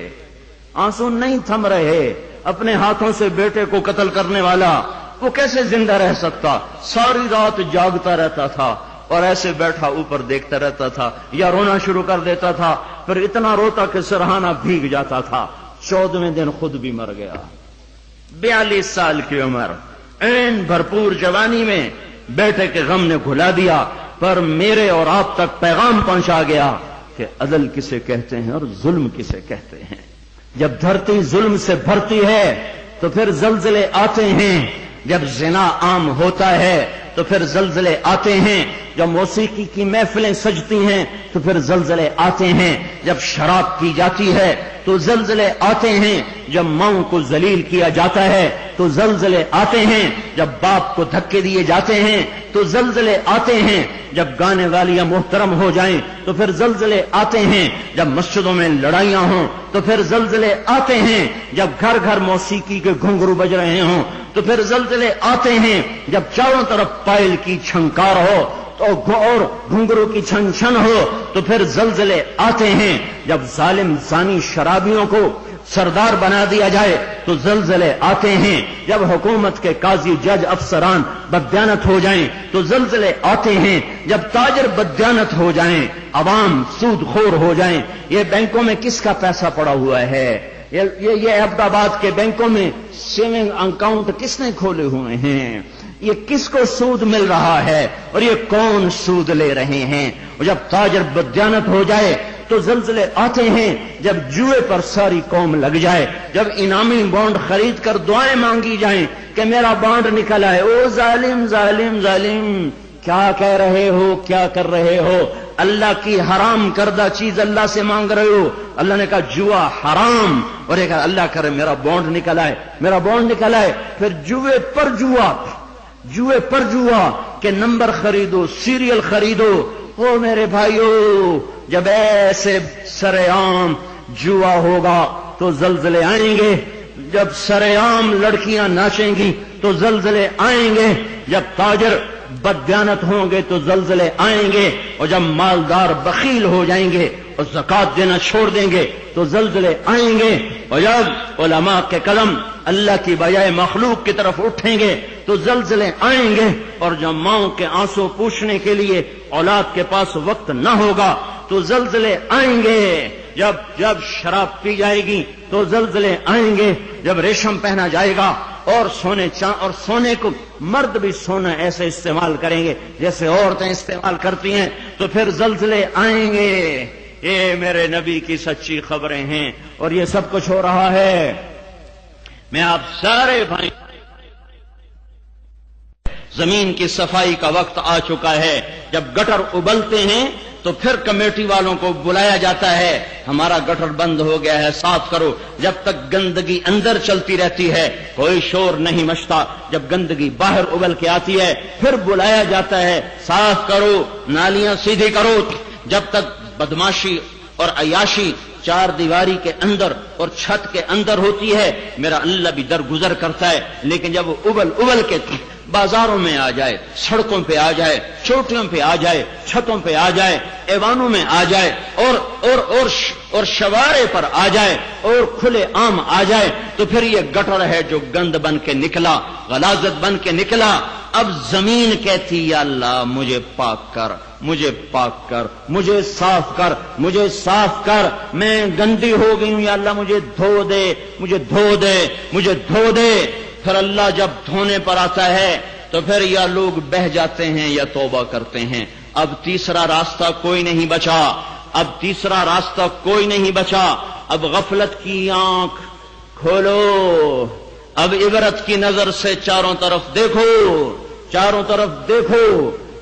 آنسو نہیں تھم رہے۔ اپنے ہاتھوں سے بیٹے کو قتل کرنے والا وہ کیسے زندہ رہ سکتا؟ ساری رات جاگتا رہتا تھا اور ایسے بیٹھا اوپر دیکھتا رہتا تھا، یا رونا شروع کر دیتا تھا، پھر اتنا روتا کہ سرہانہ بھیگ جاتا تھا۔ 14ویں دن خود بھی مر گیا۔ 42 سال کی عمر، این بھرپور جوانی میں بیٹے کے غم نے گھلا دیا، پر میرے اور آپ تک پیغام پہنچا گیا کہ عدل کسے کہتے ہیں اور ظلم کسے کہتے ہیں۔ جب دھرتی ظلم سے بھرتی ہے تو پھر زلزلے آتے ہیں، جب زنا عام ہوتا ہے تو پھر زلزلے آتے ہیں، جب موسیقی کی محفلیں سجتی ہیں تو پھر زلزلے آتے ہیں، جب شراب پی جاتی ہے تو زلزلے آتے ہیں، جب ماؤں کو ذلیل کیا جاتا ہے تو زلزلے آتے ہیں، جب باپ کو دھکے دیے جاتے ہیں تو زلزلے آتے ہیں، جب گانے والیاں محترم ہو جائیں تو پھر زلزلے آتے ہیں، جب مسجدوں میں لڑائیاں ہوں تو پھر زلزلے آتے ہیں، جب گھر گھر موسیقی کے گھنگرو بج رہے ہوں تو پھر زلزلے آتے ہیں، جب چاروں طرف پائل کی چھنکار ہو اور گھنگرو کی چھن چھن ہو تو پھر زلزلے آتے ہیں، جب ظالم زانی شرابیوں کو سردار بنا دیا جائے تو زلزلے آتے ہیں، جب حکومت کے قاضی جج افسران بددیانت ہو جائیں تو زلزلے آتے ہیں، جب تاجر بددیانت ہو جائیں، عوام سود خور ہو جائیں۔ یہ بینکوں میں کس کا پیسہ پڑا ہوا ہے؟ یہ عبد آباد کے بینکوں میں سیونگ اکاؤنٹ کس نے کھولے ہوئے ہیں؟ یہ کس کو سود مل رہا ہے اور یہ کون سود لے رہے ہیں؟ اور جب تاجر بددیانت ہو جائے تو زلزلے آتے ہیں، جب جوئے پر ساری قوم لگ جائے، جب انعامی بانڈ خرید کر دعائیں مانگی جائیں کہ میرا بانڈ نکل آئے۔ او ظالم ظالم ظالم، کیا کہہ رہے ہو، کیا کر رہے ہو؟ اللہ کی حرام کردہ چیز اللہ سے مانگ رہے ہو۔ اللہ نے کہا جوا حرام، اور یہ کہا اللہ کرے میرا بانڈ نکل آئے، میرا بانڈ نکل آئے۔ پھر جوئے پر جوا، جوئے پر جوا کہ نمبر خریدو، سیریل خریدو۔ او میرے بھائیو، جب ایسے سر عام جوا ہوگا تو زلزلے آئیں گے، جب سر عام لڑکیاں ناچیں گی تو زلزلے آئیں گے، جب تاجر بددیانت ہوں گے تو زلزلے آئیں گے، اور جب مالدار بخیل ہو جائیں گے اور زکات دینا چھوڑ دیں گے تو زلزلے آئیں گے، اور جب علماء کے قلم اللہ کی بجائے مخلوق کی طرف اٹھیں گے تو زلزلے آئیں گے، اور جب ماؤں کے آنسو پوچھنے کے لیے اولاد کے پاس وقت نہ ہوگا تو زلزلے آئیں گے، جب شراب پی جائے گی تو زلزلے آئیں گے، جب ریشم پہنا جائے گا اور سونے کو مرد بھی سونا ایسے استعمال کریں گے جیسے عورتیں استعمال کرتی ہیں تو پھر زلزلے آئیں گے۔ یہ میرے نبی کی سچی خبریں ہیں اور یہ سب کچھ ہو رہا ہے۔ میں آپ سارے بھائی، زمین کی صفائی کا وقت آ چکا ہے۔ جب گٹر ابلتے ہیں تو پھر کمیٹی والوں کو بلایا جاتا ہے، ہمارا گٹر بند ہو گیا ہے، صاف کرو۔ جب تک گندگی اندر چلتی رہتی ہے کوئی شور نہیں مچتا، جب گندگی باہر ابل کے آتی ہے پھر بلایا جاتا ہے، صاف کرو، نالیاں سیدھی کرو۔ جب تک بدماشی اور عیاشی چار دیواری کے اندر اور چھت کے اندر ہوتی ہے میرا اللہ بھی درگزر کرتا ہے، لیکن جب وہ ابل کے بازاروں میں آ جائے، سڑکوں پہ آ جائے، چوٹیوں پہ آ جائے، چھتوں پہ آ جائے، ایوانوں میں آ جائے، اور شوارے پر آ جائے اور کھلے عام آ جائے تو پھر یہ گٹر ہے جو گند بن کے نکلا، غلاظت بن کے نکلا۔ اب زمین کہتی یا اللہ مجھے پاک کر، مجھے پاک کر، مجھے صاف کر، مجھے صاف کر، میں گندی ہو گئی ہوں، یا اللہ مجھے دھو دے، مجھے دھو دے، مجھے دھو دے۔ پھر اللہ جب دھونے پر آتا ہے تو پھر یا لوگ بہہ جاتے ہیں یا توبہ کرتے ہیں۔ اب تیسرا راستہ کوئی نہیں بچا، اب تیسرا راستہ کوئی نہیں بچا۔ اب غفلت کی آنکھ کھولو، اب عبرت کی نظر سے چاروں طرف دیکھو، چاروں طرف دیکھو۔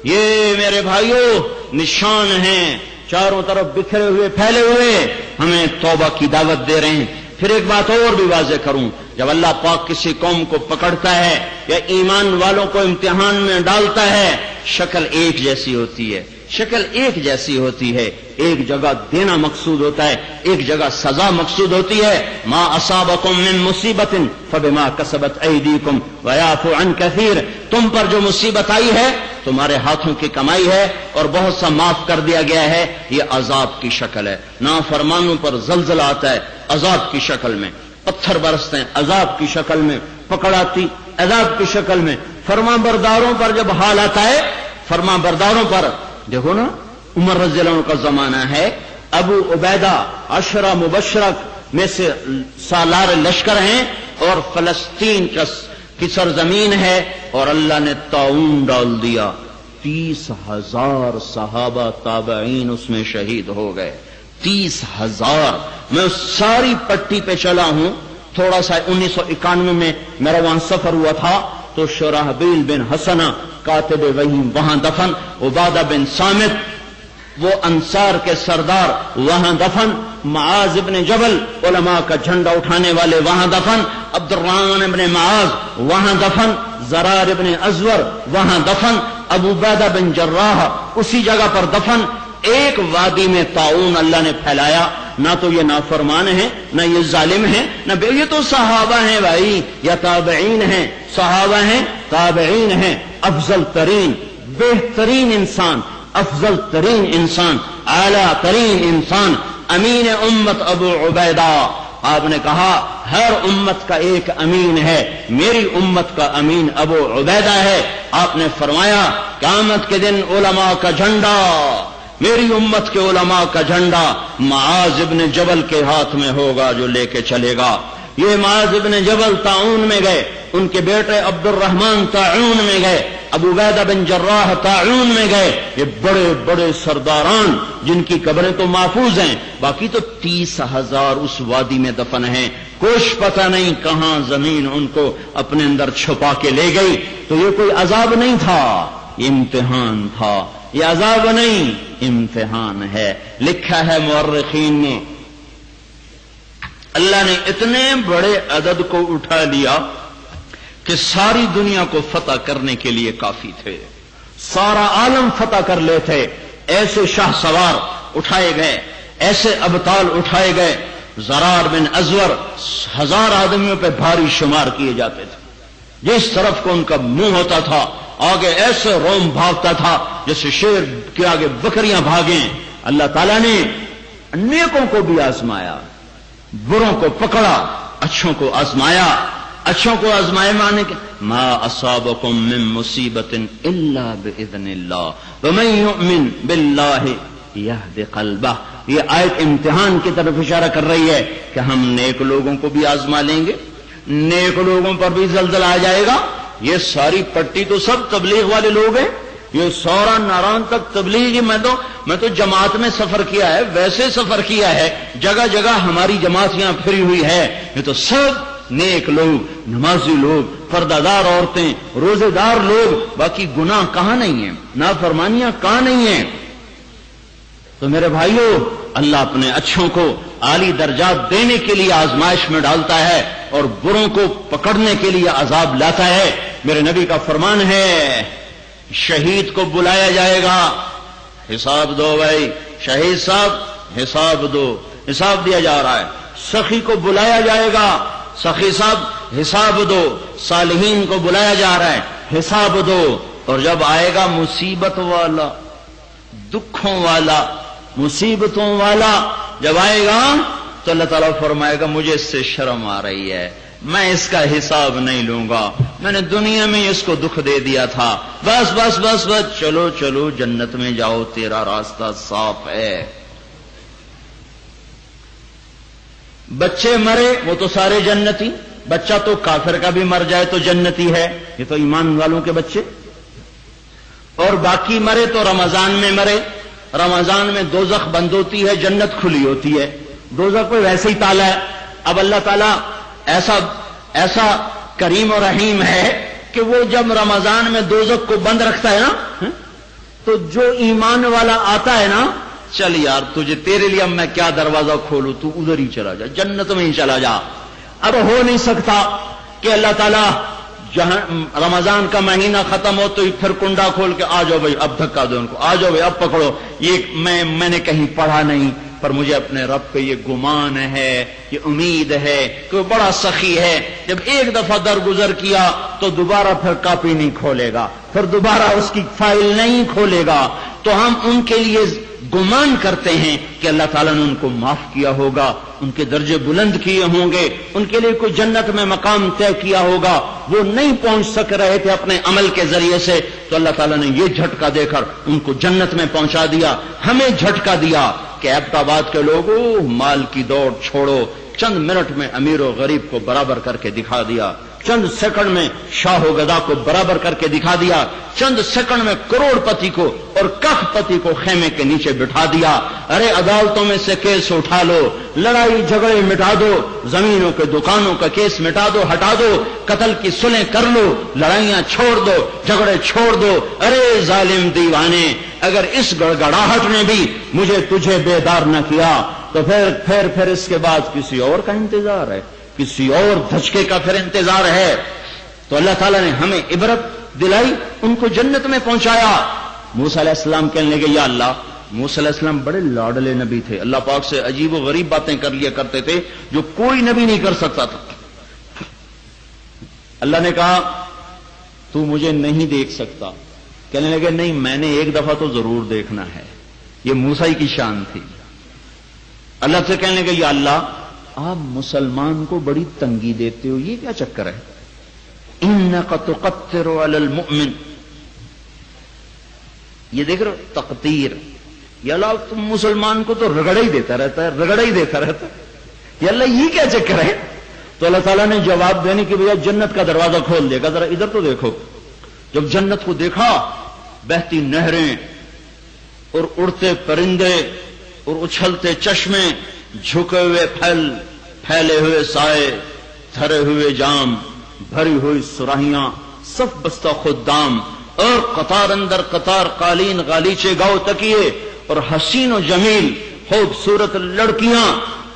یہ میرے بھائیوں نشان ہیں، چاروں طرف بکھرے ہوئے پھیلے ہوئے، ہمیں توبہ کی دعوت دے رہے ہیں۔ پھر ایک بات اور بھی واضح کروں، جب اللہ پاک کسی قوم کو پکڑتا ہے یا ایمان والوں کو امتحان میں ڈالتا ہے شکل ایک جیسی ہوتی ہے، شکل ایک جیسی ہوتی ہے، ایک جگہ دینا مقصود ہوتا ہے، ایک جگہ سزا مقصود ہوتی ہے۔ ما اصابکم من مصیبت فبما کسبت ایدیکم ویعفو عن کثیر، تم پر جو مصیبت آئی ہے تمہارے ہاتھوں کی کمائی ہے اور بہت سا معاف کر دیا گیا ہے، یہ عذاب کی شکل ہے۔ نافرمانوں پر زلزلہ آتا ہے عذاب کی شکل میں، پتھر برستے ہیں عذاب کی شکل میں، پکڑ آتی عذاب کی شکل میں۔ فرما برداروں پر جب حال آتا ہے، فرما برداروں پر دیکھو نا، عمر رضی اللہ عنہ کا زمانہ ہے، ابو عبیدہ عشرہ مبشرک میں سے سالار لشکر ہیں اور فلسطین کی سرزمین ہے، اور اللہ نے طاعون ڈال دیا، 30,000 صحابہ تابعین اس میں شہید ہو گئے، 30,000۔ میں اس ساری پٹی پہ چلا ہوں، تھوڑا سا 1991 میں میرا وہاں سفر ہوا تھا، تو شرحبیل بن حسنہ کاتب وحی وہاں دفن، عبادہ بن صامت وہ انصار کے سردار وہاں دفن، معاذ ابن جبل علماء کا جھنڈا اٹھانے والے وہاں دفن، عبد الرحمن ابن معاذ وہاں دفن، زرار ابن ازور وہاں دفن، ابو عبیدہ بن جراح اسی جگہ پر دفن۔ ایک وادی میں طاعون اللہ نے پھیلایا، نہ تو یہ نافرمان ہیں، نہ یہ ظالم ہیں، نہ یہ تو صحابہ ہیں بھائی، یا تابعین ہیں، صحابہ ہیں تابعین ہیں، افضل ترین بہترین انسان، افضل ترین انسان، اعلیٰ ترین انسان، امین امت ابو عبیدہ۔ آپ نے کہا ہر امت کا ایک امین ہے، میری امت کا امین ابو عبیدہ ہے۔ آپ نے فرمایا قیامت کے دن علماء کا جھنڈا، میری امت کے علماء کا جھنڈا معاذ ابن جبل کے ہاتھ میں ہوگا جو لے کے چلے گا۔ یہ معاذ ابن جبل طاعون میں گئے، ان کے بیٹے عبد الرحمن طاعون میں گئے، ابو عبیدہ بن جراح طاعون میں گئے، یہ بڑے بڑے سرداران جن کی قبریں تو محفوظ ہیں، باقی تو 30,000 اس وادی میں دفن ہیں، کچھ پتہ نہیں کہاں زمین ان کو اپنے اندر چھپا کے لے گئی۔ تو یہ کوئی عذاب نہیں تھا، یہ امتحان تھا، یہ عذاب نہیں امتحان ہے۔ لکھا ہے مورخین نے، اللہ نے اتنے بڑے عدد کو اٹھا لیا کہ ساری دنیا کو فتح کرنے کے لیے کافی تھے، سارا عالم فتح کر لیتے، ایسے شاہ سوار اٹھائے گئے، ایسے ابطال اٹھائے گئے، زرار بن ازور 1000 آدمیوں پہ بھاری شمار کیے جاتے تھے، جس طرف کو ان کا منہ ہوتا تھا آگے ایسے روم بھاگتا تھا جیسے شیر کے آگے بکریاں بھاگیں۔ اللہ تعالیٰ نے نیکوں کو بھی آزمایا، بروں کو پکڑا، اچھوں کو آزمایا۔ اچھوں کو آزمائے مانے کہ ما اصابکم من مصیبت الا باذن اللہ ومن یؤمن باللہ یہد قلبہ۔ یہ آیت امتحان کی طرف اشارہ کر رہی ہے کہ ہم نیک لوگوں کو بھی آزما لیں گے، نیک لوگوں پر بھی زلزلہ آ جائے گا۔ یہ ساری پٹی تو سب تبلیغ والے لوگ ہیں، یہ سورا ناران تک تبلیغی۔ میں تو جماعت میں سفر کیا ہے، ویسے سفر کیا ہے، جگہ جگہ ہماری جماعت یہاں پھری ہوئی ہے، یہ تو سب نیک لوگ، نمازی لوگ، پردہ دار عورتیں، روزے دار لوگ، باقی گناہ کہاں نہیں ہیں، نافرمانیاں کہاں نہیں ہیں۔ تو میرے بھائیوں، اللہ اپنے اچھوں کو اعلی درجات دینے کے لیے آزمائش میں ڈالتا ہے اور بروں کو پکڑنے کے لیے عذاب لاتا ہے۔ میرے نبی کا فرمان ہے شہید کو بلایا جائے گا، حساب دو بھائی، شہید صاحب حساب دو، حساب دیا جا رہا ہے۔ سخی کو بلایا جائے گا، سخی صاحب حساب دو، صالحین کو بلایا جا رہا ہے، حساب دو۔ اور جب آئے گا مصیبت والا، دکھوں والا، مصیبتوں والا جب آئے گا تو اللہ تعالیٰ فرمائے گا مجھے اس سے شرم آ رہی ہے، میں اس کا حساب نہیں لوں گا، میں نے دنیا میں اس کو دکھ دے دیا تھا، بس بس بس بس چلو چلو جنت میں جاؤ، تیرا راستہ صاف ہے۔ بچے مرے وہ تو سارے جنتی، بچہ تو کافر کا بھی مر جائے تو جنتی ہے، یہ تو ایمان والوں کے بچے۔ اور باقی مرے تو رمضان میں مرے، رمضان میں دوزخ بند ہوتی ہے، جنت کھلی ہوتی ہے، دوزخ کوئی ویسے ہی تالا ہے۔ اب اللہ تعالیٰ ایسا کریم و رحیم ہے کہ وہ جب رمضان میں دوزخ کو بند رکھتا ہے نا، تو جو ایمان والا آتا ہے نا، چل یار تجھے تیرے لیے اب میں کیا دروازہ کھولوں، تو ادھر ہی چلا جا، جنت میں ہی چلا جا۔ اب ہو نہیں سکتا کہ اللہ تعالیٰ رمضان کا مہینہ ختم ہو تو پھر کنڈا کھول کے آ جاؤ بھائی اب دھکا دو ان کو، آ جاؤ بھائی اب پکڑو، یہ میں نے کہیں پڑھا نہیں پر مجھے اپنے رب پہ یہ گمان ہے، یہ امید ہے کہ وہ بڑا سخی ہے، جب ایک دفعہ درگزر کیا تو دوبارہ پھر کاپی نہیں کھولے گا، پھر دوبارہ اس کی فائل نہیں کھولے گا، تو ہم ان کے لیے گمان کرتے ہیں کہ اللہ تعالیٰ نے ان کو معاف کیا ہوگا، ان کے درجے بلند کیے ہوں گے، ان کے لیے کوئی جنت میں مقام طے کیا ہوگا، وہ نہیں پہنچ سک رہے تھے اپنے عمل کے ذریعے سے، تو اللہ تعالیٰ نے یہ جھٹکا دے کر ان کو جنت میں پہنچا دیا۔ ہمیں جھٹکا دیا کہ ایبٹآباد کے لوگوں، مال کی دوڑ چھوڑو، چند منٹ میں امیر و غریب کو برابر کر کے دکھا دیا، چند سیکنڈ میں شاہ و گدا کو برابر کر کے دکھا دیا، چند سیکنڈ میں کروڑ پتی کو اور کخ پتی کو خیمے کے نیچے بٹھا دیا۔ ارے عدالتوں میں سے کیس اٹھا لو، لڑائی جھگڑے مٹا دو، زمینوں کے دکانوں کا کیس مٹا دو، ہٹا دو، قتل کی صلح کر لو، لڑائیاں چھوڑ دو، جھگڑے چھوڑ دو۔ ارے ظالم دیوانے، اگر اس گڑگڑاہٹ نے بھی مجھے تجھے بیدار نہ کیا تو پھر اس کے بعد کسی اور کا انتظار ہے، کسی اور دھچکے کا پھر انتظار ہے۔ تو اللہ تعالیٰ نے ہمیں عبرت دلائی، ان کو جنت میں پہنچایا۔ موسیٰ علیہ السلام کہنے لگے یا اللہ، موسیٰ علیہ السلام بڑے لاڈلے نبی تھے، اللہ پاک سے عجیب و غریب باتیں کر لیا کرتے تھے جو کوئی نبی نہیں کر سکتا تھا۔ اللہ نے کہا تو مجھے نہیں دیکھ سکتا، کہنے لگے نہیں، میں نے ایک دفعہ تو ضرور دیکھنا ہے۔ یہ موسیٰ کی شان تھی۔ اللہ سے کہنے لگے یا اللہ، آپ مسلمان کو بڑی تنگی دیتے ہو، یہ کیا چکر ہے؟ انک تقتر علی المؤمن، یہ دیکھ رہے تقتیر، یا اللہ تم مسلمان کو تو رگڑا ہی دیتا رہتا ہے، رگڑا ہی دیتا رہتا ہے، یا اللہ یہ کیا چکر ہے؟ تو اللہ تعالیٰ نے جواب دینے کی بجائے جنت کا دروازہ کھول دیا، ذرا ادھر تو دیکھو۔ جب جنت کو دیکھا، بہتی نہریں اور اڑتے پرندے اور اچھلتے چشمے، جھکے ہوئے پھل، پھیلے ہوئے سائے، دھرے ہوئے جام، بھری ہوئی سراہیاں، صف بستہ خدام، اور قطار اندر قطار قالین، غالیچے، گاؤ تکیے، اور حسین و جمیل خوبصورت لڑکیاں۔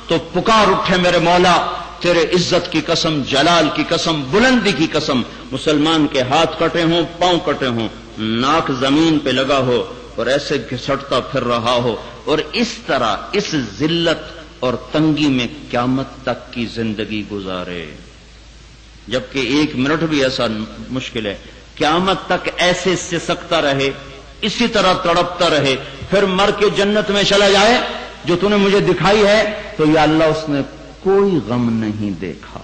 تو پکار اٹھے میرے مولا، تیرے عزت کی قسم، جلال کی قسم، بلندی کی قسم، مسلمان کے ہاتھ کٹے ہوں، پاؤں کٹے ہوں، ناک زمین پہ لگا ہو اور ایسے گھسٹتا پھر رہا ہو، اور اس طرح اس ذلت اور تنگی میں قیامت تک کی زندگی گزارے، جبکہ ایک منٹ بھی ایسا مشکل ہے، قیامت تک ایسے سسکتا رہے، اسی طرح تڑپتا رہے، پھر مر کے جنت میں چلا جائے جو تو نے مجھے دکھائی ہے، تو یا اللہ اس نے کوئی غم نہیں دیکھا۔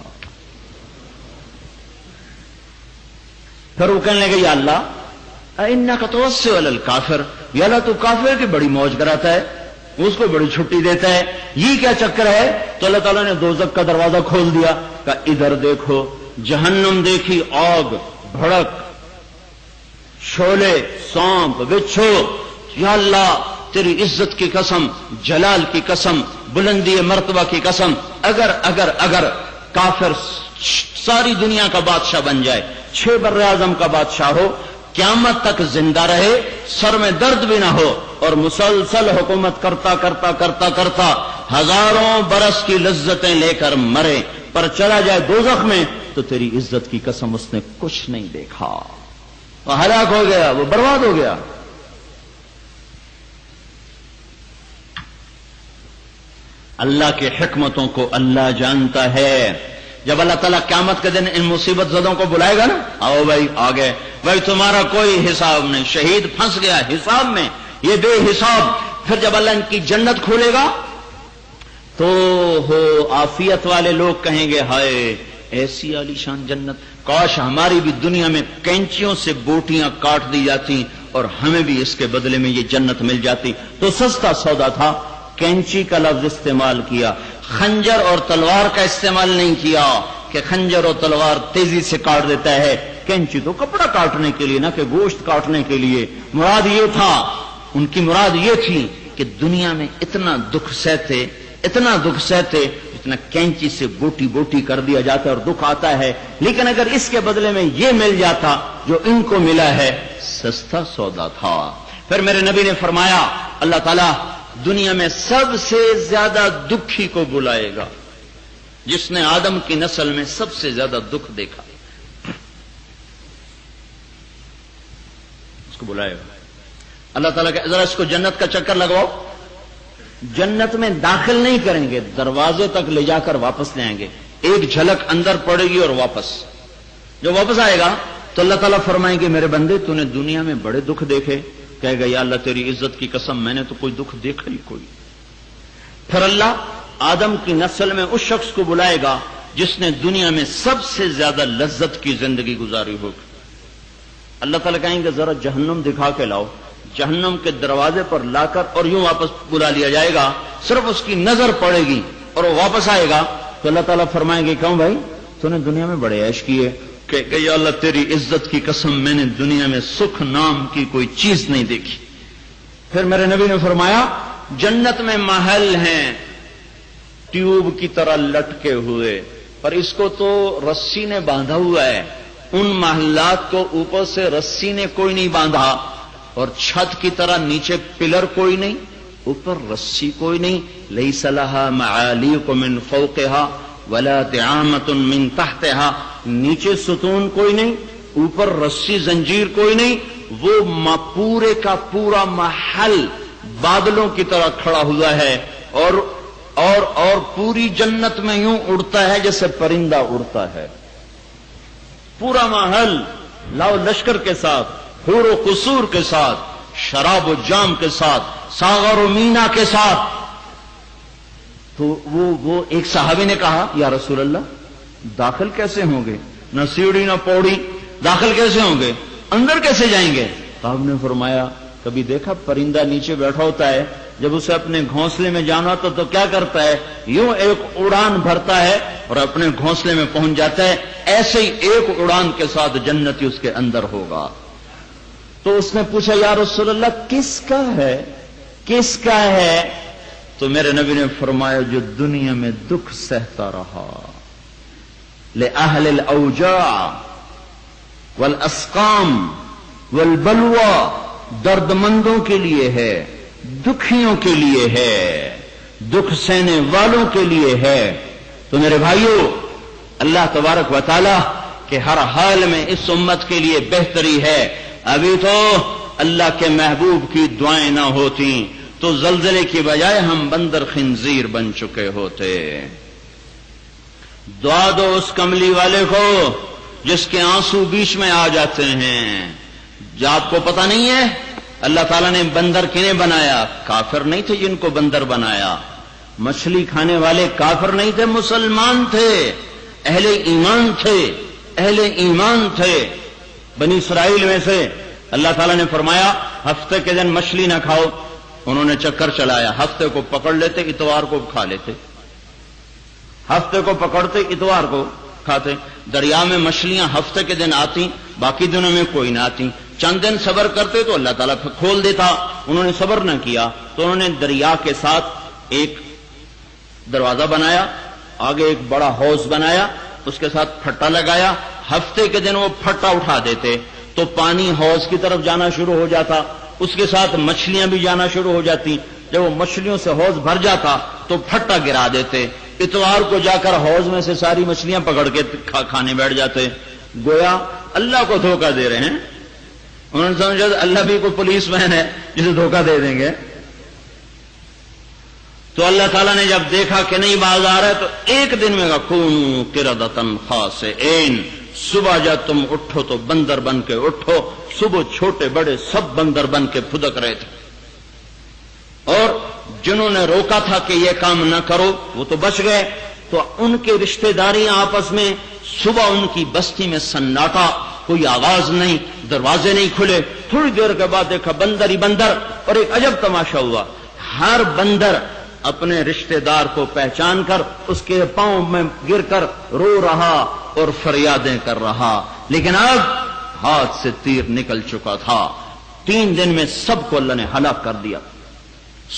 پھر وہ کہنے لگے یا اللہ انک توسع علی الکافر، یا اللہ تو کافر کی بڑی موج کراتا ہے، اس کو بڑی چھٹی دیتا ہے، یہ کیا چکر ہے؟ تو اللہ تعالیٰ نے دوزخ کا دروازہ کھول دیا، کہا ادھر دیکھو، جہنم دیکھی، آگ، بھڑک، شعلے، سانپ، بچھو۔ یا اللہ تیری عزت کی قسم، جلال کی قسم، بلندی مرتبہ کی قسم، اگر کافر ساری دنیا کا بادشاہ بن جائے، 6 بر اعظم کا بادشاہ ہو، قیامت تک زندہ رہے، سر میں درد بھی نہ ہو، اور مسلسل حکومت کرتا کرتا کرتا کرتا ہزاروں برس کی لذتیں لے کر مرے، پر چلا جائے دوزخ میں، تو تیری عزت کی قسم اس نے کچھ نہیں دیکھا، وہ ہلاک ہو گیا، وہ برباد ہو گیا۔ اللہ کی حکمتوں کو اللہ جانتا ہے۔ جب اللہ تعالیٰ قیامت کے دن ان مصیبت زدوں کو بلائے گا نا، آؤ بھائی آگے، بھائی تمہارا کوئی حساب نہیں، شہید پھنس گیا حساب میں، یہ بے حساب۔ پھر جب اللہ ان کی جنت کھولے گا تو ہو عافیت والے لوگ کہیں گے ہائے ایسی عالی شان جنت، کاش ہماری بھی دنیا میں کینچیوں سے بوٹیاں کاٹ دی جاتی اور ہمیں بھی اس کے بدلے میں یہ جنت مل جاتی۔ تو سستا سودا تھا، کینچی کا لفظ استعمال کیا، خنجر اور تلوار کا استعمال نہیں کیا کہ خنجر اور تلوار تیزی سے کاٹ دیتا ہے، کینچی تو کپڑا کاٹنے کے لیے نہ کہ گوشت کاٹنے کے لیے۔ مراد یہ تھا، ان کی مراد یہ تھی کہ دنیا میں اتنا دکھ سہتے جتنا کینچی سے بوٹی بوٹی کر دیا جاتا ہے اور دکھ آتا ہے، لیکن اگر اس کے بدلے میں یہ مل جاتا جو ان کو ملا ہے، سستا سودا تھا۔ پھر میرے نبی نے فرمایا اللہ تعالیٰ دنیا میں سب سے زیادہ دکھی کو بلائے گا جس نے آدم کی نسل میں سب سے زیادہ دکھ دیکھا، اس کو بلائے گا اللہ تعالیٰ کہ ذرا اس کو جنت کا چکر لگواؤ۔ جنت میں داخل نہیں کریں گے، دروازے تک لے جا کر واپس لے آئیں گے، ایک جھلک اندر پڑے گی اور واپس، جو واپس آئے گا تو اللہ تعالیٰ فرمائیں گے میرے بندے تو نے دنیا میں بڑے دکھ دیکھے؟ کہے گا یا اللہ تیری عزت کی قسم میں نے تو کوئی دکھ دیکھا ہی کوئی۔ پھر اللہ آدم کی نسل میں اس شخص کو بلائے گا جس نے دنیا میں سب سے زیادہ لذت کی زندگی گزاری ہوگی۔ اللہ تعالیٰ کہیں گے ذرا جہنم دکھا کے لاؤ، جہنم کے دروازے پر لا کر اور یوں واپس بلا لیا جائے گا، صرف اس کی نظر پڑے گی اور وہ واپس آئے گا تو اللہ تعالیٰ فرمائیں گے کیوں بھائی تو نے دنیا میں بڑے عیش کیے؟ کہ یا اللہ تیری عزت کی قسم میں نے دنیا میں سکھ نام کی کوئی چیز نہیں دیکھی۔ پھر میرے نبی نے فرمایا جنت میں محل ہیں ٹیوب کی طرح لٹکے ہوئے، پر اس کو تو رسی نے باندھا ہوا ہے، ان محلات کو اوپر سے رسی نے کوئی نہیں باندھا، اور چھت کی طرح نیچے پلر کوئی نہیں، اوپر رسی کوئی نہیں، لیس لها معالیق من فوقها ولا طعامۃ من تحتها، نیچے ستون کوئی نہیں، اوپر رسی زنجیر کوئی نہیں، وہ پورے کا پورا محل بادلوں کی طرح کھڑا ہوا ہے، اور پوری جنت میں یوں اڑتا ہے جیسے پرندہ اڑتا ہے، پورا محل لاؤ لشکر کے ساتھ، حور و قصور کے ساتھ، شراب و جام کے ساتھ، ساغر و مینا کے ساتھ۔ تو وہ ایک صحابی نے کہا یا رسول اللہ داخل کیسے ہوں گے؟ نہ سیڑھی نہ پوڑی، داخل کیسے ہوں گے؟ اندر کیسے جائیں گے؟ آپ نے فرمایا کبھی دیکھا پرندہ نیچے بیٹھا ہوتا ہے، جب اسے اپنے گھونسلے میں جانا ہوتا تو کیا کرتا ہے؟ یوں ایک اڑان بھرتا ہے اور اپنے گھونسلے میں پہنچ جاتا ہے، ایسے ہی ایک اڑان کے ساتھ جنتی اس کے اندر ہوگا۔ تو اس نے پوچھا یا رسول اللہ کس کا ہے، کس کا ہے؟ تو میرے نبی نے فرمایا جو دنیا میں دکھ سہتا رہا، لأہل الاوجاع والاسقام والبلوى، درد مندوں کے لیے ہے، دکھیوں کے لیے ہے، دکھ سہنے والوں کے لیے ہے۔ تو میرے بھائیوں اللہ تبارک و تعالی کہ ہر حال میں اس امت کے لیے بہتری ہے۔ ابھی تو اللہ کے محبوب کی دعائیں نہ ہوتی تو زلزلے کی بجائے ہم بندر خنزیر بن چکے ہوتے۔ دعا دو اس کملی والے کو جس کے آنسو بیچ میں آ جاتے ہیں۔ جو آپ کو پتہ نہیں ہے اللہ تعالیٰ نے بندر کنہیں بنایا؟ کافر نہیں تھے جن کو بندر بنایا، مچھلی کھانے والے کافر نہیں تھے، مسلمان تھے، اہل ایمان تھے، اہل ایمان تھے۔ بنی اسرائیل میں سے اللہ تعالیٰ نے فرمایا ہفتے کے دن مچھلی نہ کھاؤ، انہوں نے چکر چلایا، ہفتے کو پکڑ لیتے اتوار کو کھا لیتے، ہفتے کو پکڑتے اتوار کو کھاتے۔ دریا میں مچھلیاں ہفتے کے دن آتی، باقی دنوں میں کوئی نہ آتی، چند دن صبر کرتے تو اللہ تعالیٰ کھول دیتا، انہوں نے صبر نہ کیا تو انہوں نے دریا کے ساتھ ایک دروازہ بنایا، آگے ایک بڑا حوض بنایا، اس کے ساتھ پھٹا لگایا، ہفتے کے دن وہ پھٹا اٹھا دیتے تو پانی حوض کی طرف جانا شروع ہو جاتا، اس کے ساتھ مچھلیاں بھی جانا شروع ہو جاتی، جب وہ مچھلیوں سے حوض بھر جاتا تو پھٹا گرا دیتے، اتوار کو جا کر حوض میں سے ساری مچھلیاں پکڑ کے کھانے بیٹھ جاتے۔ گویا اللہ کو دھوکہ دے رہے ہیں، انہوں نے سمجھا اللہ بھی کوئی پولیس مین ہے جسے دھوکہ دے دیں گے۔ تو اللہ تعالیٰ نے جب دیکھا کہ نہیں باز آ رہا ہے تو ایک دن میں کونوا قردۃ خاسئین، صبح جب تم اٹھو تو بندر بن کے اٹھو۔ صبح چھوٹے بڑے سب بندر بن کے پھدک رہے تھے، اور جنہوں نے روکا تھا کہ یہ کام نہ کرو وہ تو بچ گئے۔ تو ان کے رشتہ داریاں آپس میں، صبح ان کی بستی میں سناٹا، کوئی آواز نہیں، دروازے نہیں کھلے۔ تھوڑی دیر کے بعد دیکھا بندر ہی بندر، اور ایک عجب تماشا ہوا، ہر بندر اپنے رشتہ دار کو پہچان کر اس کے پاؤں میں گر کر رو رہا اور فریادیں کر رہا، لیکن اب ہاتھ سے تیر نکل چکا تھا۔ 3 دن میں سب کو اللہ نے ہلاک کر دیا۔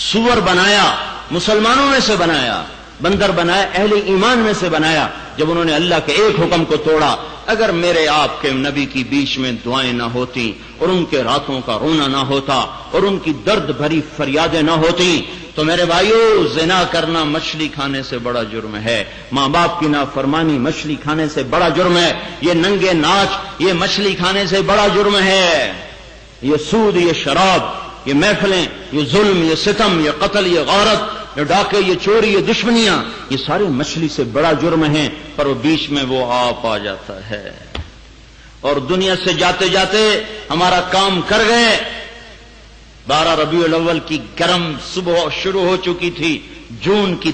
سور بنایا، مسلمانوں میں سے بنایا، بندر بنایا، اہل ایمان میں سے بنایا، جب انہوں نے اللہ کے ایک حکم کو توڑا۔ اگر میرے آپ کے نبی کی بیچ میں دعائیں نہ ہوتی اور ان کے راتوں کا رونا نہ ہوتا اور ان کی درد بھری فریادیں نہ ہوتی تو میرے بھائیو زنا کرنا مچھلی کھانے سے بڑا جرم ہے، ماں باپ کی نافرمانی مچھلی کھانے سے بڑا جرم ہے، یہ ننگے ناچ یہ مچھلی کھانے سے بڑا جرم ہے، یہ سود، یہ شراب، یہ محفلیں، یہ ظلم، یہ ستم، یہ قتل، یہ غارت، یہ ڈاکے، یہ چوری، یہ دشمنیاں، یہ سارے مچھلی سے بڑا جرم ہیں، پر وہ بیچ میں وہ آپ آ جاتا ہے، اور دنیا سے جاتے جاتے ہمارا کام کر گئے. 12 ربیع الاول کی گرم صبح شروع ہو چکی تھی. جون کی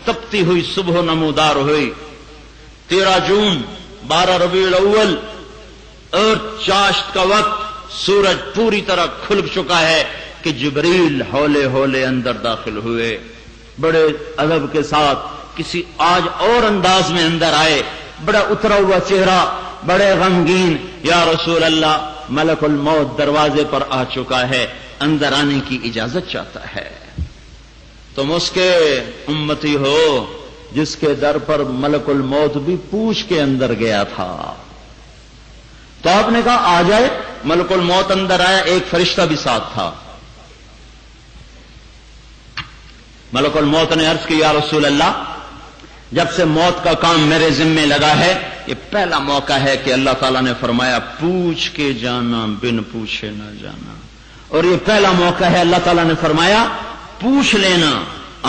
تپتی ہوئی صبح نمودار ہوئی. 13 جون 12 ربیع الاول اور چاشت کا وقت. سورج پوری طرح کھل چکا ہے کہ جبریل ہولے ہولے اندر داخل ہوئے. بڑے ادب کے ساتھ کسی آج اور انداز میں اندر آئے. بڑا اترا ہوا چہرہ, بڑے غمگین. یا رسول اللہ, ملک الموت دروازے پر آ چکا ہے, اندر آنے کی اجازت چاہتا ہے. تم اس کے امتی ہو جس کے در پر ملک الموت بھی پوچھ کے اندر گیا تھا. تو آپ نے کہا آ جائے. ملک الموت اندر آیا, ایک فرشتہ بھی ساتھ تھا. ملک الموت نے عرض کی یا رسول اللہ, جب سے موت کا کام میرے ذمے لگا ہے, یہ پہلا موقع ہے کہ اللہ تعالیٰ نے فرمایا پوچھ کے جانا, بن پوچھے نہ جانا. اور یہ پہلا موقع ہے اللہ تعالیٰ نے فرمایا پوچھ لینا,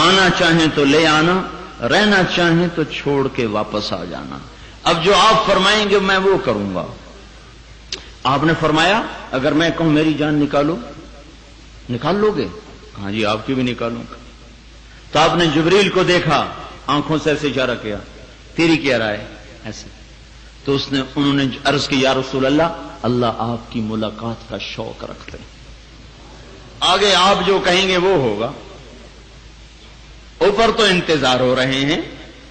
آنا چاہیں تو لے آنا, رہنا چاہیں تو چھوڑ کے واپس آ جانا. اب جو آپ فرمائیں گے میں وہ کروں گا. آپ نے فرمایا اگر میں کہوں میری جان نکالو, نکال لو گے؟ ہاں جی, آپ کی بھی نکالوں گا. تو آپ نے جبریل کو دیکھا, آنکھوں سے ایسے اشارہ کیا, تیری کیا رائے ایسے. تو انہوں نے عرض کی یا رسول اللہ, اللہ آپ کی ملاقات کا شوق رکھتے ہیں, آگے آپ جو کہیں گے وہ ہوگا. اوپر تو انتظار ہو رہے ہیں,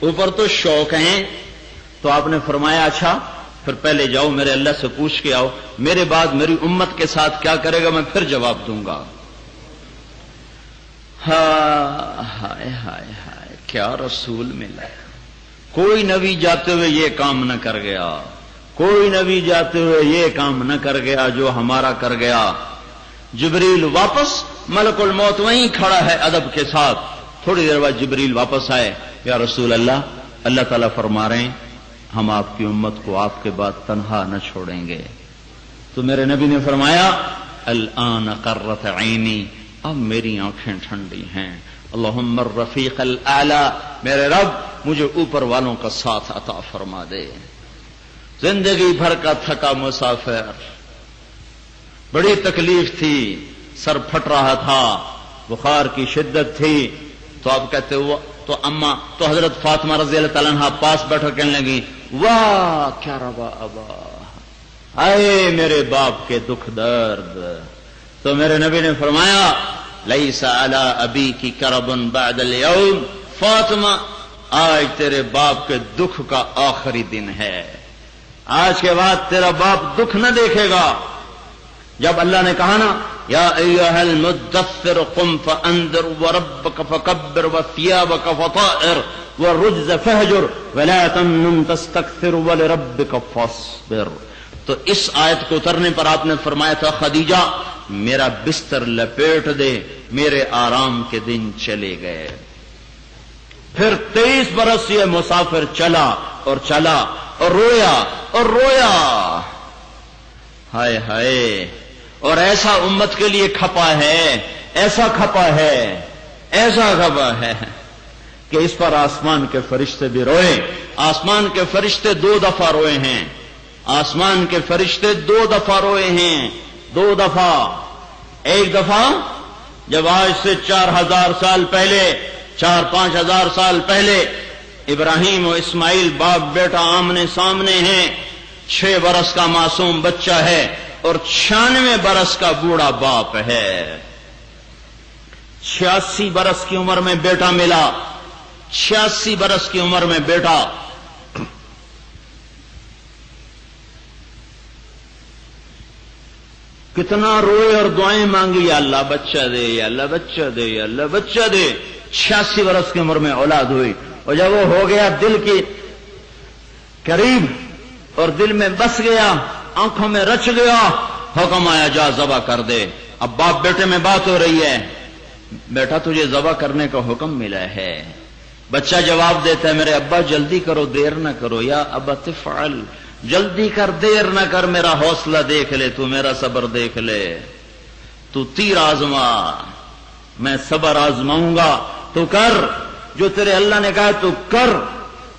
اوپر تو شوق ہیں. تو آپ نے فرمایا اچھا پھر پہلے جاؤ میرے اللہ سے پوچھ کے آؤ, میرے بعد میری امت کے ساتھ کیا کرے گا میں پھر جواب دوں گا. ہائے ہائے ہائے, کیا رسول ملا. کوئی نبی جاتے ہوئے یہ کام نہ کر گیا, کوئی نبی جاتے ہوئے یہ کام نہ کر گیا جو ہمارا کر گیا. جبریل واپس, ملک الموت وہیں کھڑا ہے ادب کے ساتھ. تھوڑی دیر بعد جبریل واپس آئے, یا رسول اللہ, اللہ تعالیٰ فرما رہے ہیں ہم آپ کی امت کو آپ کے بعد تنہا نہ چھوڑیں گے. تو میرے نبی نے فرمایا الآن قرت عینی, اب میری آنکھیں ٹھنڈی ہیں. اللہم الرفیق الاعلی, میرے رب مجھے اوپر والوں کا ساتھ عطا فرما دے. زندگی بھر کا تھکا مسافر, بڑی تکلیف تھی, سر پھٹ رہا تھا, بخار کی شدت تھی. تو آپ کہتے ہو تو اما, تو حضرت فاطمہ رضی اللہ تعالیٰ عنہ پاس بیٹھ کر کہنے لگی واہ کیا روا ابا, آئے میرے باپ کے دکھ درد. تو میرے نبی نے فرمایا لیس علی ابی کی کرب بعد اليوم, فاطمہ آج تیرے باپ کے دکھ کا آخری دن ہے, آج کے بعد تیرا باپ دکھ نہ دیکھے گا. جب اللہ نے کہا نا یا ایھا المدثر قم فانذر وربک فکبر وثیابک فطہر والرجز فہجر ولا تمنن تستکثر ولربک فاصبر. تو اس آیت کو اترنے پر آپ نے فرمایا تھا خدیجہ میرا بستر لپیٹ دے, میرے آرام کے دن چلے گئے. پھر 23 برس یہ مسافر چلا اور چلا اور رویا اور رویا. ہائے ہائے, اور ایسا امت کے لیے کھپا ہے, ایسا کھپا ہے, ایسا کھپا ہے کہ اس پر آسمان کے فرشتے بھی روئے. آسمان کے فرشتے 2 دفعہ روئے ہیں, آسمان کے فرشتے 2 دفعہ روئے ہیں, 2 دفعہ. ایک دفعہ جب آج سے 4000 سال پہلے, 4-5 ہزار سال پہلے ابراہیم و اسماعیل باپ بیٹا آمنے سامنے ہیں. 6 برس کا معصوم بچہ ہے اور 96 برس کا بوڑھا باپ ہے. 86 برس کی عمر میں بیٹا ملا, 86 برس کی عمر میں بیٹا. کتنا روئے اور دعائیں مانگی, یا اللہ بچہ دے, یا اللہ بچہ دے, یا اللہ بچہ دے. 86 برس کی عمر میں اولاد ہوئی, اور جب وہ ہو گیا دل کی قریب اور دل میں بس گیا, آنکھوں میں رچ گیا, حکم آیا جا ذبح کر دے. اب باپ بیٹے میں بات ہو رہی ہے, بیٹا تجھے ذبح کرنے کا حکم ملا ہے. بچہ جواب دیتا ہے میرے ابا جلدی کرو, دیر نہ کرو. یا ابا تفعل, جلدی کر, دیر نہ کر, میرا حوصلہ دیکھ لے, تو میرا صبر دیکھ لے. تو تیر آزما, میں صبر آزماؤں گا, تو کر جو تیرے اللہ نے کہا تو کر.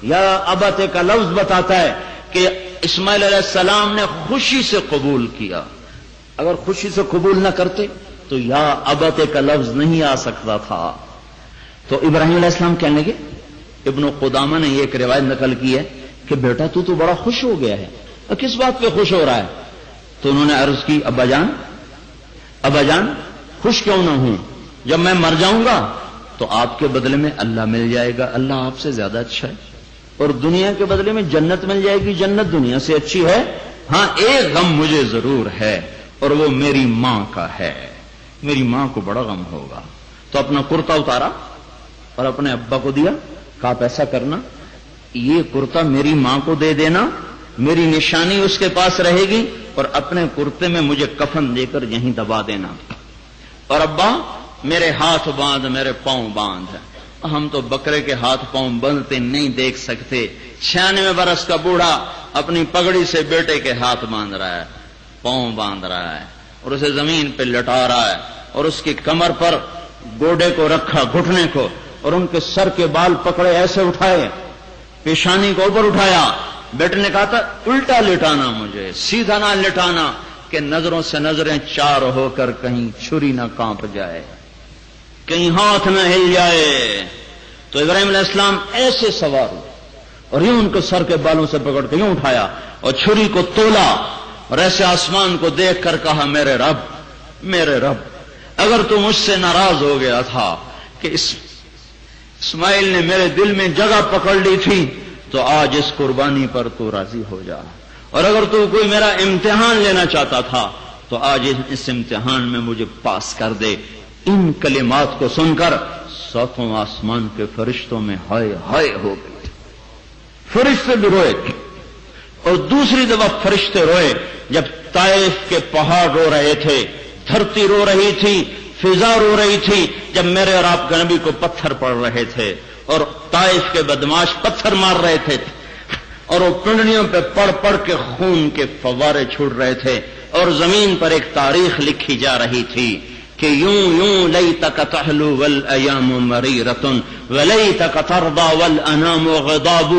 یا ابت کا لفظ بتاتا ہے کہ اسماعیل علیہ السلام نے خوشی سے قبول کیا. اگر خوشی سے قبول نہ کرتے تو یا ابت کا لفظ نہیں آ سکتا تھا. تو ابراہیم علیہ السلام کہنے لگے, ابن قدامہ نے یہ ایک روایت نقل کی ہے کہ بیٹا تو بڑا خوش ہو گیا ہے, اور کس بات پہ خوش ہو رہا ہے؟ تو انہوں نے عرض کی, ابا جان خوش کیوں نہ ہوں, جب میں مر جاؤں گا تو آپ کے بدلے میں اللہ مل جائے گا, اللہ آپ سے زیادہ اچھا ہے, اور دنیا کے بدلے میں جنت مل جائے گی, جنت دنیا سے اچھی ہے. ہاں ایک غم مجھے ضرور ہے, اور وہ میری ماں کا ہے, میری ماں کو بڑا غم ہوگا. تو اپنا کرتا اتارا اور اپنے ابا کو دیا, کہا آپ ایسا کرنا, یہ کرتا میری ماں کو دے دینا, میری نشانی اس کے پاس رہے گی, اور اپنے کرتے میں مجھے کفن دے کر یہیں دبا دینا. اور ابا میرے ہاتھ باندھ, میرے پاؤں باندھ. ہم تو بکرے کے ہاتھ پاؤں بندھتے نہیں دیکھ سکتے. 96 برس کا بوڑھا اپنی پگڑی سے بیٹے کے ہاتھ باندھ رہا ہے, پاؤں باندھ رہا ہے, اور اسے زمین پہ لٹا رہا ہے, اور اس کی کمر پر گوڈے کو رکھا, گھٹنے کو, اور ان کے سر کے بال پکڑے ایسے اٹھائے, پیشانی کو اوپر اٹھایا. بیٹے نے کہا تھا الٹا لٹانا, مجھے سیدھا نہ لٹانا, کہ نظروں سے نظریں چار ہو کر کہیں چھری نہ کانپ جائے, کہیں ہاتھ نہ ہل جائے. تو ابراہیم علیہ السلام ایسے سوار ہوئے, اور یوں ان کو سر کے بالوں سے پکڑ کے یوں اٹھایا, اور چھری کو تولا, اور ایسے آسمان کو دیکھ کر کہا, میرے رب, اگر تو مجھ سے ناراض ہو گیا تھا کہ اسماعیل نے میرے دل میں جگہ پکڑ لی تھی, تو آج اس قربانی پر تو راضی ہو جا, اور اگر تو کوئی میرا امتحان لینا چاہتا تھا تو آج اس امتحان میں مجھے پاس کر دے. ان کلمات کو سن کر ساتوں آسمان کے فرشتوں میں ہائے ہائے ہو گئے, فرشتے بھی روئے. اور دوسری دفعہ فرشتے روئے جب طائف کے پہاڑ رو رہے تھے, دھرتی رو رہی تھی, فضا رو رہی تھی, جب میرے اور آپ کے نبی کو پتھر پڑ رہے تھے, اور طائف کے بدماش پتھر مار رہے تھے, اور وہ پنڈلیوں پہ پڑ پڑ کے خون کے فوارے چھوڑ رہے تھے, اور زمین پر ایک تاریخ لکھی جا رہی تھی کہ یوں لیتک تحلو والایام مریرۃ ولیتک ترضى والانام غضاب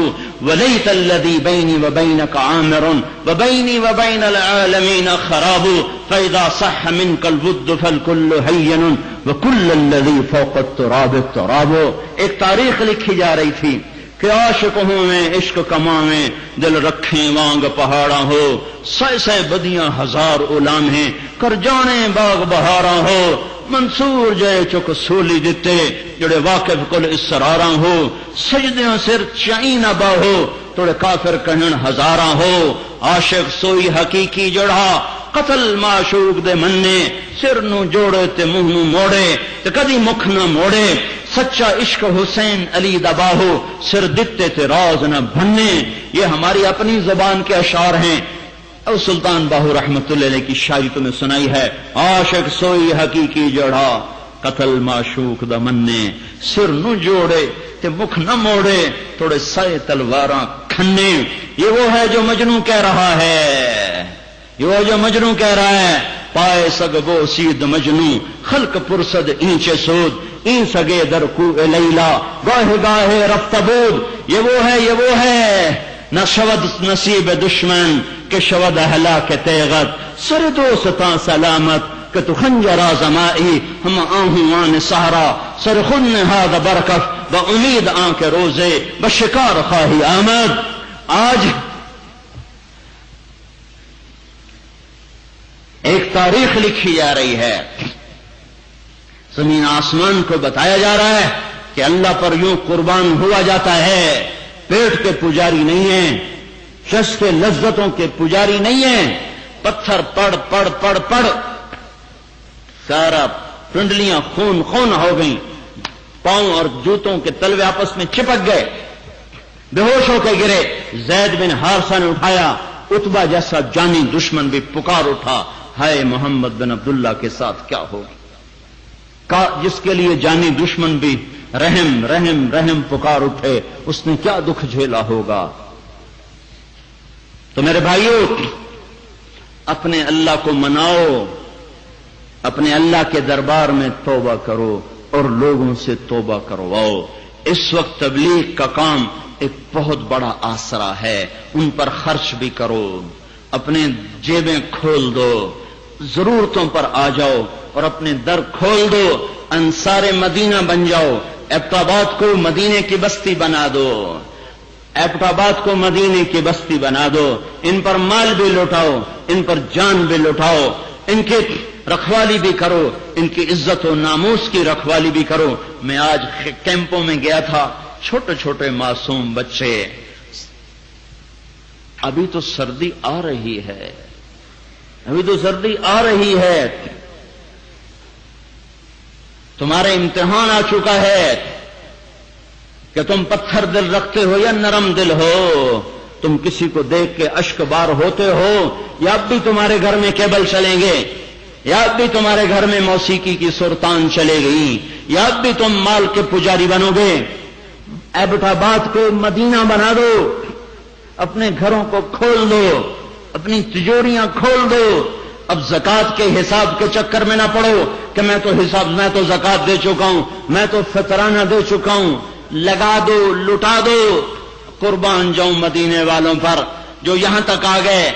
ولیت الذی بینی وبینک عامر وبینی وبین العالمین خراب فاذا صح منک الود فالکل ہین وکل الذی فوق التراب التراب. ایک تاریخ لکھی جا رہی تھی کہ عاشق ہوں میں عشق کماویں, دل رکھیں وانگ پہاڑا ہو, سہ بدیاں ہزار غلام ہیں, کر جانے باغ بہارا ہو, منصور جے چک سولی دتے جڑے واقف کل اسرارا ہو, سجدیاں سر چائیں باہو توڑے کافر کہن ہزاراں ہو. عاشق سوئی حقیقی جڑا قتل معشوق دے مننے, سر نو جوڑے تے منہ نو موڑے تے کدی مکھ نہ موڑے, سچا عشق حسین علی دباہو سر دتے تے راز نہ بھنے. یہ ہماری اپنی زبان کے اشعار ہیں, اور سلطان باہو رحمت اللہ علیہ کی شاعری تمہیں سنائی ہے. عاشق سوئی حقیقی جڑا قتل معشوق دا مننے, سر نو جوڑے تے مکھ نہ موڑے تھوڑے سائے تلواراں کھنے. یہ وہ ہے جو مجنوں کہہ رہا ہے, یہ وہ جو مجنوں کہہ رہا ہے, پائے سگ بو سید مجنوں خلق پرسد اینچے سود, این سگے در کو لیلا گاہے گاہے رفت بود. یہ وہ ہے نہ شود نصیب دشمن کہ شود ہلاک تیغت, سر دوستاں سلامت کہ تو خنجر آزمائی ہم آہوان سہرا, سر خن نہاد برکف با امید آن کے روزے بشکار خواہی آمد. آج ایک تاریخ لکھی جا رہی ہے, زمین آسمان کو بتایا جا رہا ہے کہ اللہ پر یوں قربان ہوا جاتا ہے. پیٹ کے پجاری نہیں ہیں, شش کے لذتوں کے پجاری نہیں ہیں. پتھر پڑ پڑ پڑ پڑ سارا پنڈلیاں خون خون ہو گئیں, پاؤں اور جوتوں کے تلوے آپس میں چپک گئے, بے ہوش ہو کے گرے. زید بن حارثہ نے اٹھایا, عتبہ جیسا جانی دشمن بھی پکار اٹھا, ہائے محمد بن عبداللہ کے ساتھ کیا ہوگی. جس کے لیے جانی دشمن بھی رحم رحم رحم پکار اٹھے, اس نے کیا دکھ جھیلا ہوگا. تو میرے بھائیوں, اپنے اللہ کو مناؤ, اپنے اللہ کے دربار میں توبہ کرو اور لوگوں سے توبہ کرواؤ. اس وقت تبلیغ کا کام ایک بہت بڑا آسرا ہے، ان پر خرچ بھی کرو، اپنے جیبیں کھول دو، ضرورتوں پر آ جاؤ اور اپنے در کھول دو، انصار مدینہ بن جاؤ، ایبٹ آباد کو مدینے کی بستی بنا دو، ایبٹ آباد کو مدینے کی بستی بنا دو، ان پر مال بھی لوٹاؤ، ان پر جان بھی لوٹاؤ، ان کی رکھوالی بھی کرو، ان کی عزت و ناموس کی رکھوالی بھی کرو۔ میں آج کیمپوں میں گیا تھا، چھوٹے چھوٹے معصوم بچے، ابھی تو سردی آ رہی ہے، ابھی تو سردی آ رہی ہے، تمہارا امتحان آ چکا ہے کہ تم پتھر دل رکھتے ہو یا نرم دل ہو، تم کسی کو دیکھ کے اشک بار ہوتے ہو یا اب بھی تمہارے گھر میں کیبل چلیں گے، یا اب بھی تمہارے گھر میں موسیقی کی سرتان چلے گئی، یا اب بھی تم مال کے پجاری بنو گے۔ ایبٹ آباد کو مدینہ بنا دو، اپنے گھروں کو کھول دو، اپنی تجوریاں کھول دو، اب زکات کے حساب کے چکر میں نہ پڑو کہ میں تو زکات دے چکا ہوں، میں تو فطرانہ دے چکا ہوں، لگا دو، لٹا دو۔ قربان جاؤں مدینے والوں پر جو یہاں تک آ گئے،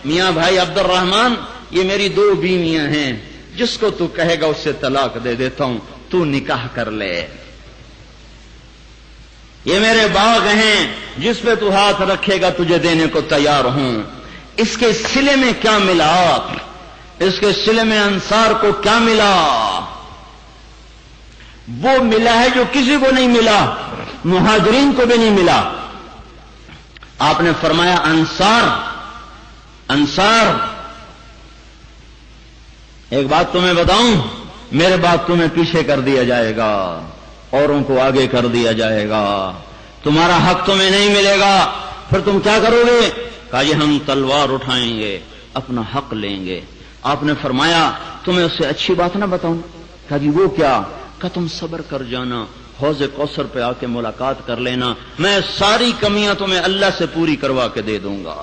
میاں بھائی عبد الرحمان یہ میری 2 بیویاں ہیں، جس کو تو کہے گا اس سے طلاق دے دیتا ہوں، تو نکاح کر لے۔ یہ میرے باغ ہیں، جس پہ تو ہاتھ رکھے گا تجھے دینے کو تیار ہوں۔ اس کے صلے میں کیا ملا؟ اس کے صلے میں انصار کو کیا ملا؟ وہ ملا ہے جو کسی کو نہیں ملا، مہاجرین کو بھی نہیں ملا۔ آپ نے فرمایا انصار، ایک بات تمہیں بتاؤں، میرے بات تمہیں پیچھے کر دیا جائے گا، اوروں کو آگے کر دیا جائے گا، تمہارا حق تمہیں نہیں ملے گا، پھر تم کیا کرو گے؟ کہا یہ ہم تلوار اٹھائیں گے، اپنا حق لیں گے۔ آپ نے فرمایا تمہیں اس سے اچھی بات نہ بتاؤں؟ کہا جی وہ کیا؟ کہا تم صبر کر جانا، حوض کوثر پہ آ کے ملاقات کر لینا، میں ساری کمیاں تمہیں اللہ سے پوری کروا کے دے دوں گا۔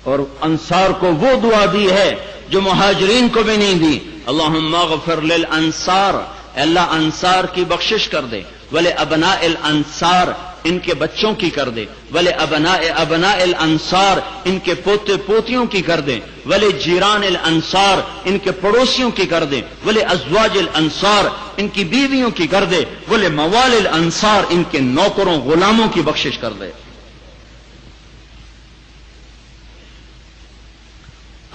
اور انصار کو وہ دعا دی ہے جو مہاجرین کو بھی نہیں دی، اللہم اغفر للانصار، اللہ انصار کی بخشش کر دے، ولی ابناء الانصار، ان کے بچوں کی کر دے، ولی ابناء الانصار، ان کے پوتے پوتیوں کی کر دے، ولی جیران الانصار، ان کے پڑوسیوں کی کر دے، ولی ازواج الانصار، ان کی بیویوں کی کر دے، ولی موال الانصار، ان کے نوکروں غلاموں کی بخشش کر دے۔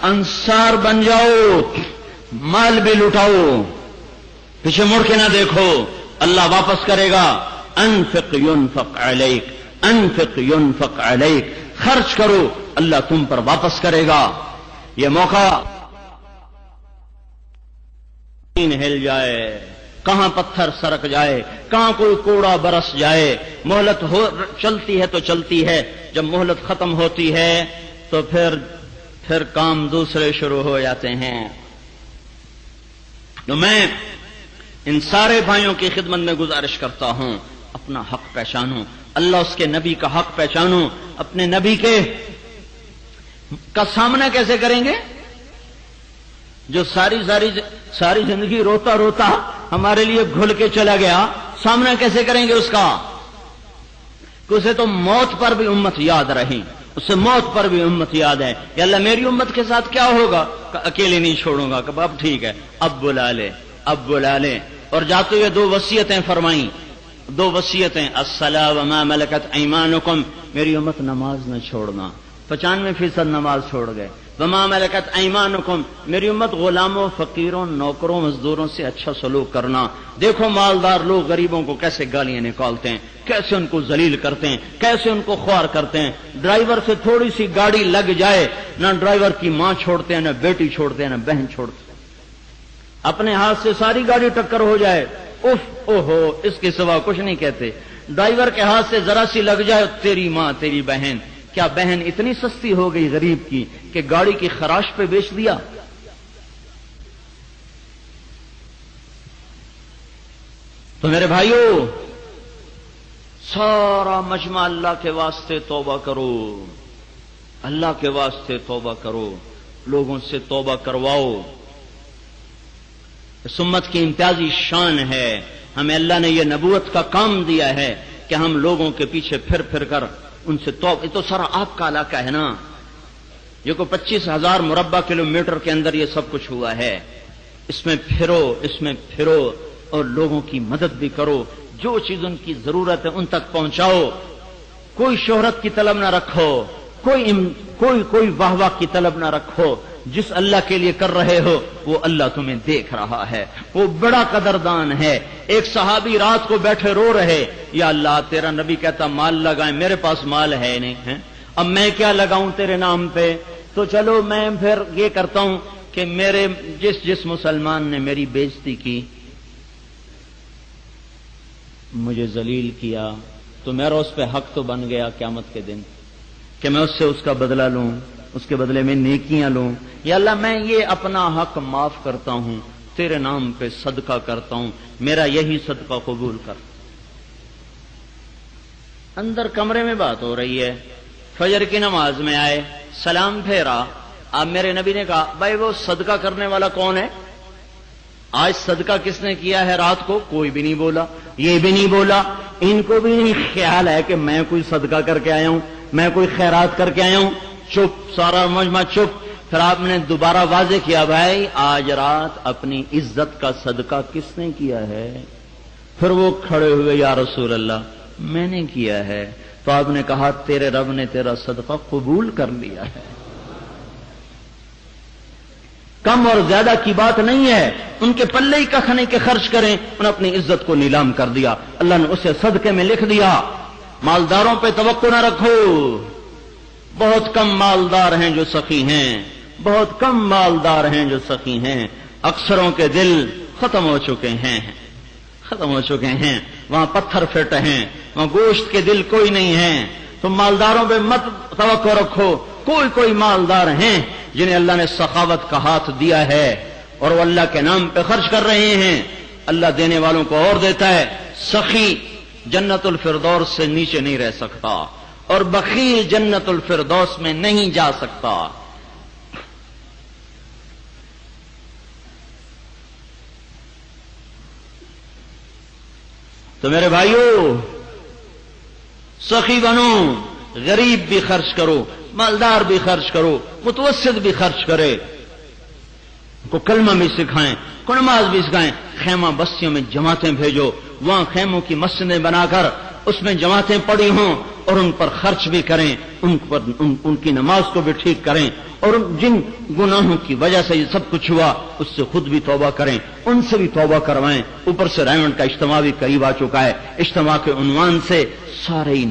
انصار بن جاؤ، مال بھی لٹاؤ، پیچھے مڑ کے نہ دیکھو، اللہ واپس کرے گا۔ انفق ينفق علیک، انفق ينفق علیک، خرچ کرو اللہ تم پر واپس کرے گا۔ یہ موقع ہل جائے، کہاں پتھر سرک جائے، کہاں کوئی کوڑا برس جائے، مہلت چلتی ہے تو چلتی ہے، جب مہلت ختم ہوتی ہے تو پھر کام دوسرے شروع ہو جاتے ہیں۔ تو میں ان سارے بھائیوں کی خدمت میں گزارش کرتا ہوں، اپنا حق پہچانو، اللہ اس کے نبی کا حق پہچانو۔ اپنے نبی کا سامنا کیسے کریں گے؟ جو ساری زندگی روتا روتا ہمارے لیے گھل کے چلا گیا، سامنا کیسے کریں گے اس کا؟ کہ اسے تو موت پر بھی امت یاد رہی، اسے موت پر بھی امت یاد ہے۔ یا اللہ میری امت کے ساتھ کیا ہوگا؟ کہ اکیلے نہیں چھوڑوں گا، کہ اب ٹھیک ہے، اب بلا لے۔ اور جاتے ہوئے 2 وصیتیں فرمائیں، 2 وصیتیں، الصلاۃ وما ملکت ایمانکم، میری امت نماز نہ چھوڑنا، 95% نماز چھوڑ گئے۔ وما ملکت ایمانکم، میری امت غلاموں، فقیروں، نوکروں، مزدوروں سے اچھا سلوک کرنا۔ دیکھو مالدار لوگ غریبوں کو کیسے گالیاں نکالتے ہیں، کیسے ان کو ذلیل کرتے ہیں، کیسے ان کو خوار کرتے ہیں۔ ڈرائیور سے تھوڑی سی گاڑی لگ جائے، نہ ڈرائیور کی ماں چھوڑتے ہیں، نہ بیٹی چھوڑتے ہیں، نہ بہن چھوڑتے ہیں۔ اپنے ہاتھ سے ساری گاڑی ٹکر ہو جائے، اف اوہو، اس کے سوا کچھ نہیں کہتے۔ ڈرائیور کے ہاتھ سے ذرا سی لگ جائے، تیری ماں، تیری بہن۔ کیا بہن اتنی سستی ہو گئی غریب کی کہ گاڑی کی خراش پہ بیچ دیا؟ تو میرے بھائیوں، سارا مجمع اللہ کے واسطے توبہ کرو، اللہ کے واسطے توبہ کرو، لوگوں سے توبہ کرواؤ۔ اس امت کی امتیازی شان ہے ہمیں اللہ نے یہ نبوت کا کام دیا ہے کہ ہم لوگوں کے پیچھے پھر پھر کر ان سے یہ تو سارا آپ کا علاقہ ہے نا، یہ کو 25,000 مربع کلومیٹر کے اندر یہ سب کچھ ہوا ہے، اس میں پھرو اور لوگوں کی مدد بھی کرو، جو چیز ان کی ضرورت ہے ان تک پہنچاؤ، کوئی شہرت کی طلب نہ رکھو، کوئی واہ واہ کی طلب نہ رکھو، جس اللہ کے لیے کر رہے ہو وہ اللہ تمہیں دیکھ رہا ہے، وہ بڑا قدردان ہے۔ ایک صحابی رات کو بیٹھے رو رہے، یا اللہ تیرا نبی کہتا مال لگائیں، میرے پاس مال ہے نہیں ہے، اب میں کیا لگاؤں تیرے نام پہ، تو چلو میں پھر یہ کرتا ہوں کہ میرے جس مسلمان نے میری بےزتی کی، مجھے ذلیل کیا، تو میرا اس پہ حق تو بن گیا قیامت کے دن کہ میں اس سے اس کا بدلہ لوں، اس کے بدلے میں نیکیاں لوں۔ یا اللہ میں یہ اپنا حق معاف کرتا ہوں، تیرے نام پہ صدقہ کرتا ہوں، میرا یہی صدقہ قبول کر۔ اندر کمرے میں بات ہو رہی ہے، فجر کی نماز میں آئے، سلام پھیرا، اب میرے نبی نے کہا بھائی وہ صدقہ کرنے والا کون ہے؟ آج صدقہ کس نے کیا ہے رات کو؟ کوئی بھی نہیں بولا، یہ بھی نہیں بولا، ان کو بھی نہیں خیال ہے کہ میں کوئی صدقہ کر کے آیا ہوں، میں کوئی خیرات کر کے آیا ہوں۔ چپ، سارا مجمع چپ۔ پھر آپ نے دوبارہ واضح کیا بھائی آج رات اپنی عزت کا صدقہ کس نے کیا ہے؟ پھر وہ کھڑے ہوئے، یا رسول اللہ میں نے کیا ہے۔ تو آپ نے کہا تیرے رب نے تیرا صدقہ قبول کر لیا ہے۔ کم اور زیادہ کی بات نہیں ہے، ان کے پلے ہی کخ نہیں کہ خرچ کریں، انہوں نے اپنی عزت کو نیلام کر دیا، اللہ نے اسے صدقے میں لکھ دیا۔ مالداروں پہ توقع نہ رکھو، بہت کم مالدار ہیں جو سخی ہیں، بہت کم مالدار ہیں جو سخی ہیں، اکثروں کے دل ختم ہو چکے ہیں، وہاں پتھر پھٹ ہیں، وہاں گوشت کے دل کوئی نہیں ہے۔ تم مالداروں پہ مت توقع رکھو، کوئی مالدار ہیں جنہیں اللہ نے سخاوت کا ہاتھ دیا ہے اور وہ اللہ کے نام پہ خرچ کر رہے ہیں، اللہ دینے والوں کو اور دیتا ہے۔ سخی جنت الفردوس سے نیچے نہیں رہ سکتا اور بخیل جنت الفردوس میں نہیں جا سکتا۔ تو میرے بھائیو سخی بنو، غریب بھی خرچ کرو، مالدار بھی خرچ کرو، متوسط بھی خرچ کرے، کو کلمہ بھی سکھائیں، کو نماز بھی سکھائیں، خیمہ بستیوں میں جماعتیں بھیجو، وہاں خیموں کی مسجدیں بنا کر اس میں جماعتیں پڑی ہوں اور ان پر خرچ بھی کریں، ان کی نماز کو بھی ٹھیک کریں، اور جن گناہوں کی وجہ سے یہ سب کچھ ہوا اس سے خود بھی توبہ کریں، ان سے بھی توبہ کروائیں۔ اوپر سے رائمنڈ کا اجتماع بھی قریب آ چکا ہے، اجتماع کے عنوان سے سارے ہی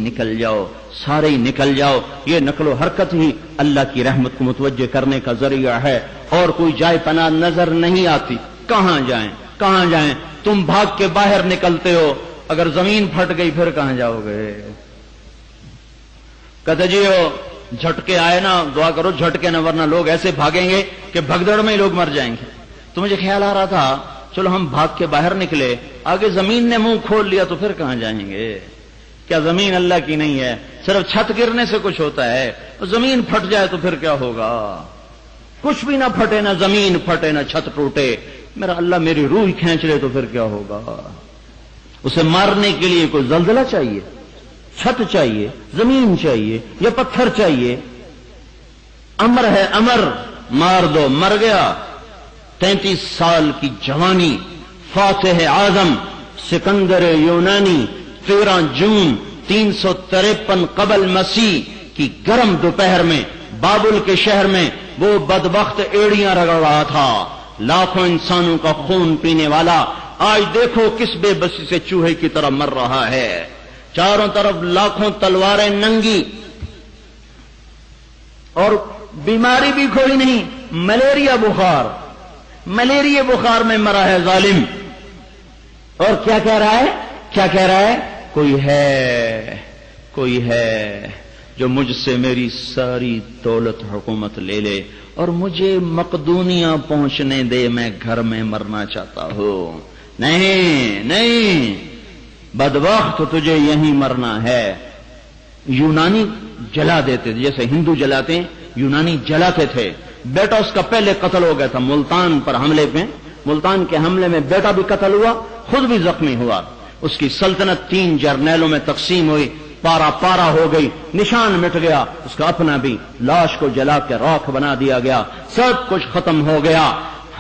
نکل جاؤ، یہ نقل و حرکت ہی اللہ کی رحمت کو متوجہ کرنے کا ذریعہ ہے، اور کوئی جائے پناہ نظر نہیں آتی۔ کہاں جائیں؟ تم بھاگ کے باہر نکلتے ہو، اگر زمین پھٹ گئی پھر کہاں جاؤ گے؟ کہتے جی ہو جھٹکے آئے نا، دعا کرو جھٹکے نہ، ورنہ لوگ ایسے بھاگیں گے کہ بھگدڑ میں ہی لوگ مر جائیں گے۔ تو مجھے خیال آ رہا تھا چلو ہم بھاگ کے باہر نکلے، آگے زمین نے منہ کھول لیا تو پھر کہاں جائیں گے؟ کیا زمین اللہ کی نہیں ہے؟ صرف چھت گرنے سے کچھ ہوتا ہے؟ زمین پھٹ جائے تو پھر کیا ہوگا؟ کچھ بھی نہ پھٹے، نہ زمین پھٹے، نہ چھت ٹوٹے، میرا اللہ میری روح کھینچ لے تو پھر کیا ہوگا؟ اسے مارنے کے لیے کوئی زلزلہ چاہیے، چھت چاہیے، زمین چاہیے یا پتھر چاہیے؟ امر ہے امر، مار دو، مر گیا۔ 33 سال کی جوانی، فاتح اعظم سکندر یونانی، 13 جون 353 قبل مسیح کی گرم دوپہر میں بابل کے شہر میں وہ بدبخت ایڑیاں رگڑ رہا تھا، لاکھوں انسانوں کا خون پینے والا آج دیکھو کس بے بسی سے چوہے کی طرح مر رہا ہے۔ چاروں طرف لاکھوں تلواریں ننگی، اور بیماری بھی کوئی نہیں، ملیریا بخار میں مرا ہے ظالم۔ اور کیا کہہ رہا ہے؟ کوئی ہے جو مجھ سے میری ساری دولت حکومت لے لے اور مجھے مقدونیہ پہنچنے دے، میں گھر میں مرنا چاہتا ہوں۔ نہیں، بدبخت تجھے یہیں مرنا ہے۔ یونانی جلا دیتے تھے، جیسے ہندو جلاتے ہیں، یونانی جلاتے تھے۔ بیٹا اس کا پہلے قتل ہو گیا تھا ملتان پر حملے میں، ملتان کے حملے میں بیٹا بھی قتل ہوا، خود بھی زخمی ہوا، اس کی سلطنت 3 جرنیلوں میں تقسیم ہوئی، پارا پارا ہو گئی، نشان مٹ گیا، اس کا اپنا بھی، لاش کو جلا کے راکھ بنا دیا گیا، سب کچھ ختم ہو گیا۔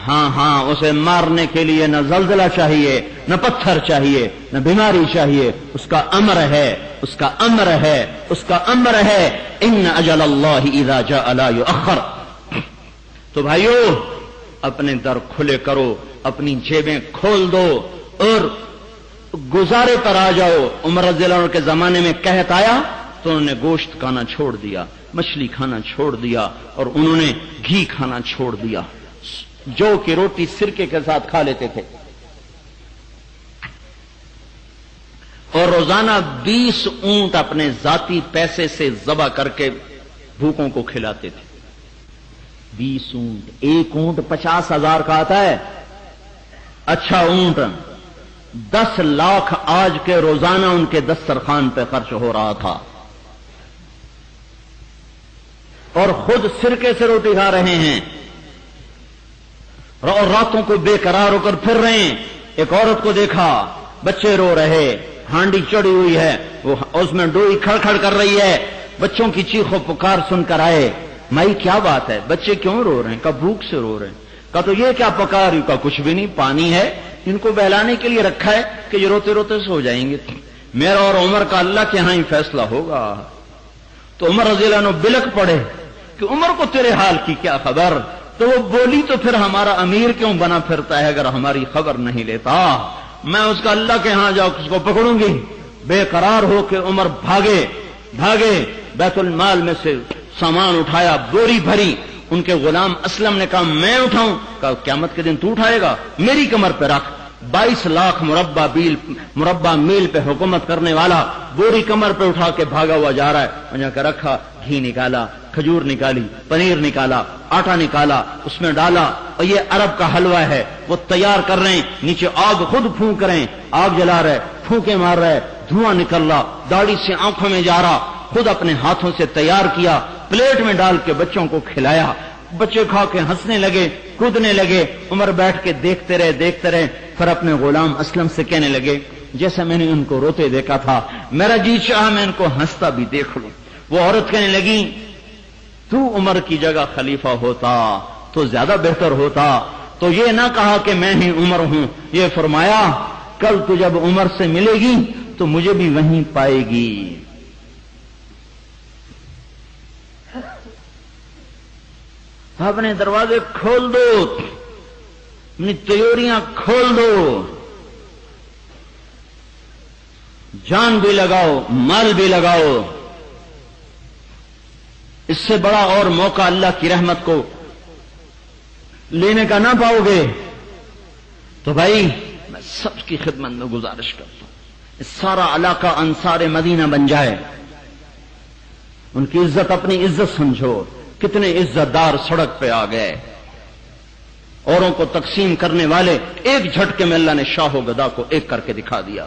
ہاں اسے مارنے کے لیے نہ زلزلہ چاہیے، نہ پتھر چاہیے، نہ بیماری چاہیے، اس کا امر ہے، اس کا امر ہے، اس کا امر ہے، ان اجل اللہ اذا جاء لا یؤخر۔ تو بھائیو اپنے در کھلے کرو، اپنی جیبیں کھول دو اور گزارے پر آ جاؤ۔ عمر رضی اللہ عنہ کے زمانے میں قحط آیا تو انہوں نے گوشت کھانا چھوڑ دیا، مچھلی کھانا چھوڑ دیا، اور انہوں نے گھی کھانا چھوڑ دیا، جو کی روٹی سرکے کے ساتھ کھا لیتے تھے، اور روزانہ 20 اونٹ اپنے ذاتی پیسے سے ذبح کر کے بھوکوں کو کھلاتے تھے۔ 20 اونٹ، ایک اونٹ 50,000 کا آتا ہے، اچھا اونٹ 10 لاکھ آج کے روزانہ ان کے دسترخوان پہ خرچ ہو رہا تھا، اور خود سرکے سے روٹی کھا رہے ہیں، اور راتوں کو بے قرار ہو کر پھر رہے ہیں۔ ایک عورت کو دیکھا، بچے رو رہے، ہانڈی چڑھی ہوئی ہے، وہ اس میں ڈوئی کھڑ کھڑ کر رہی ہے، بچوں کی چیخ و پکار سن کر آئے، مائی کیا بات ہے، بچے کیوں رو رہے ہیں؟ کہا بھوک سے رو رہے ہیں۔ کہا تو یہ کیا پکار رہی؟ کہا کچھ بھی نہیں، پانی ہے، ان کو بہلانے کے لیے رکھا ہے کہ یہ روتے روتے سو جائیں گے، میرا اور عمر کا اللہ کے ہاں ہی فیصلہ ہوگا۔ تو عمر رضی اللہ عنہ بلک پڑے کہ عمر کو تیرے حال کی کیا خبر؟ تو وہ بولی تو پھر ہمارا امیر کیوں بنا پھرتا ہے اگر ہماری خبر نہیں لیتا؟ میں اس کا اللہ کے ہاں جا اس کو پکڑوں گی۔ بے قرار ہو کے عمر بھاگے بیت المال میں سے سامان اٹھایا، بوری بھری۔ ان کے غلام اسلم نے کہا میں اٹھاؤں؟ کہا قیامت کے دن تو اٹھائے گا، میری کمر پہ رکھ۔ 22 لاکھ مربع میل پہ حکومت کرنے والا بوری کمر پہ اٹھا کے بھاگا ہوا جا رہا ہے، وہاں کے رکھا، گھی نکالا، کھجور نکالی، پنیر نکالا، آٹا نکالا، اس میں ڈالا، اور یہ عرب کا حلوہ ہے، وہ تیار کر رہے ہیں، نیچے آگ خود پھونک رہے ہیں، آگ جلا رہے، پھونکے مار رہے، دھواں نکل رہا، داڑھی سے آنکھوں میں جا رہا، خود اپنے ہاتھوں سے تیار کیا، پلیٹ میں ڈال کے بچوں کو کھلایا۔ بچے کھا کے ہنسنے لگے، کودنے لگے۔ عمر بیٹھ کے دیکھتے رہے، پھر اپنے غلام اسلم سے کہنے لگے جیسا میں نے ان کو روتے دیکھا تھا، میرا جی چاہا میں ان کو ہنستا بھی دیکھ لوں۔ وہ عورت کہنے لگی تو عمر کی جگہ خلیفہ ہوتا تو زیادہ بہتر ہوتا، تو یہ نہ کہا کہ میں ہی عمر ہوں، یہ فرمایا کل تو جب عمر سے ملے گی تو مجھے بھی وہیں پائے گی۔ اپنے دروازے کھول دو، اپنی تیوریاں کھول دو، جان بھی لگاؤ، مال بھی لگاؤ۔ اس سے بڑا اور موقع اللہ کی رحمت کو لینے کا نہ پاؤ گے۔ تو بھائی میں سب کی خدمت میں گزارش کرتا ہوں، سارا علاقہ انصار مدینہ بن جائے، ان کی عزت اپنی عزت سمجھو۔ کتنے عزت دار سڑک پہ آ گئے، اوروں کو تقسیم کرنے والے، ایک جھٹکے میں اللہ نے شاہ و گدا کو ایک کر کے دکھا دیا،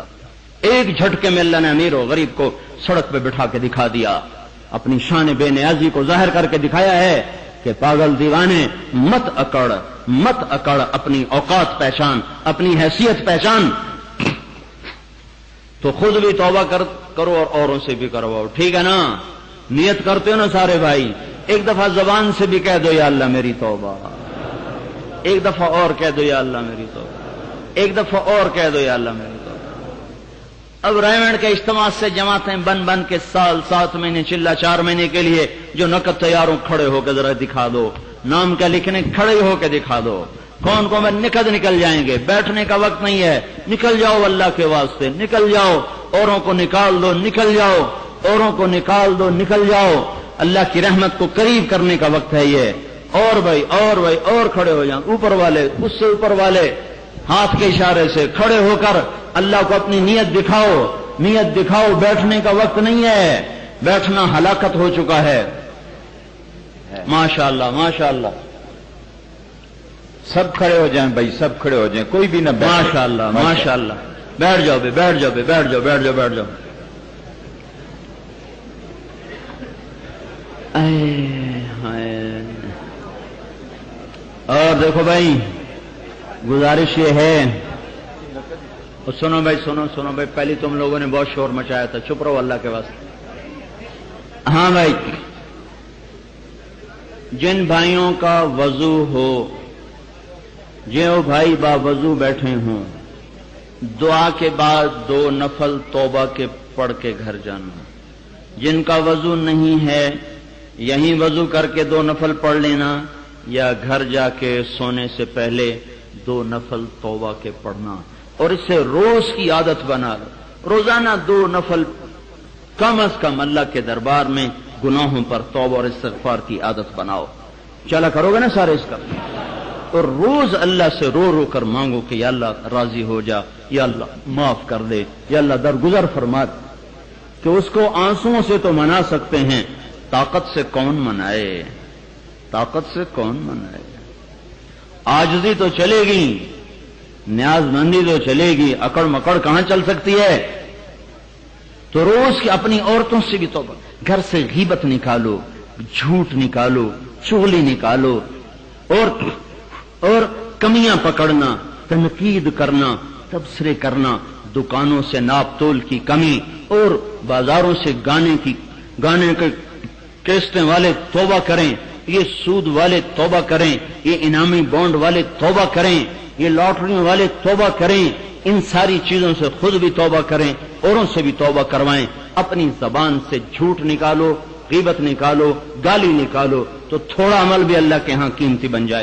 ایک جھٹکے میں اللہ نے امیر و غریب کو سڑک پہ بٹھا کے دکھا دیا، اپنی شان بے نیازی کو ظاہر کر کے دکھایا ہے کہ پاگل دیوانے مت اکڑ، اپنی اوقات پہچان، اپنی حیثیت پہچان۔ تو خود بھی توبہ کرو اور اوروں سے بھی کرواؤ، ٹھیک ہے نا؟ نیت کرتے ہو نا سارے بھائی؟ ایک دفعہ زبان سے بھی کہہ دو یا اللہ میری توبہ، ایک دفعہ اور کہہ دو یا اللہ میری توبہ، ایک دفعہ اور کہہ دو یا اللہ میری توبہ۔ اب ریونڈ کے اجتماع سے جماعتیں بن کے سال 7 مہینے چلا 4 مہینے کے لیے جو نقد تیاروں کھڑے ہو کے ذرا دکھا دو، نام کا لکھنے کھڑے ہو کے دکھا دو، کون کون نکل جائیں گے، بیٹھنے کا وقت نہیں ہے، نکل جاؤ اللہ کے واسطے، نکل جاؤ، اوروں کو نکال دو، نکل جاؤ، اوروں کو نکال دو، نکل جاؤ، اللہ کی رحمت کو قریب کرنے کا وقت ہے یہ۔ اور بھائی اور کھڑے ہو جائیں، اوپر والے، اس سے اوپر والے، ہاتھ کے اشارے سے کھڑے ہو کر اللہ کو اپنی نیت دکھاؤ، بیٹھنے کا وقت نہیں ہے، بیٹھنا ہلاکت ہو چکا ہے۔ ماشاءاللہ ماشاءاللہ، سب کھڑے ہو جائیں بھائی، سب کھڑے ہو جائیں، کوئی بھی نہ بیٹھے۔ ماشاءاللہ ماشاءاللہ، بیٹھ جاؤ بیٹھ جاؤ۔ اور دیکھو بھائی، گزارش یہ ہے، سنو بھائی سنو بھائی، پہلے تم لوگوں نے بہت شور مچایا تھا، چپ رہو اللہ کے واسطے۔ ہاں بھائی، جن بھائیوں کا وضو ہو، جو بھائی با وضو بیٹھے ہوں، دعا کے بعد 2 نفل توبہ کے پڑھ کے گھر جانا۔ جن کا وضو نہیں ہے، یہیں وضو کر کے 2 نفل پڑھ لینا، یا گھر جا کے سونے سے پہلے 2 نفل توبہ کے پڑھنا، اور اس سے روز کی عادت بنا لو۔ روزانہ 2 نفل کم از کم اللہ کے دربار میں گناہوں پر توبہ اور استغفار کی عادت بناؤ۔ چلا کرو گے نا سارے اس کا؟ اور روز اللہ سے رو رو کر مانگو کہ یا اللہ راضی ہو جا، یا اللہ معاف کر دے، یا اللہ درگزر فرما دے۔ کہ اس کو آنسوؤں سے تو منا سکتے ہیں، طاقت سے کون منائے؟ طاقت سے کون منائے؟ عاجزی تو چلے گی، نیاز مندی تو چلے گی، اکڑ مکڑ کہاں چل سکتی ہے؟ تو روز کی اپنی عورتوں سے بھی توبہ، گھر سے غیبت نکالو، جھوٹ نکالو، چغلی نکالو، اور کمیاں پکڑنا، تنقید کرنا، تبصرے کرنا، دکانوں سے ناپ تول کی کمی، اور بازاروں سے گانے کے کیسٹیں والے توبہ کریں، یہ سود والے توبہ کریں، یہ انعامی بانڈ والے توبہ کریں، یہ لاٹریوں والے توبہ کریں، ان ساری چیزوں سے خود بھی توبہ کریں، اوروں سے بھی توبہ کروائیں۔ اپنی زبان سے جھوٹ نکالو، غیبت نکالو، گالی نکالو، تو تھوڑا عمل بھی اللہ کے ہاں قیمتی بن جائے۔